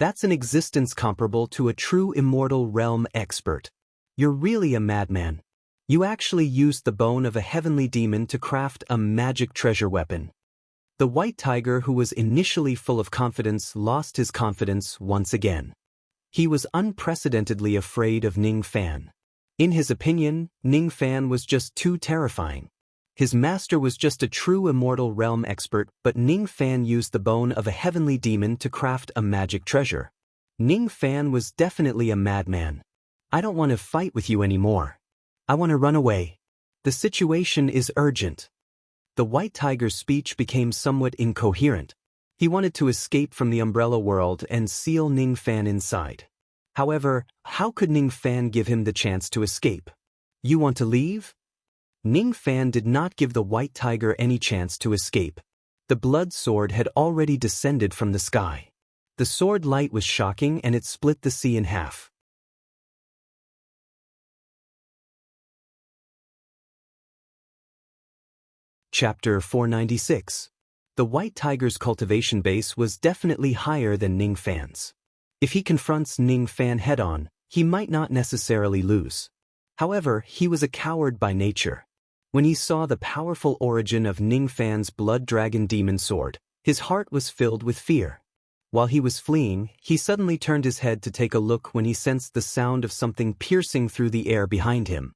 That's an existence comparable to a true immortal realm expert. You're really a madman. You actually used the bone of a heavenly demon to craft a magic treasure weapon. The white tiger, who was initially full of confidence, lost his confidence once again. He was unprecedentedly afraid of Ning Fan. In his opinion, Ning Fan was just too terrifying. His master was just a true immortal realm expert, but Ning Fan used the bone of a heavenly demon to craft a magic treasure. Ning Fan was definitely a madman. I don't want to fight with you anymore. I want to run away. The situation is urgent. The white tiger's speech became somewhat incoherent. He wanted to escape from the umbrella world and seal Ning Fan inside. However, how could Ning Fan give him the chance to escape? You want to leave? Ning Fan did not give the white tiger any chance to escape. The blood sword had already descended from the sky. The sword light was shocking and it split the sea in half. Chapter 496. The white tiger's cultivation base was definitely higher than Ning Fan's. If he confronts Ning Fan head-on, he might not necessarily lose. However, he was a coward by nature. When he saw the powerful origin of Ning Fan's blood dragon demon sword, his heart was filled with fear. While he was fleeing, he suddenly turned his head to take a look when he sensed the sound of something piercing through the air behind him.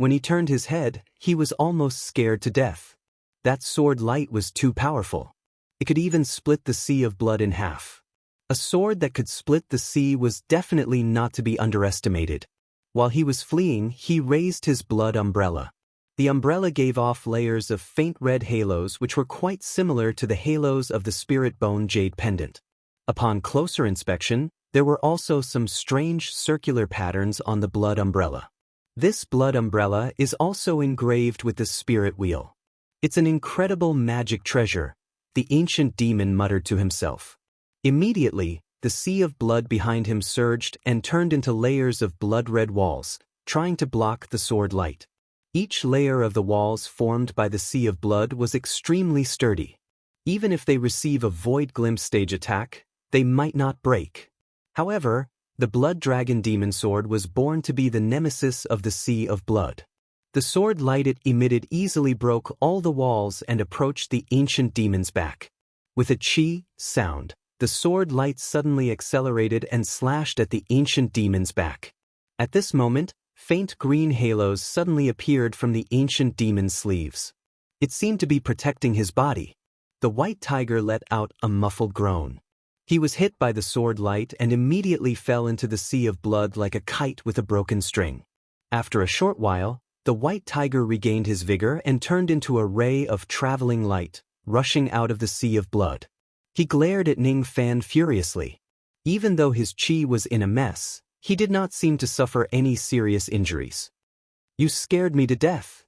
When he turned his head, he was almost scared to death. That sword light was too powerful. It could even split the sea of blood in half. A sword that could split the sea was definitely not to be underestimated. While he was fleeing, he raised his blood umbrella. The umbrella gave off layers of faint red halos which were quite similar to the halos of the spirit bone jade pendant. Upon closer inspection, there were also some strange circular patterns on the blood umbrella. This blood umbrella is also engraved with the spirit wheel. It's an incredible magic treasure, the ancient demon muttered to himself. Immediately, the sea of blood behind him surged and turned into layers of blood-red walls, trying to block the sword light. Each layer of the walls formed by the sea of blood was extremely sturdy. Even if they receive a void glimpse stage attack, they might not break. However, the blood dragon demon sword was born to be the nemesis of the sea of blood. The sword light it emitted easily broke all the walls and approached the ancient demon's back. With a chi sound, the sword light suddenly accelerated and slashed at the ancient demon's back. At this moment, faint green halos suddenly appeared from the ancient demon's sleeves. It seemed to be protecting his body. The white tiger let out a muffled groan. He was hit by the sword light and immediately fell into the sea of blood like a kite with a broken string. After a short while, the white tiger regained his vigor and turned into a ray of traveling light, rushing out of the sea of blood. He glared at Ning Fan furiously. Even though his chi was in a mess, he did not seem to suffer any serious injuries. "You scared me to death.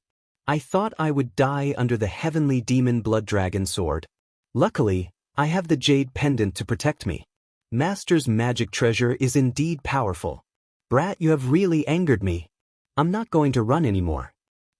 I thought I would die under the heavenly demon blood dragon sword. Luckily, I have the jade pendant to protect me. Master's magic treasure is indeed powerful. Brat, you have really angered me. I'm not going to run anymore.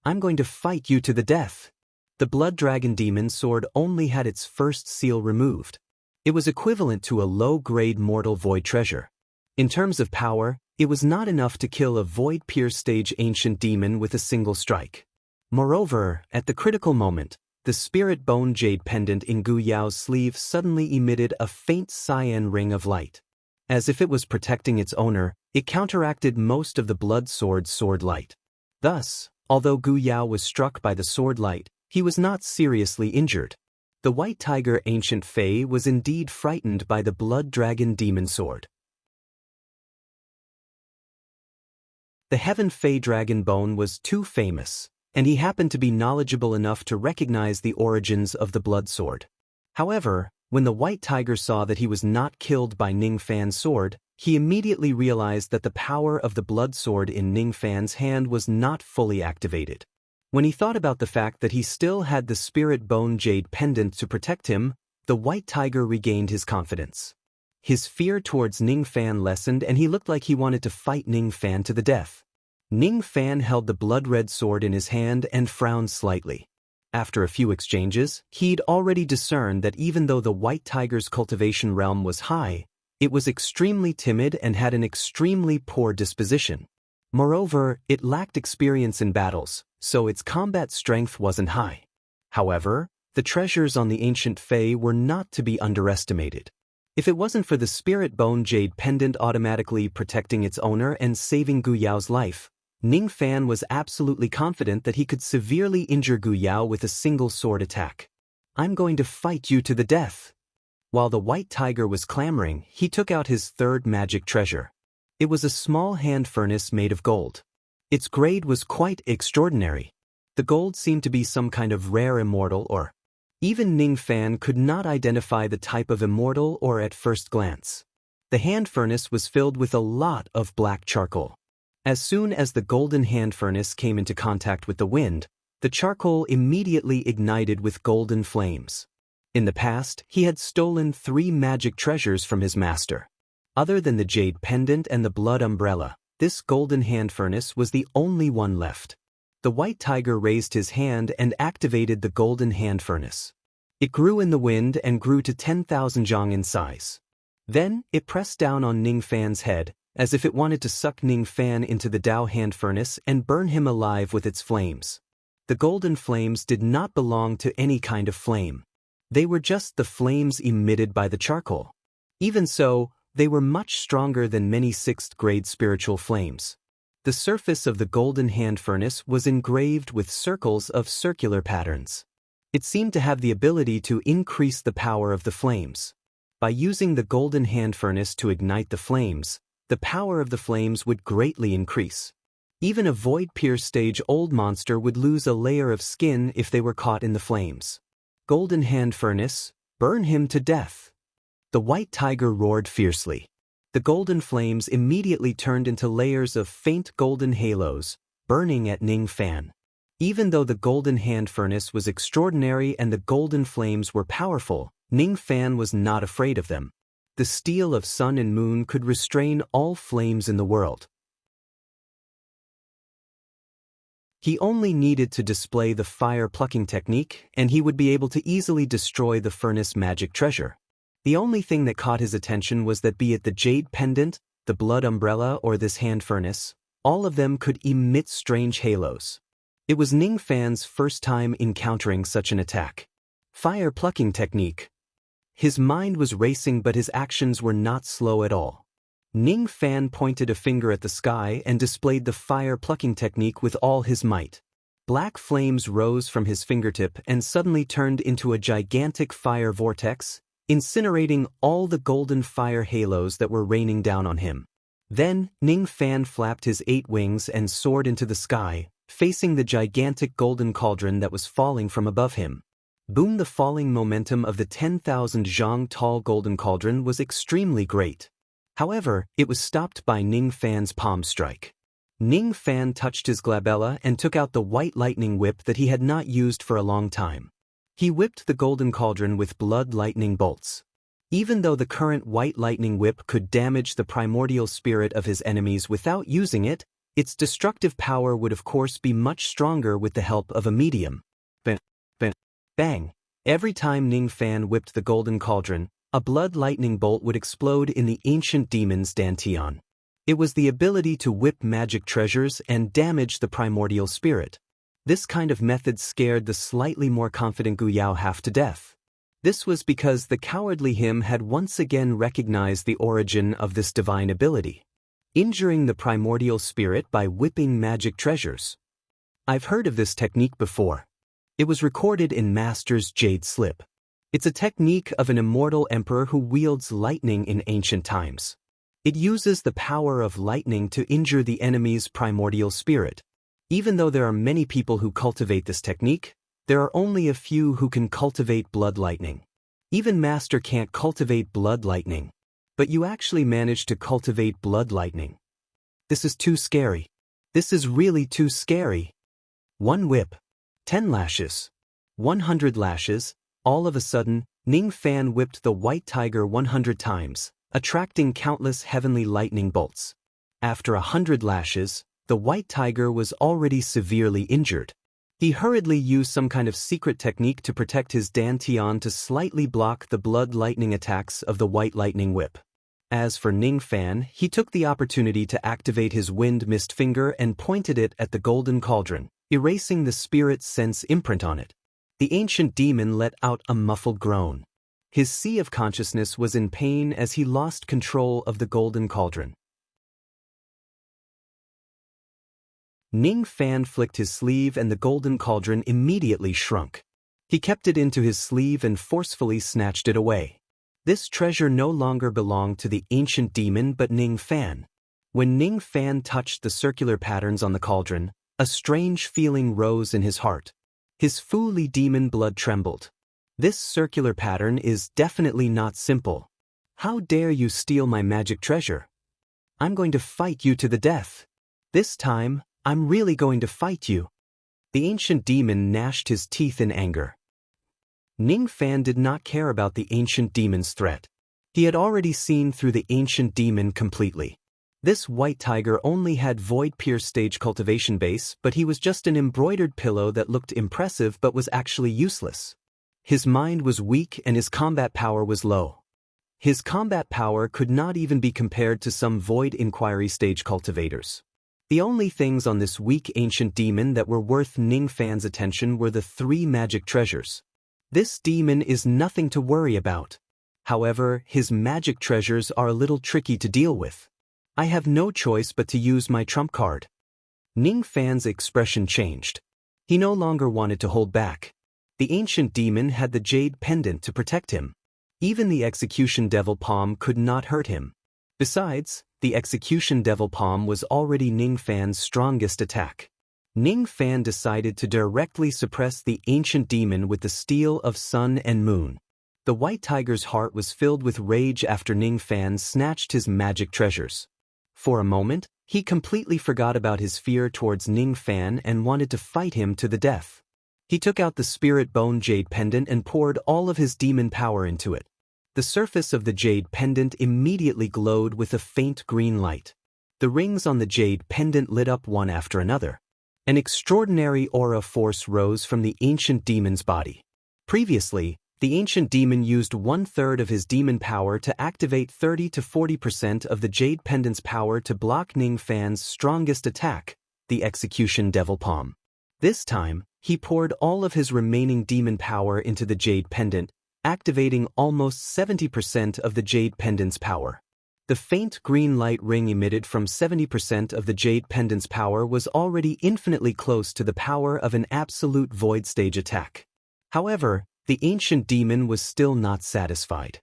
I'm going to fight you to the death." The blood dragon demon sword only had its first seal removed. It was equivalent to a low-grade mortal void treasure. In terms of power, it was not enough to kill a void-pierce stage ancient demon with a single strike. Moreover, at the critical moment, the spirit bone jade pendant in Gu Yao's sleeve suddenly emitted a faint cyan ring of light. As if it was protecting its owner, it counteracted most of the blood sword's sword light. Thus, although Gu Yao was struck by the sword light, he was not seriously injured. The white tiger ancient Fae was indeed frightened by the blood dragon demon sword. The Heaven Fae dragon bone was too famous, and he happened to be knowledgeable enough to recognize the origins of the blood sword. However, when the white tiger saw that he was not killed by Ning Fan's sword, he immediately realized that the power of the blood sword in Ning Fan's hand was not fully activated. When he thought about the fact that he still had the spirit bone jade pendant to protect him, the white tiger regained his confidence. His fear towards Ning Fan lessened and he looked like he wanted to fight Ning Fan to the death. Ning Fan held the blood-red sword in his hand and frowned slightly. After a few exchanges, he'd already discerned that even though the white tiger's cultivation realm was high, it was extremely timid and had an extremely poor disposition. Moreover, it lacked experience in battles, so its combat strength wasn't high. However, the treasures on the ancient Fae were not to be underestimated. If it wasn't for the spirit bone jade pendant automatically protecting its owner and saving Gu Yao's life, Ning Fan was absolutely confident that he could severely injure Gu Yao with a single sword attack. "I'm going to fight you to the death." While the white tiger was clamoring, he took out his third magic treasure. It was a small hand furnace made of gold. Its grade was quite extraordinary. The gold seemed to be some kind of rare immortal or even Ning Fan could not identify the type of immortal or at first glance. The hand furnace was filled with a lot of black charcoal. As soon as the golden hand furnace came into contact with the wind, the charcoal immediately ignited with golden flames. In the past, he had stolen 3 magic treasures from his master. Other than the jade pendant and the blood umbrella, this golden hand furnace was the only one left. The white tiger raised his hand and activated the golden hand furnace. It grew in the wind and grew to 10,000 zhang in size. Then, it pressed down on Ning Fan's head, as if it wanted to suck Ning Fan into the Dao hand furnace and burn him alive with its flames. The golden flames did not belong to any kind of flame. They were just the flames emitted by the charcoal. Even so, they were much stronger than many 6th-grade spiritual flames. The surface of the golden hand furnace was engraved with circles of circular patterns. It seemed to have the ability to increase the power of the flames. By using the golden hand furnace to ignite the flames, the power of the flames would greatly increase. Even a void-pierced stage-old monster would lose a layer of skin if they were caught in the flames. Golden hand furnace, burn him to death. The white tiger roared fiercely. The golden flames immediately turned into layers of faint golden halos, burning at Ning Fan. Even though the golden hand furnace was extraordinary and the golden flames were powerful, Ning Fan was not afraid of them. The steel of sun and moon could restrain all flames in the world. He only needed to display the fire plucking technique, and he would be able to easily destroy the furnace magic treasure. The only thing that caught his attention was that be it the jade pendant, the blood umbrella, or this hand furnace, all of them could emit strange halos. It was Ning Fan's first time encountering such an attack. Fire plucking technique. His mind was racing, but his actions were not slow at all. Ning Fan pointed a finger at the sky and displayed the fire plucking technique with all his might. Black flames rose from his fingertip and suddenly turned into a gigantic fire vortex, incinerating all the golden fire halos that were raining down on him. Then, Ning Fan flapped his 8 wings and soared into the sky, facing the gigantic golden cauldron that was falling from above him. Boom! The falling momentum of the 10,000 zhang tall golden cauldron was extremely great. However, it was stopped by Ning Fan's palm strike. Ning Fan touched his glabella and took out the white lightning whip that he had not used for a long time. He whipped the golden cauldron with blood lightning bolts. Even though the current white lightning whip could damage the primordial spirit of his enemies without using it, its destructive power would of course be much stronger with the help of a medium. Bang! Every time Ning Fan whipped the golden cauldron, a blood lightning bolt would explode in the ancient demon's dantian. It was the ability to whip magic treasures and damage the primordial spirit. This kind of method scared the slightly more confident Gu Yao half to death. This was because the cowardly him had once again recognized the origin of this divine ability, injuring the primordial spirit by whipping magic treasures. I've heard of this technique before. It was recorded in Master's Jade Slip. It's a technique of an immortal emperor who wields lightning in ancient times. It uses the power of lightning to injure the enemy's primordial spirit. Even though there are many people who cultivate this technique, there are only a few who can cultivate blood lightning. Even Master can't cultivate blood lightning. But you actually managed to cultivate blood lightning. This is too scary. This is really too scary. 1 whip. 10 lashes. 100 lashes. All of a sudden, Ning Fan whipped the white tiger 100 times, attracting countless heavenly lightning bolts. After 100 lashes, the white tiger was already severely injured. He hurriedly used some kind of secret technique to protect his dantian to slightly block the blood lightning attacks of the white lightning whip. As for Ning Fan, he took the opportunity to activate his wind mist finger and pointed it at the golden cauldron, erasing the spirit's sense imprint on it. The ancient demon let out a muffled groan. His sea of consciousness was in pain as he lost control of the golden cauldron. Ning Fan flicked his sleeve and the golden cauldron immediately shrunk. He kept it into his sleeve and forcefully snatched it away. This treasure no longer belonged to the ancient demon but Ning Fan. When Ning Fan touched the circular patterns on the cauldron, a strange feeling rose in his heart. His Fu Li demon blood trembled. This circular pattern is definitely not simple. How dare you steal my magic treasure? I'm going to fight you to the death. This time, I'm really going to fight you. The ancient demon gnashed his teeth in anger. Ning Fan did not care about the ancient demon's threat. He had already seen through the ancient demon completely. This white tiger only had void-pierced stage cultivation base, but he was just an embroidered pillow that looked impressive but was actually useless. His mind was weak and his combat power was low. His combat power could not even be compared to some void inquiry stage cultivators. The only things on this weak ancient demon that were worth Ning Fan's attention were the 3 magic treasures. This demon is nothing to worry about. However, his magic treasures are a little tricky to deal with. I have no choice but to use my trump card. Ning Fan's expression changed. He no longer wanted to hold back. The ancient demon had the jade pendant to protect him. Even the execution devil palm could not hurt him. Besides, the execution devil palm was already Ning Fan's strongest attack. Ning Fan decided to directly suppress the ancient demon with the steel of sun and moon. The white tiger's heart was filled with rage after Ning Fan snatched his magic treasures. For a moment, he completely forgot about his fear towards Ning Fan and wanted to fight him to the death. He took out the spirit bone jade pendant and poured all of his demon power into it. The surface of the jade pendant immediately glowed with a faint green light. The rings on the jade pendant lit up one after another. An extraordinary aura force rose from the ancient demon's body. Previously, the ancient demon used 1/3 of his demon power to activate 30 to 40% of the jade pendant's power to block Ning Fan's strongest attack, the execution devil palm. This time, he poured all of his remaining demon power into the jade pendant, activating almost 70% of the jade pendant's power. The faint green light ring emitted from 70% of the jade pendant's power was already infinitely close to the power of an absolute void stage attack. However, the ancient demon was still not satisfied.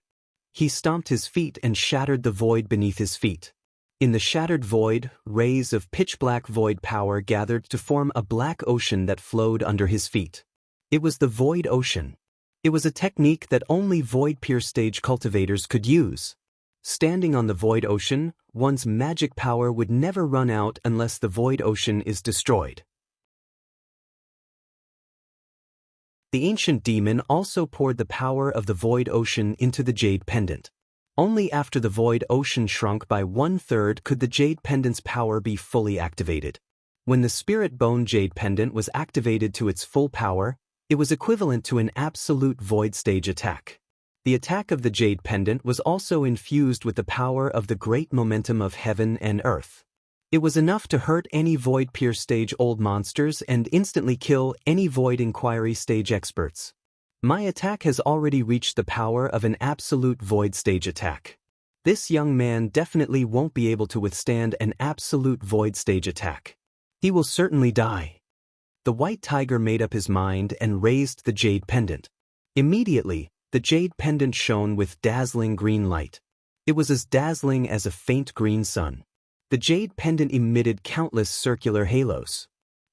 He stomped his feet and shattered the void beneath his feet. In the shattered void, rays of pitch-black void power gathered to form a black ocean that flowed under his feet. It was the void ocean. It was a technique that only void pierce stage cultivators could use. Standing on the void ocean, one's magic power would never run out unless the void ocean is destroyed. The ancient demon also poured the power of the void ocean into the jade pendant. Only after the void ocean shrunk by 1/3 could the jade pendant's power be fully activated. When the spirit bone jade pendant was activated to its full power, it was equivalent to an absolute void stage attack. The attack of the jade pendant was also infused with the power of the great momentum of heaven and earth. It was enough to hurt any void pierce stage old monsters and instantly kill any void inquiry stage experts. My attack has already reached the power of an absolute void stage attack. This young man definitely won't be able to withstand an absolute void stage attack. He will certainly die. The white tiger made up his mind and raised the jade pendant. Immediately, the jade pendant shone with dazzling green light. It was as dazzling as a faint green sun. The jade pendant emitted countless circular halos.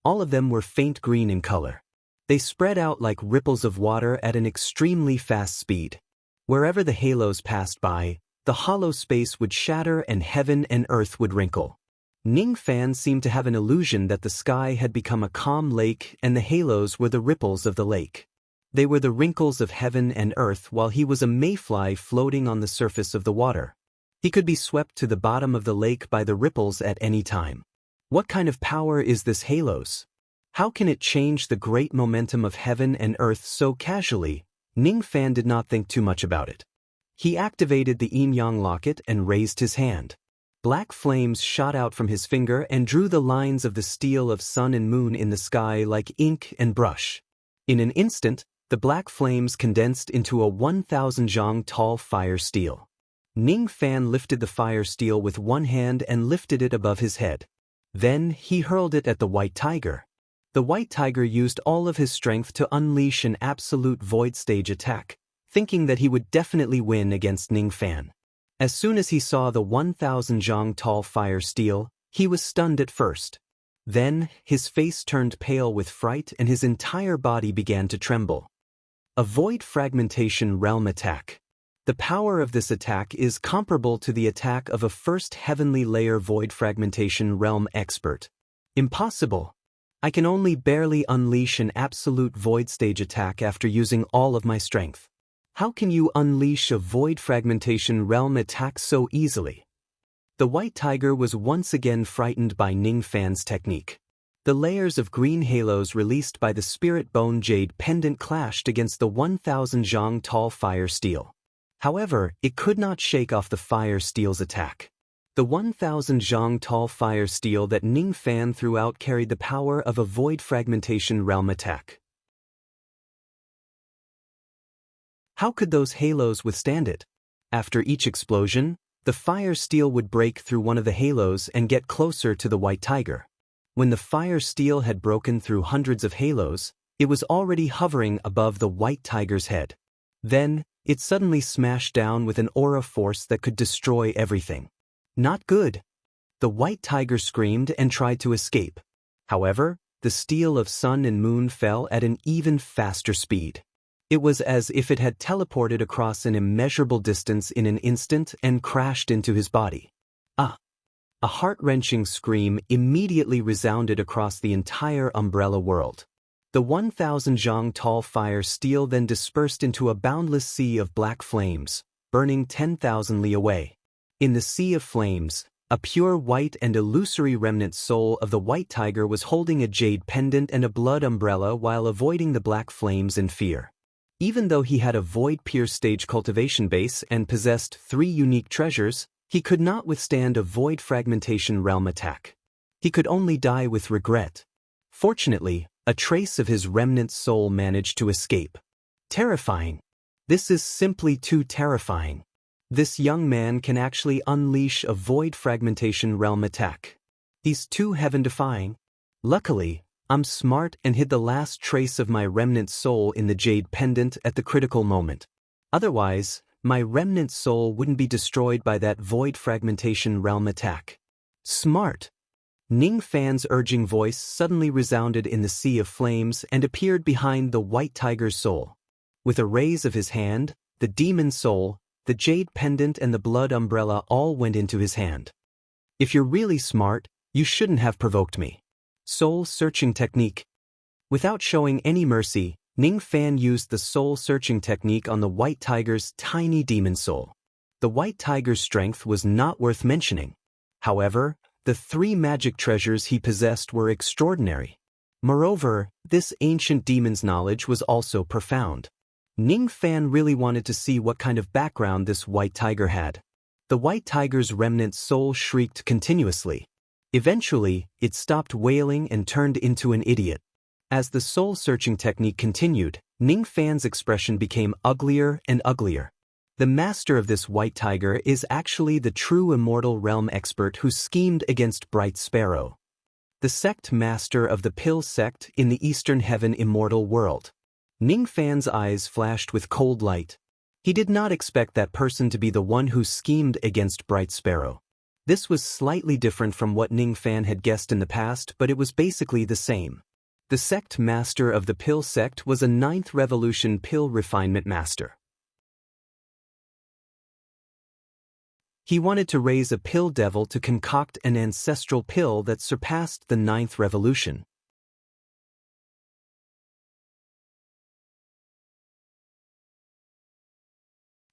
All of them were faint green in color. They spread out like ripples of water at an extremely fast speed. Wherever the halos passed by, the hollow space would shatter and heaven and earth would wrinkle. Ning Fan seemed to have an illusion that the sky had become a calm lake and the halos were the ripples of the lake. They were the wrinkles of heaven and earth while he was a mayfly floating on the surface of the water. He could be swept to the bottom of the lake by the ripples at any time. What kind of power is this halos? How can it change the great momentum of heaven and earth so casually? Ning Fan did not think too much about it. He activated the yin-yang locket and raised his hand. Black flames shot out from his finger and drew the lines of the steel of sun and moon in the sky like ink and brush. In an instant, the black flames condensed into a 1,000 zhang tall fire steel. Ning Fan lifted the fire steel with one hand and lifted it above his head. Then he hurled it at the white tiger. The white tiger used all of his strength to unleash an absolute void stage attack, thinking that he would definitely win against Ning Fan. As soon as he saw the 1,000 zhang tall fire steel, he was stunned at first. Then, his face turned pale with fright and his entire body began to tremble. A void fragmentation realm attack. The power of this attack is comparable to the attack of a first heavenly layer void fragmentation realm expert. Impossible. I can only barely unleash an absolute void stage attack after using all of my strength. How can you unleash a void fragmentation realm attack so easily? The white tiger was once again frightened by Ning Fan's technique. The layers of green halos released by the spirit bone jade pendant clashed against the 1,000 zhang tall fire steel. However, it could not shake off the fire steel's attack. The 1,000 zhang tall fire steel that Ning Fan threw out carried the power of a void fragmentation realm attack. How could those halos withstand it? After each explosion, the fire steel would break through one of the halos and get closer to the white tiger. When the fire steel had broken through hundreds of halos, it was already hovering above the white tiger's head. Then, it suddenly smashed down with an aura force that could destroy everything. Not good. The white tiger screamed and tried to escape. However, the steel of sun and moon fell at an even faster speed. It was as if it had teleported across an immeasurable distance in an instant and crashed into his body. A heart-wrenching scream immediately resounded across the entire umbrella world. The 1,000 zhang tall fire steel then dispersed into a boundless sea of black flames, burning 10,000 li away. In the sea of flames, a pure white and illusory remnant soul of the white tiger was holding a jade pendant and a blood umbrella while avoiding the black flames in fear. Even though he had a void pierce stage cultivation base and possessed 3 unique treasures, he could not withstand a void fragmentation realm attack. He could only die with regret. Fortunately, a trace of his remnant soul managed to escape. Terrifying. This is simply too terrifying. This young man can actually unleash a void fragmentation realm attack. He's too heaven-defying. Luckily, I'm smart and hid the last trace of my remnant soul in the jade pendant at the critical moment. Otherwise, my remnant soul wouldn't be destroyed by that void fragmentation realm attack. Smart. Ning Fan's urging voice suddenly resounded in the sea of flames and appeared behind the white tiger's soul. With a raise of his hand, the demon soul, the jade pendant and the blood umbrella all went into his hand. If you're really smart, you shouldn't have provoked me. Soul-searching technique. Without showing any mercy, Ning Fan used the soul-searching technique on the white tiger's tiny demon soul. The white tiger's strength was not worth mentioning. However, the 3 magic treasures he possessed were extraordinary. Moreover, this ancient demon's knowledge was also profound. Ning Fan really wanted to see what kind of background this white tiger had. The white tiger's remnant soul shrieked continuously. Eventually, it stopped wailing and turned into an idiot. As the soul-searching technique continued, Ning Fan's expression became uglier and uglier. The master of this white tiger is actually the true immortal realm expert who schemed against Bright Sparrow, the sect master of the Pill sect in the Eastern Heaven immortal world. Ning Fan's eyes flashed with cold light. He did not expect that person to be the one who schemed against Bright Sparrow. This was slightly different from what Ning Fan had guessed in the past, but it was basically the same. The sect master of the Pill sect was a 9th Revolution Pill refinement master. He wanted to raise a pill devil to concoct an ancestral pill that surpassed the 9th Revolution.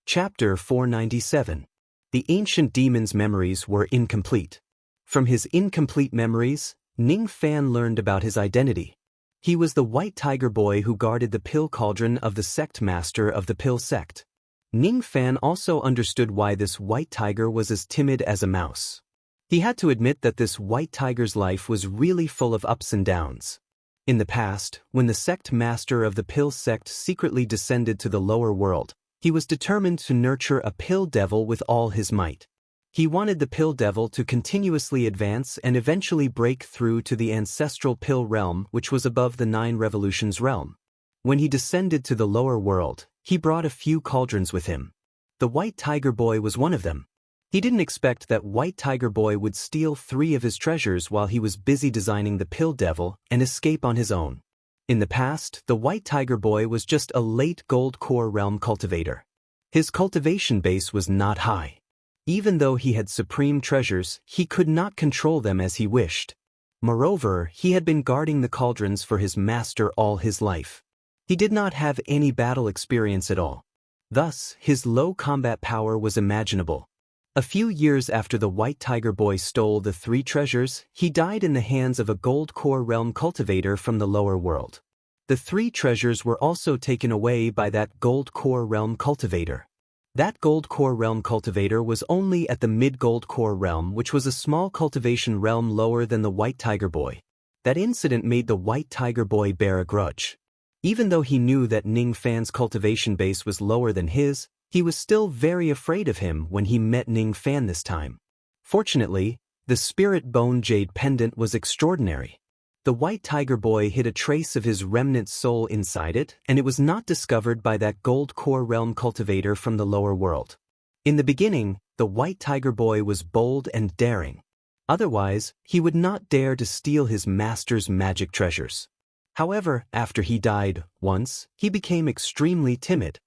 Chapter 497. The ancient demon's memories were incomplete. From his incomplete memories, Ning Fan learned about his identity. He was the white tiger boy who guarded the pill cauldron of the sect master of the Pill sect. Ning Fan also understood why this white tiger was as timid as a mouse. He had to admit that this white tiger's life was really full of ups and downs. In the past, when the sect master of the Pill sect secretly descended to the lower world, he was determined to nurture a pill devil with all his might. He wanted the pill devil to continuously advance and eventually break through to the ancestral pill realm, which was above the 9 revolutions realm. When he descended to the lower world, he brought a few cauldrons with him. The white tiger boy was one of them. He didn't expect that white tiger boy would steal 3 of his treasures while he was busy designing the pill devil and escape on his own. In the past, the white tiger boy was just a late gold core realm cultivator. His cultivation base was not high. Even though he had supreme treasures, he could not control them as he wished. Moreover, he had been guarding the cauldrons for his master all his life. He did not have any battle experience at all. Thus, his low combat power was imaginable. A few years after the white tiger boy stole the 3 treasures, he died in the hands of a gold core realm cultivator from the lower world. The 3 treasures were also taken away by that gold core realm cultivator. That gold core realm cultivator was only at the mid-gold core realm, which was a small cultivation realm lower than the white tiger boy. That incident made the white tiger boy bear a grudge. Even though he knew that Ning Fan's cultivation base was lower than his, he was still very afraid of him when he met Ning Fan this time. Fortunately, The spirit bone jade pendant was extraordinary. The white tiger boy hid a trace of his remnant soul inside it, and it was not discovered by that gold core realm cultivator from the lower world. In the beginning, the white tiger boy was bold and daring. Otherwise, he would not dare to steal his master's magic treasures. However, after he died, once, he became extremely timid.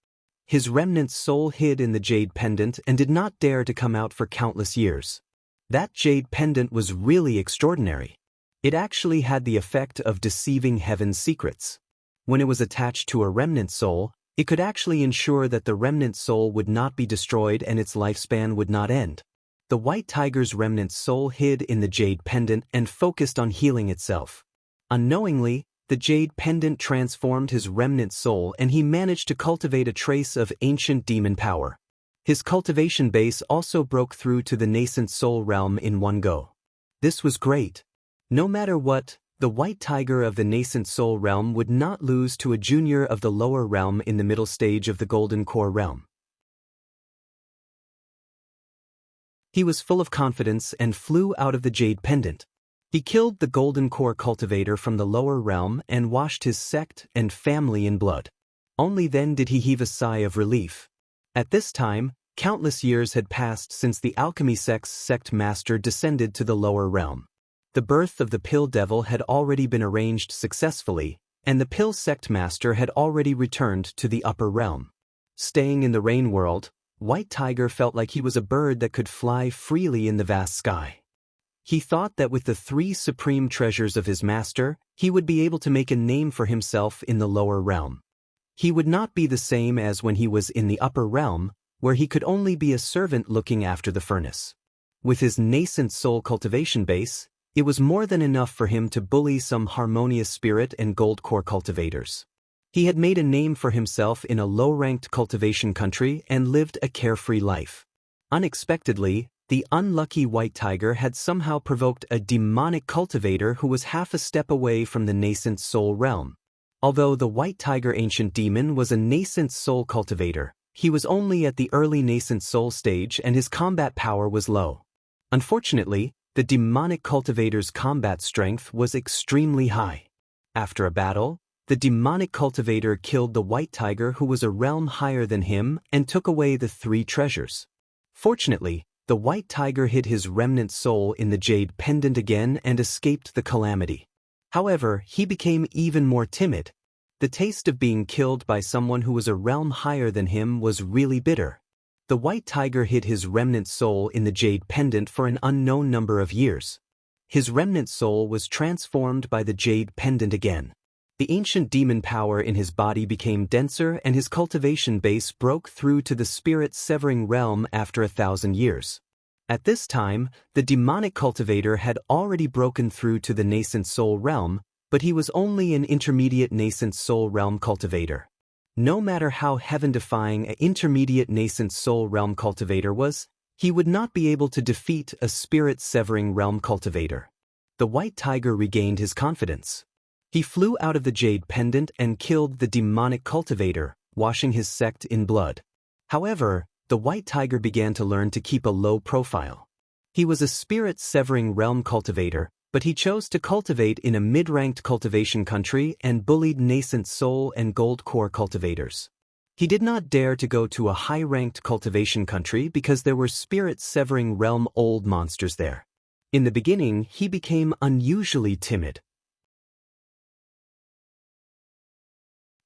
His remnant soul hid in the jade pendant and did not dare to come out for countless years. That jade pendant was really extraordinary. It actually had the effect of deceiving heaven's secrets. When it was attached to a remnant soul, it could actually ensure that the remnant soul would not be destroyed and its lifespan would not end. The white tiger's remnant soul hid in the jade pendant and focused on healing itself. Unknowingly, the jade pendant transformed his remnant soul and he managed to cultivate a trace of ancient demon power. His cultivation base also broke through to the nascent soul realm in one go. This was great. No matter what, the white tiger of the nascent soul realm would not lose to a junior of the lower realm in the middle stage of the golden core realm. He was full of confidence and flew out of the jade pendant. He killed the golden core cultivator from the lower realm and washed his sect and family in blood. Only then did he heave a sigh of relief. At this time, countless years had passed since the alchemy sect's sect master descended to the lower realm. The birth of the pill devil had already been arranged successfully, and the pill sect master had already returned to the upper realm. Staying in the rain world, White Tiger felt like he was a bird that could fly freely in the vast sky. He thought that with the 3 supreme treasures of his master, he would be able to make a name for himself in the lower realm. He would not be the same as when he was in the upper realm, where he could only be a servant looking after the furnace. With his nascent soul cultivation base, it was more than enough for him to bully some harmonious spirit and gold core cultivators. He had made a name for himself in a low-ranked cultivation country and lived a carefree life. Unexpectedly, the unlucky white tiger had somehow provoked a demonic cultivator who was half a step away from the nascent soul realm. Although the white tiger ancient demon was a nascent soul cultivator, he was only at the early nascent soul stage and his combat power was low. Unfortunately, the demonic cultivator's combat strength was extremely high. After a battle, the demonic cultivator killed the white tiger who was a realm higher than him and took away the 3 treasures. Fortunately, the white tiger hid his remnant soul in the jade pendant again and escaped the calamity. However, he became even more timid. The taste of being killed by someone who was a realm higher than him was really bitter. The white tiger hid his remnant soul in the jade pendant for an unknown number of years. His remnant soul was transformed by the jade pendant again. The ancient demon power in his body became denser and his cultivation base broke through to the spirit-severing realm after 1,000 years. At this time, the demonic cultivator had already broken through to the nascent soul realm, but he was only an intermediate nascent soul realm cultivator. No matter how heaven-defying an intermediate nascent soul realm cultivator was, he would not be able to defeat a spirit-severing realm cultivator. The white tiger regained his confidence. He flew out of the jade pendant and killed the demonic cultivator, washing his sect in blood. However, the white tiger began to learn to keep a low profile. He was a spirit-severing realm cultivator, but he chose to cultivate in a mid-ranked cultivation country and bullied nascent soul and gold core cultivators. He did not dare to go to a high-ranked cultivation country because there were spirit-severing realm old monsters there. In the beginning, he became unusually timid.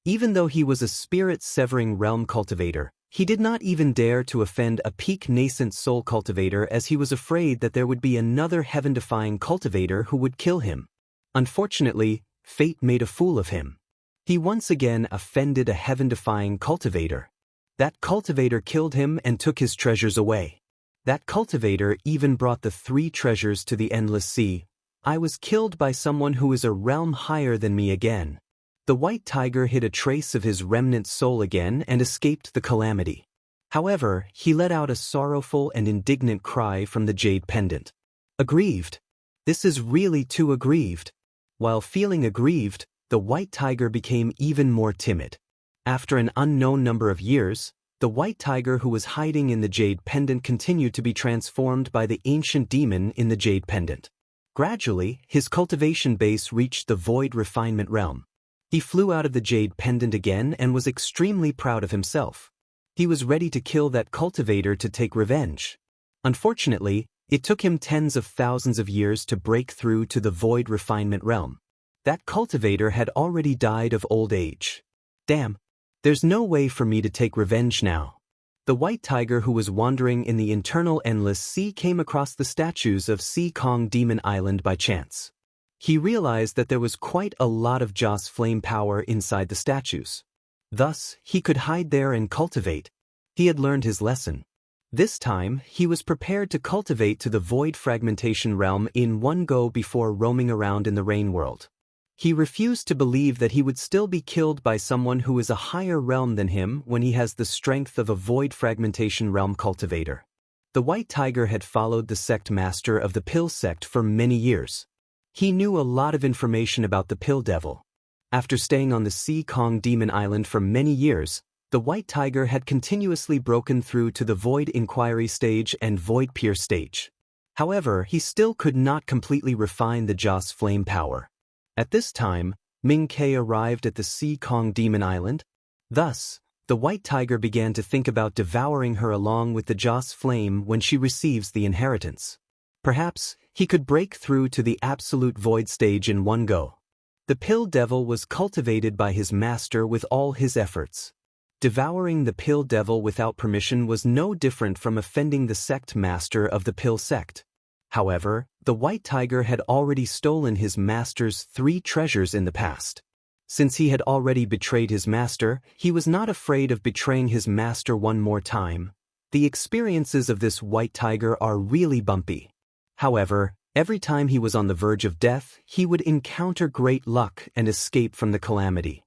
Even though he was a spirit-severing realm cultivator, he did not even dare to offend a peak nascent soul cultivator as he was afraid that there would be another heaven-defying cultivator who would kill him. Unfortunately, fate made a fool of him. He once again offended a heaven-defying cultivator. That cultivator killed him and took his treasures away. That cultivator even brought the 3 treasures to the endless sea. I was killed by someone who is a realm higher than me again. The white tiger hid a trace of his remnant soul again and escaped the calamity. However, he let out a sorrowful and indignant cry from the jade pendant. Aggrieved. This is really too aggrieved. While feeling aggrieved, the white tiger became even more timid. After an unknown number of years, The white tiger who was hiding in the jade pendant continued to be transformed by the ancient demon in the jade pendant. Gradually, his cultivation base reached the void refinement realm. He flew out of the jade pendant again and was extremely proud of himself. He was ready to kill that cultivator to take revenge. Unfortunately, it took him tens of thousands of years to break through to the void refinement realm. That cultivator had already died of old age. Damn. There's no way for me to take revenge now. The white tiger who was wandering in the internal endless sea came across the statues of Sea Kong Demon Island by chance. He realized that there was quite a lot of Joss flame power inside the statues. Thus, he could hide there and cultivate. He had learned his lesson. This time, he was prepared to cultivate to the void fragmentation realm in one go before roaming around in the rain world. He refused to believe that he would still be killed by someone who is a higher realm than him when he has the strength of a void fragmentation realm cultivator. The white tiger had followed the sect master of the Pill sect for many years. He knew a lot of information about the Pill Devil. After staying on the Sea Kong Demon Island for many years, the white tiger had continuously broken through to the void inquiry stage and void pierce stage. However, he still could not completely refine the Joss flame power. At this time, Ming Ke arrived at the Sea Kong Demon Island. Thus, the white tiger began to think about devouring her along with the Joss flame when she receives the inheritance. Perhaps, he could break through to the absolute void stage in one go. The Pill Devil was cultivated by his master with all his efforts. Devouring the Pill Devil without permission was no different from offending the sect master of the Pill sect. However, the white tiger had already stolen his master's 3 treasures in the past. Since he had already betrayed his master, he was not afraid of betraying his master one more time. The experiences of this white tiger are really bumpy. However, every time he was on the verge of death, he would encounter great luck and escape from the calamity.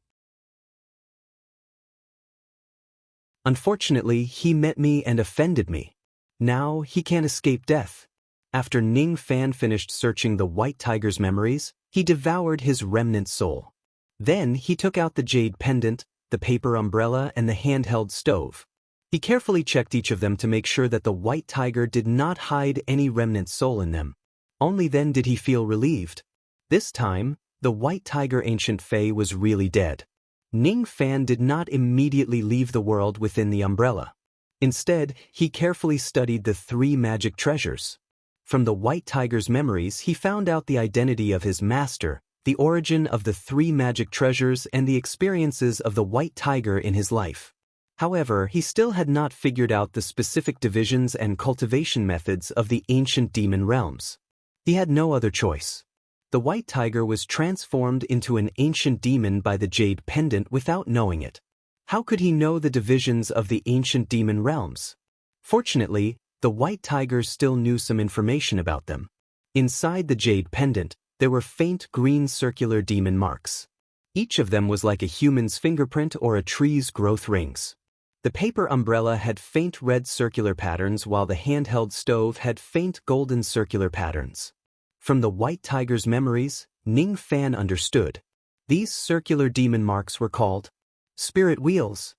Unfortunately, he met me and offended me. Now, he can't escape death. After Ning Fan finished searching the white tiger's memories, he devoured his remnant soul. Then he took out the jade pendant, the paper umbrella, and the handheld stove. He carefully checked each of them to make sure that the white tiger did not hide any remnant soul in them. Only then did he feel relieved. This time, the white tiger ancient Fae was really dead. Ning Fan did not immediately leave the world within the umbrella. Instead, he carefully studied the 3 magic treasures. From the white tiger's memories, he found out the identity of his master, the origin of the 3 magic treasures, and the experiences of the white tiger in his life. However, he still had not figured out the specific divisions and cultivation methods of the ancient demon realms. He had no other choice. The white tiger was transformed into an ancient demon by the jade pendant without knowing it. How could he know the divisions of the ancient demon realms? Fortunately, the white tiger still knew some information about them. Inside the jade pendant, there were faint green circular demon marks. Each of them was like a human's fingerprint or a tree's growth rings. The paper umbrella had faint red circular patterns while the handheld stove had faint golden circular patterns. From the white tiger's memories, Ning Fan understood. These circular demon marks were called spirit wheels.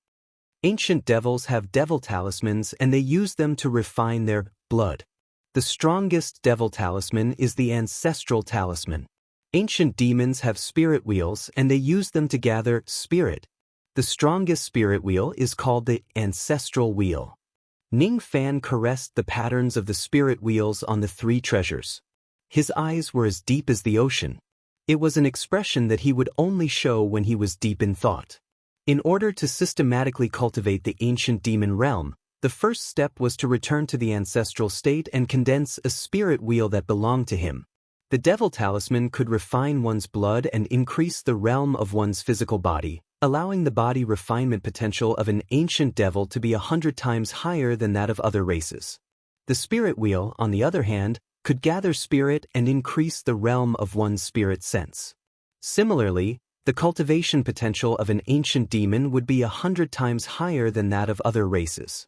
Ancient devils have devil talismans and they use them to refine their blood. The strongest devil talisman is the ancestral talisman. Ancient demons have spirit wheels and they use them to gather spirit. The strongest spirit wheel is called the ancestral wheel. Ning Fan caressed the patterns of the spirit wheels on the 3 treasures. His eyes were as deep as the ocean. It was an expression that he would only show when he was deep in thought. In order to systematically cultivate the ancient demon realm, the first step was to return to the ancestral state and condense a spirit wheel that belonged to him. The devil talisman could refine one's blood and increase the realm of one's physical body, allowing the body refinement potential of an ancient devil to be 100 times higher than that of other races. The spirit wheel, on the other hand, could gather spirit and increase the realm of one's spirit sense. Similarly, the cultivation potential of an ancient demon would be 100 times higher than that of other races.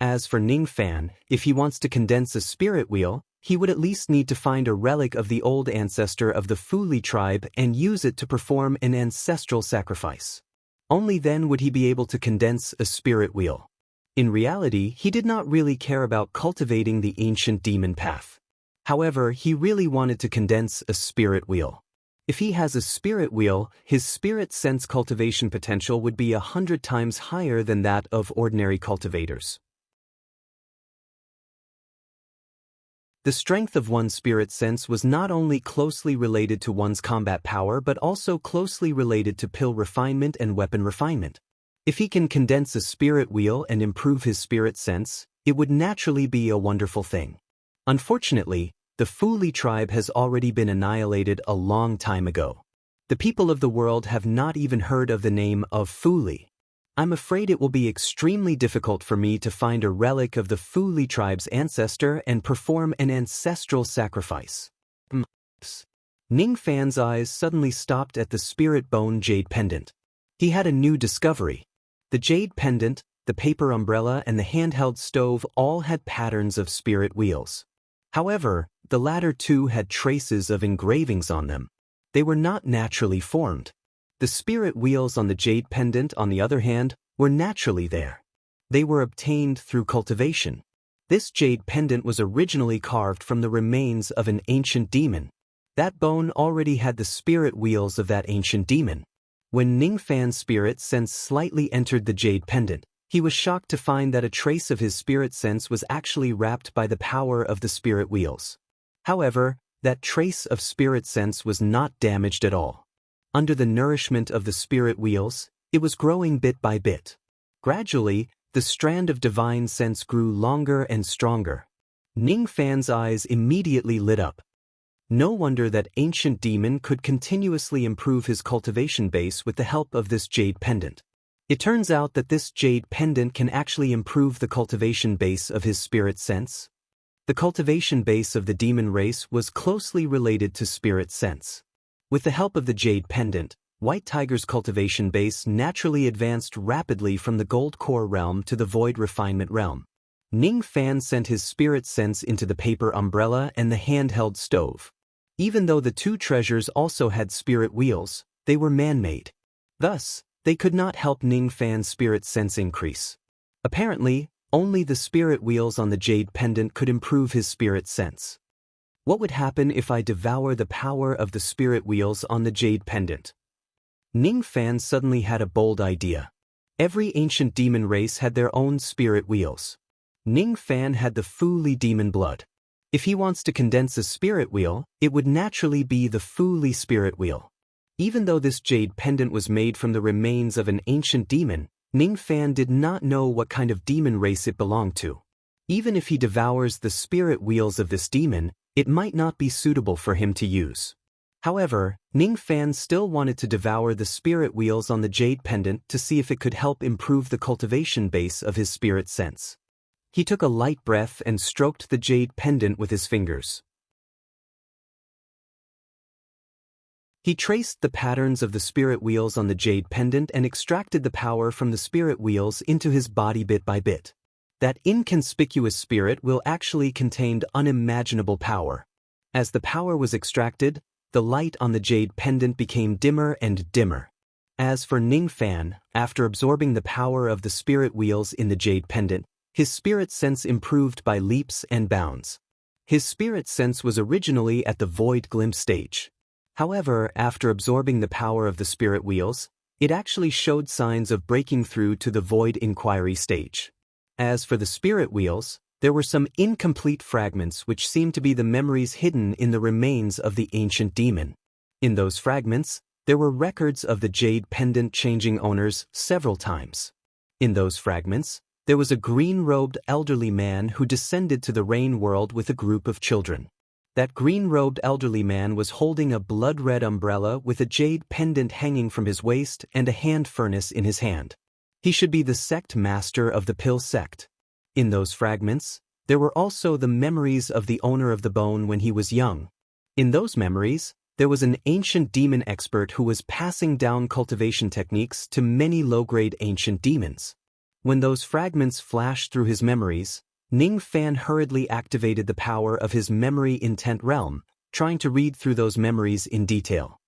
As for Ning Fan, if he wants to condense a spirit wheel, he would at least need to find a relic of the old ancestor of the Fu Li tribe and use it to perform an ancestral sacrifice. Only then would he be able to condense a spirit wheel. In reality, he did not really care about cultivating the ancient demon path. However, he really wanted to condense a spirit wheel. If he has a spirit wheel, his spirit sense cultivation potential would be 100 times higher than that of ordinary cultivators. The strength of one's spirit sense was not only closely related to one's combat power but also closely related to pill refinement and weapon refinement. If he can condense a spirit wheel and improve his spirit sense, it would naturally be a wonderful thing. Unfortunately, the Fuli tribe has already been annihilated a long time ago. The people of the world have not even heard of the name of Fuli. I'm afraid it will be extremely difficult for me to find a relic of the Fuli tribe's ancestor and perform an ancestral sacrifice. Ning Fan's eyes suddenly stopped at the spirit bone jade pendant. He had a new discovery. The jade pendant, the paper umbrella, and the handheld stove all had patterns of spirit wheels. However, the latter two had traces of engravings on them. They were not naturally formed. The spirit wheels on the jade pendant, on the other hand, were naturally there. They were obtained through cultivation. This jade pendant was originally carved from the remains of an ancient demon. That bone already had the spirit wheels of that ancient demon. When Ning Fan's spirit sense slightly entered the jade pendant, he was shocked to find that a trace of his spirit sense was actually wrapped by the power of the spirit wheels. However, that trace of spirit sense was not damaged at all. Under the nourishment of the spirit wheels, it was growing bit by bit. Gradually, the strand of divine sense grew longer and stronger. Ning Fan's eyes immediately lit up. No wonder that ancient demon could continuously improve his cultivation base with the help of this jade pendant. It turns out that this jade pendant can actually improve the cultivation base of his spirit sense. The cultivation base of the demon race was closely related to spirit sense. With the help of the jade pendant, White Tiger's cultivation base naturally advanced rapidly from the gold core realm to the void refinement realm. Ning Fan sent his spirit sense into the paper umbrella and the handheld stove. Even though the two treasures also had spirit wheels, they were man-made. Thus, they could not help Ning Fan's spirit sense increase. Apparently, only the spirit wheels on the jade pendant could improve his spirit sense. What would happen if I devour the power of the spirit wheels on the jade pendant? Ning Fan suddenly had a bold idea. Every ancient demon race had their own spirit wheels. Ning Fan had the Fuli demon blood. If he wants to condense a spirit wheel, it would naturally be the Fuli spirit wheel. Even though this jade pendant was made from the remains of an ancient demon, Ning Fan did not know what kind of demon race it belonged to. Even if he devours the spirit wheels of this demon, it might not be suitable for him to use. However, Ning Fan still wanted to devour the spirit wheels on the jade pendant to see if it could help improve the cultivation base of his spirit sense. He took a light breath and stroked the jade pendant with his fingers. He traced the patterns of the spirit wheels on the jade pendant and extracted the power from the spirit wheels into his body bit by bit. That inconspicuous spirit wheel actually contained unimaginable power. As the power was extracted, the light on the jade pendant became dimmer and dimmer. As for Ning Fan, after absorbing the power of the spirit wheels in the jade pendant, his spirit sense improved by leaps and bounds. His spirit sense was originally at the void glimpse stage. However, after absorbing the power of the spirit wheels, it actually showed signs of breaking through to the void inquiry stage. As for the spirit wheels, there were some incomplete fragments which seemed to be the memories hidden in the remains of the ancient demon. In those fragments, there were records of the jade pendant changing owners several times. In those fragments, there was a green-robed elderly man who descended to the rain world with a group of children. That green-robed elderly man was holding a blood-red umbrella with a jade pendant hanging from his waist and a hand furnace in his hand. He should be the sect master of the pill sect. In those fragments, there were also the memories of the owner of the bone when he was young. In those memories, there was an ancient demon expert who was passing down cultivation techniques to many low-grade ancient demons. When those fragments flashed through his memories, Ning Fan hurriedly activated the power of his memory intent realm, trying to read through those memories in detail.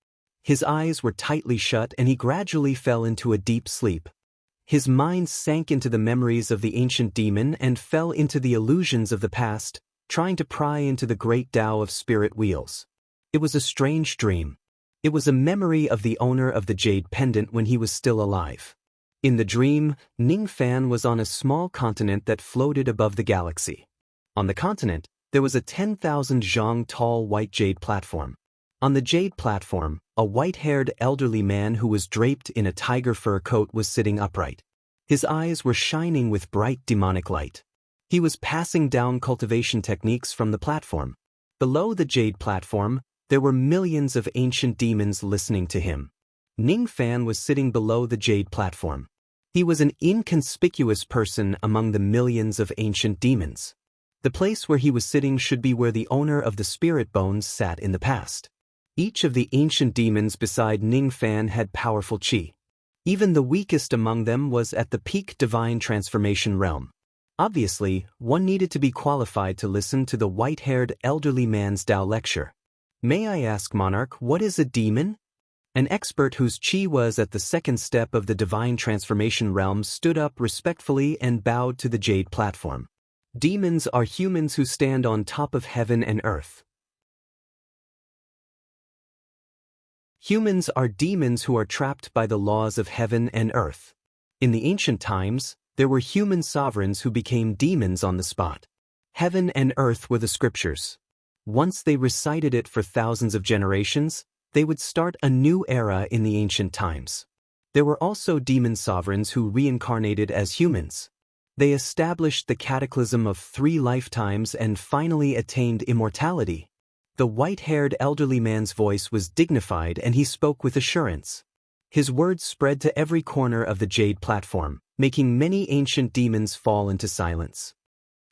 His eyes were tightly shut and he gradually fell into a deep sleep. His mind sank into the memories of the ancient demon and fell into the illusions of the past, trying to pry into the great Tao of spirit wheels. It was a strange dream. It was a memory of the owner of the jade pendant when he was still alive. In the dream, Ning Fan was on a small continent that floated above the galaxy. On the continent, there was a 10,000 zhang tall white jade platform. On the jade platform, a white-haired elderly man who was draped in a tiger fur coat was sitting upright. His eyes were shining with bright demonic light. He was passing down cultivation techniques from the platform. Below the jade platform, there were millions of ancient demons listening to him. Ning Fan was sitting below the jade platform. He was an inconspicuous person among the millions of ancient demons. The place where he was sitting should be where the owner of the spirit bones sat in the past. Each of the ancient demons beside Ning Fan had powerful qi. Even the weakest among them was at the peak divine transformation realm. Obviously, one needed to be qualified to listen to the white-haired elderly man's Tao lecture. May I ask, monarch, what is a demon? An expert whose qi was at the second step of the divine transformation realm stood up respectfully and bowed to the jade platform. Demons are humans who stand on top of heaven and earth. Humans are demons who are trapped by the laws of heaven and earth. In the ancient times, there were human sovereigns who became demons on the spot. Heaven and earth were the scriptures. Once they recited it for thousands of generations, they would start a new era in the ancient times. There were also demon sovereigns who reincarnated as humans. They established the cataclysm of 3 lifetimes and finally attained immortality. The white-haired elderly man's voice was dignified and he spoke with assurance. His words spread to every corner of the jade platform, making many ancient demons fall into silence.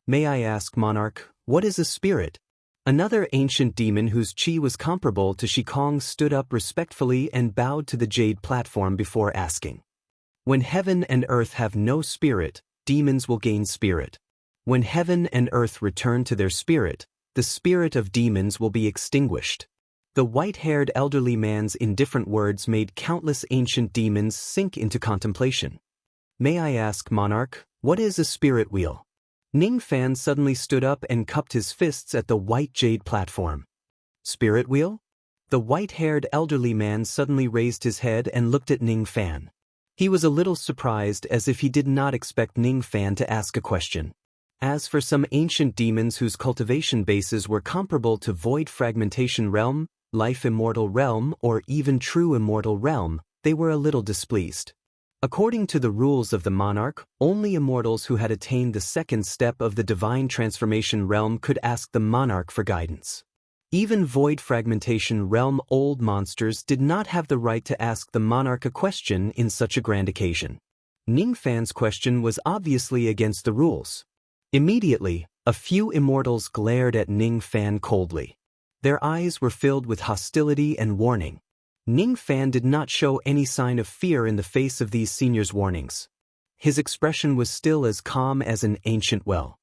May I ask, monarch, what is a spirit? Another ancient demon whose qi was comparable to Shikong's stood up respectfully and bowed to the jade platform before asking. When heaven and earth have no spirit, demons will gain spirit. When heaven and earth return to their spirit, the spirit of demons will be extinguished. The white-haired elderly man's indifferent words made countless ancient demons sink into contemplation. May I ask, monarch, what is a spirit wheel? Ning Fan suddenly stood up and cupped his fists at the white jade platform. Spirit wheel? The white-haired elderly man suddenly raised his head and looked at Ning Fan. He was a little surprised, as if he did not expect Ning Fan to ask a question. As for some ancient demons whose cultivation bases were comparable to void fragmentation realm, life immortal realm, or even true immortal realm, they were a little displeased. According to the rules of the monarch, only immortals who had attained the second step of the divine transformation realm could ask the monarch for guidance. Even void fragmentation realm old monsters did not have the right to ask the monarch a question in such a grand occasion. Ning Fan's question was obviously against the rules. Immediately, a few immortals glared at Ning Fan coldly. Their eyes were filled with hostility and warning. Ning Fan did not show any sign of fear in the face of these seniors' warnings. His expression was still as calm as an ancient well.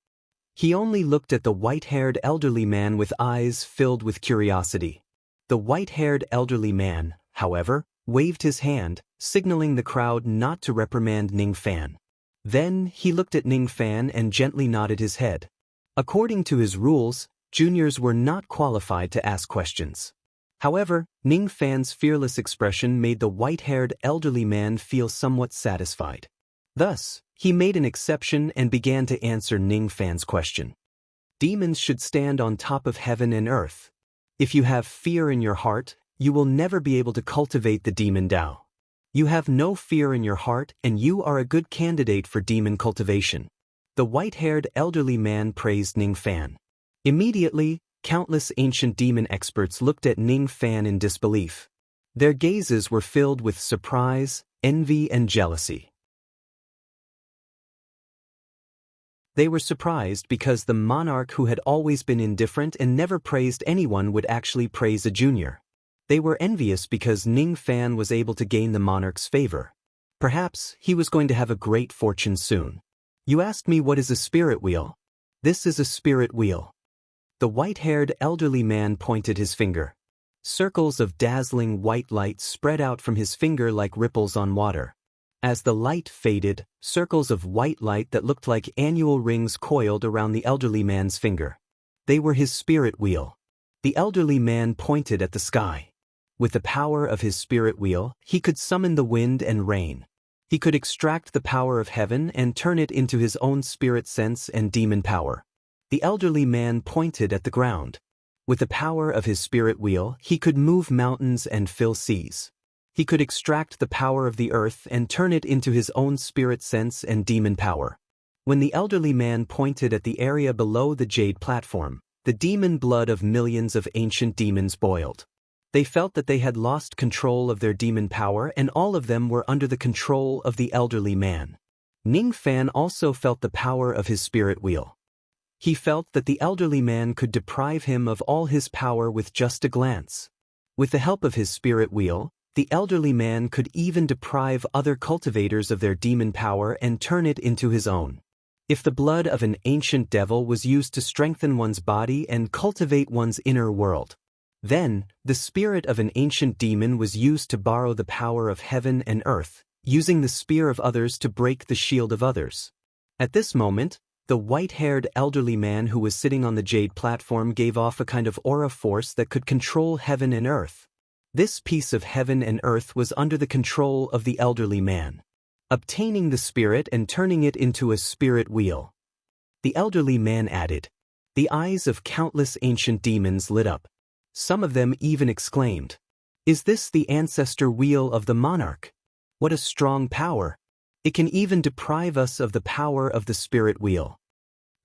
He only looked at the white-haired elderly man with eyes filled with curiosity. The white-haired elderly man, however, waved his hand, signaling the crowd not to reprimand Ning Fan. Then he looked at Ning Fan and gently nodded his head. According to his rules, juniors were not qualified to ask questions. However, Ning Fan's fearless expression made the white-haired elderly man feel somewhat satisfied. Thus, he made an exception and began to answer Ning Fan's question. Demons should stand on top of heaven and earth. If you have fear in your heart, you will never be able to cultivate the demon Tao. You have no fear in your heart and you are a good candidate for demon cultivation. The white-haired elderly man praised Ning Fan. Immediately, countless ancient demon experts looked at Ning Fan in disbelief. Their gazes were filled with surprise, envy, and jealousy. They were surprised because the monarch who had always been indifferent and never praised anyone would actually praise a junior. They were envious because Ning Fan was able to gain the monarch's favor. Perhaps he was going to have a great fortune soon. You asked me what is a spirit wheel. This is a spirit wheel. The white-haired elderly man pointed his finger. Circles of dazzling white light spread out from his finger like ripples on water. As the light faded, circles of white light that looked like annual rings coiled around the elderly man's finger. They were his spirit wheel. The elderly man pointed at the sky. With the power of his spirit wheel, he could summon the wind and rain. He could extract the power of heaven and turn it into his own spirit sense and demon power. The elderly man pointed at the ground. With the power of his spirit wheel, he could move mountains and fill seas. He could extract the power of the earth and turn it into his own spirit sense and demon power. When the elderly man pointed at the area below the jade platform, the demon blood of millions of ancient demons boiled. They felt that they had lost control of their demon power, and all of them were under the control of the elderly man. Ning Fan also felt the power of his spirit wheel. He felt that the elderly man could deprive him of all his power with just a glance. With the help of his spirit wheel, the elderly man could even deprive other cultivators of their demon power and turn it into his own. If the blood of an ancient devil was used to strengthen one's body and cultivate one's inner world, then the spirit of an ancient demon was used to borrow the power of heaven and earth, using the spear of others to break the shield of others. At this moment, the white-haired elderly man who was sitting on the jade platform gave off a kind of aura force that could control heaven and earth. This piece of heaven and earth was under the control of the elderly man, obtaining the spirit and turning it into a spirit wheel. The elderly man added. The eyes of countless ancient demons lit up. Some of them even exclaimed, "Is this the ancestor wheel of the monarch? What a strong power! It can even deprive us of the power of the spirit wheel."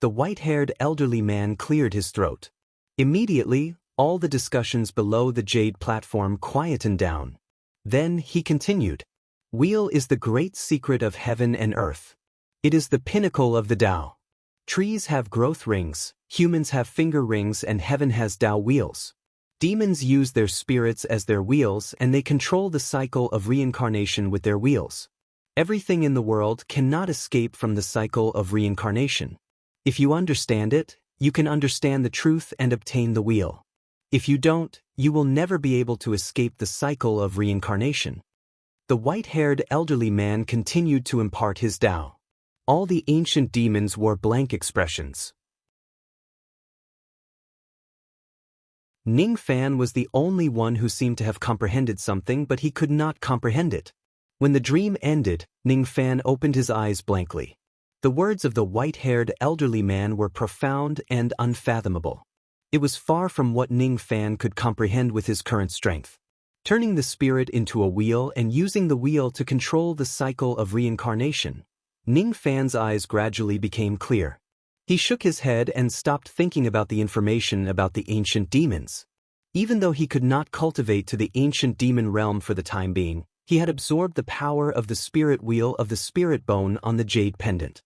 The white-haired elderly man cleared his throat. Immediately, all the discussions below the jade platform quietened down. Then he continued, "Wheel is the great secret of heaven and earth. It is the pinnacle of the Tao. Trees have growth rings, humans have finger rings, and heaven has Tao wheels. Demons use their spirits as their wheels, and they control the cycle of reincarnation with their wheels. Everything in the world cannot escape from the cycle of reincarnation. If you understand it, you can understand the truth and obtain the wheel. If you don't, you will never be able to escape the cycle of reincarnation." The white-haired elderly man continued to impart his Tao. All the ancient demons wore blank expressions. Ning Fan was the only one who seemed to have comprehended something, but he could not comprehend it. When the dream ended, Ning Fan opened his eyes blankly. The words of the white-haired elderly man were profound and unfathomable. It was far from what Ning Fan could comprehend with his current strength. Turning the spirit into a wheel and using the wheel to control the cycle of reincarnation, Ning Fan's eyes gradually became clear. He shook his head and stopped thinking about the information about the ancient demons. Even though he could not cultivate to the ancient demon realm for the time being, he had absorbed the power of the spirit wheel of the spirit bone on the jade pendant.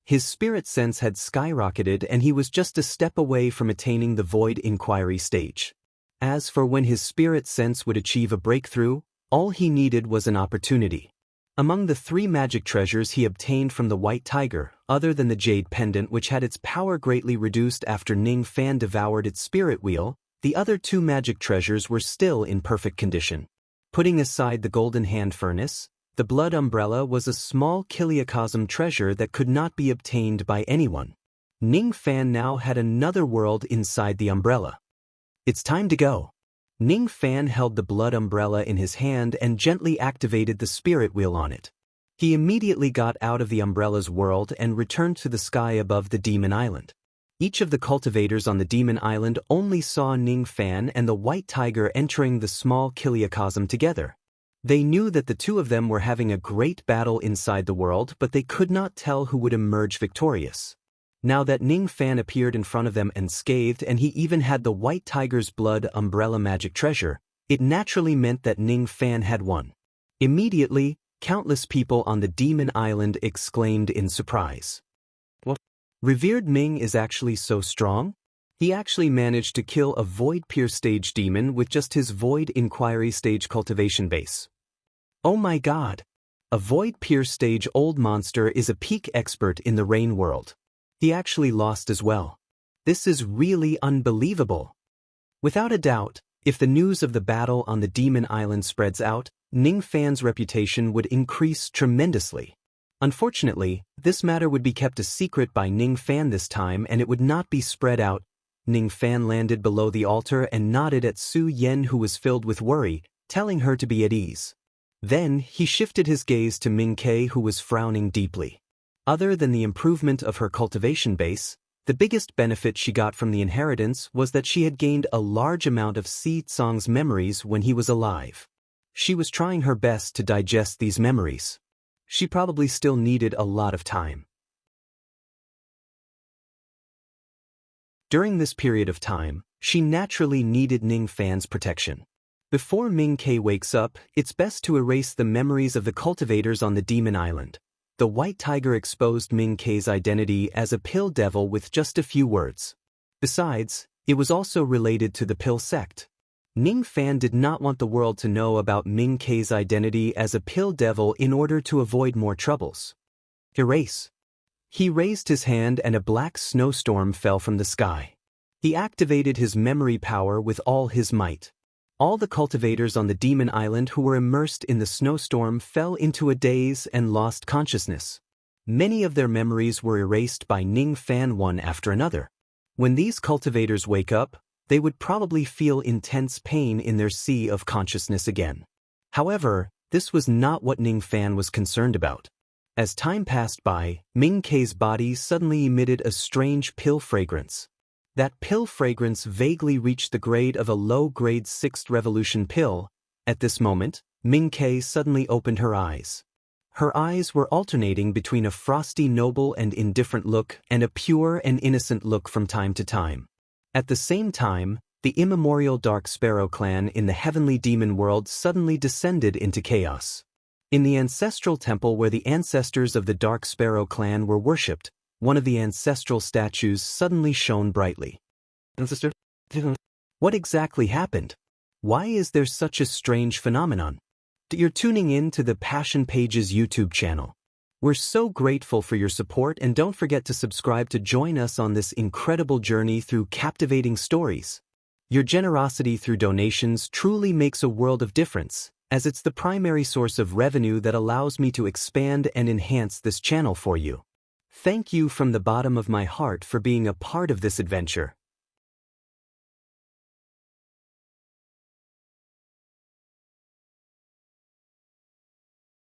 His spirit sense had skyrocketed, and he was just a step away from attaining the void inquiry stage. As for when his spirit sense would achieve a breakthrough, all he needed was an opportunity. Among the 3 magic treasures he obtained from the white tiger, other than the jade pendant which had its power greatly reduced after Ning Fan devoured its spirit wheel, the other 2 magic treasures were still in perfect condition. Putting aside the golden hand furnace, the blood umbrella was a small kiliacosm treasure that could not be obtained by anyone. Ning Fan now had another world inside the umbrella. "It's time to go." Ning Fan held the blood umbrella in his hand and gently activated the spirit wheel on it. He immediately got out of the umbrella's world and returned to the sky above the demon island. Each of the cultivators on the demon island only saw Ning Fan and the white tiger entering the small kiliacosm together. They knew that the 2 of them were having a great battle inside the world, but they could not tell who would emerge victorious. Now that Ning Fan appeared in front of them unscathed, and he even had the white tiger's blood umbrella magic treasure, it naturally meant that Ning Fan had won. Immediately, countless people on the demon island exclaimed in surprise. "What? Revered Ming is actually so strong? He actually managed to kill a void peer stage demon with just his void inquiry stage cultivation base. Oh my god! A void peer stage old monster is a peak expert in the rain world. He actually lost as well. This is really unbelievable." Without a doubt, If the news of the battle on the Demon Island spreads out, Ning Fan's reputation would increase tremendously. Unfortunately, this matter would be kept a secret by Ning Fan this time, and it would not be spread out. Ning Fan landed below the altar and nodded at Su Yen, who was filled with worry, telling her to be at ease. Then, he shifted his gaze to Ming Ke, who was frowning deeply. Other than the improvement of her cultivation base, the biggest benefit she got from the inheritance was that she had gained a large amount of Si Tsong's memories when he was alive. She was trying her best to digest these memories. She probably still needed a lot of time. During this period of time, she naturally needed Ning Fan's protection. Before Ming Ke wakes up, it's best to erase the memories of the cultivators on the Demon Island. The White Tiger exposed Ming Ke's identity as a pill devil with just a few words. Besides, it was also related to the pill sect. Ning Fan did not want the world to know about Ming Ke's identity as a pill devil in order to avoid more troubles. Erase. He raised his hand and a black snowstorm fell from the sky. He activated his memory power with all his might. All the cultivators on the Demon Island who were immersed in the snowstorm fell into a daze and lost consciousness. Many of their memories were erased by Ning Fan one after another. When these cultivators wake up, they would probably feel intense pain in their sea of consciousness again. However, this was not what Ning Fan was concerned about. As time passed by, Ming Ke's body suddenly emitted a strange pill fragrance. That pill fragrance vaguely reached the grade of a low-grade 6th revolution pill. At this moment, Ming Ke suddenly opened her eyes. Her eyes were alternating between a frosty noble and indifferent look and a pure and innocent look from time to time. At the same time, the immemorial Dark Sparrow clan in the heavenly demon world suddenly descended into chaos. In the ancestral temple where the ancestors of the Dark Sparrow clan were worshipped, one of the ancestral statues suddenly shone brightly. Ancestor? What exactly happened? Why is there such a strange phenomenon? You're tuning in to the Passion Pages YouTube channel. We're so grateful for your support, and don't forget to subscribe to join us on this incredible journey through captivating stories. Your generosity through donations truly makes a world of difference, as it's the primary source of revenue that allows me to expand and enhance this channel for you. Thank you from the bottom of my heart for being a part of this adventure.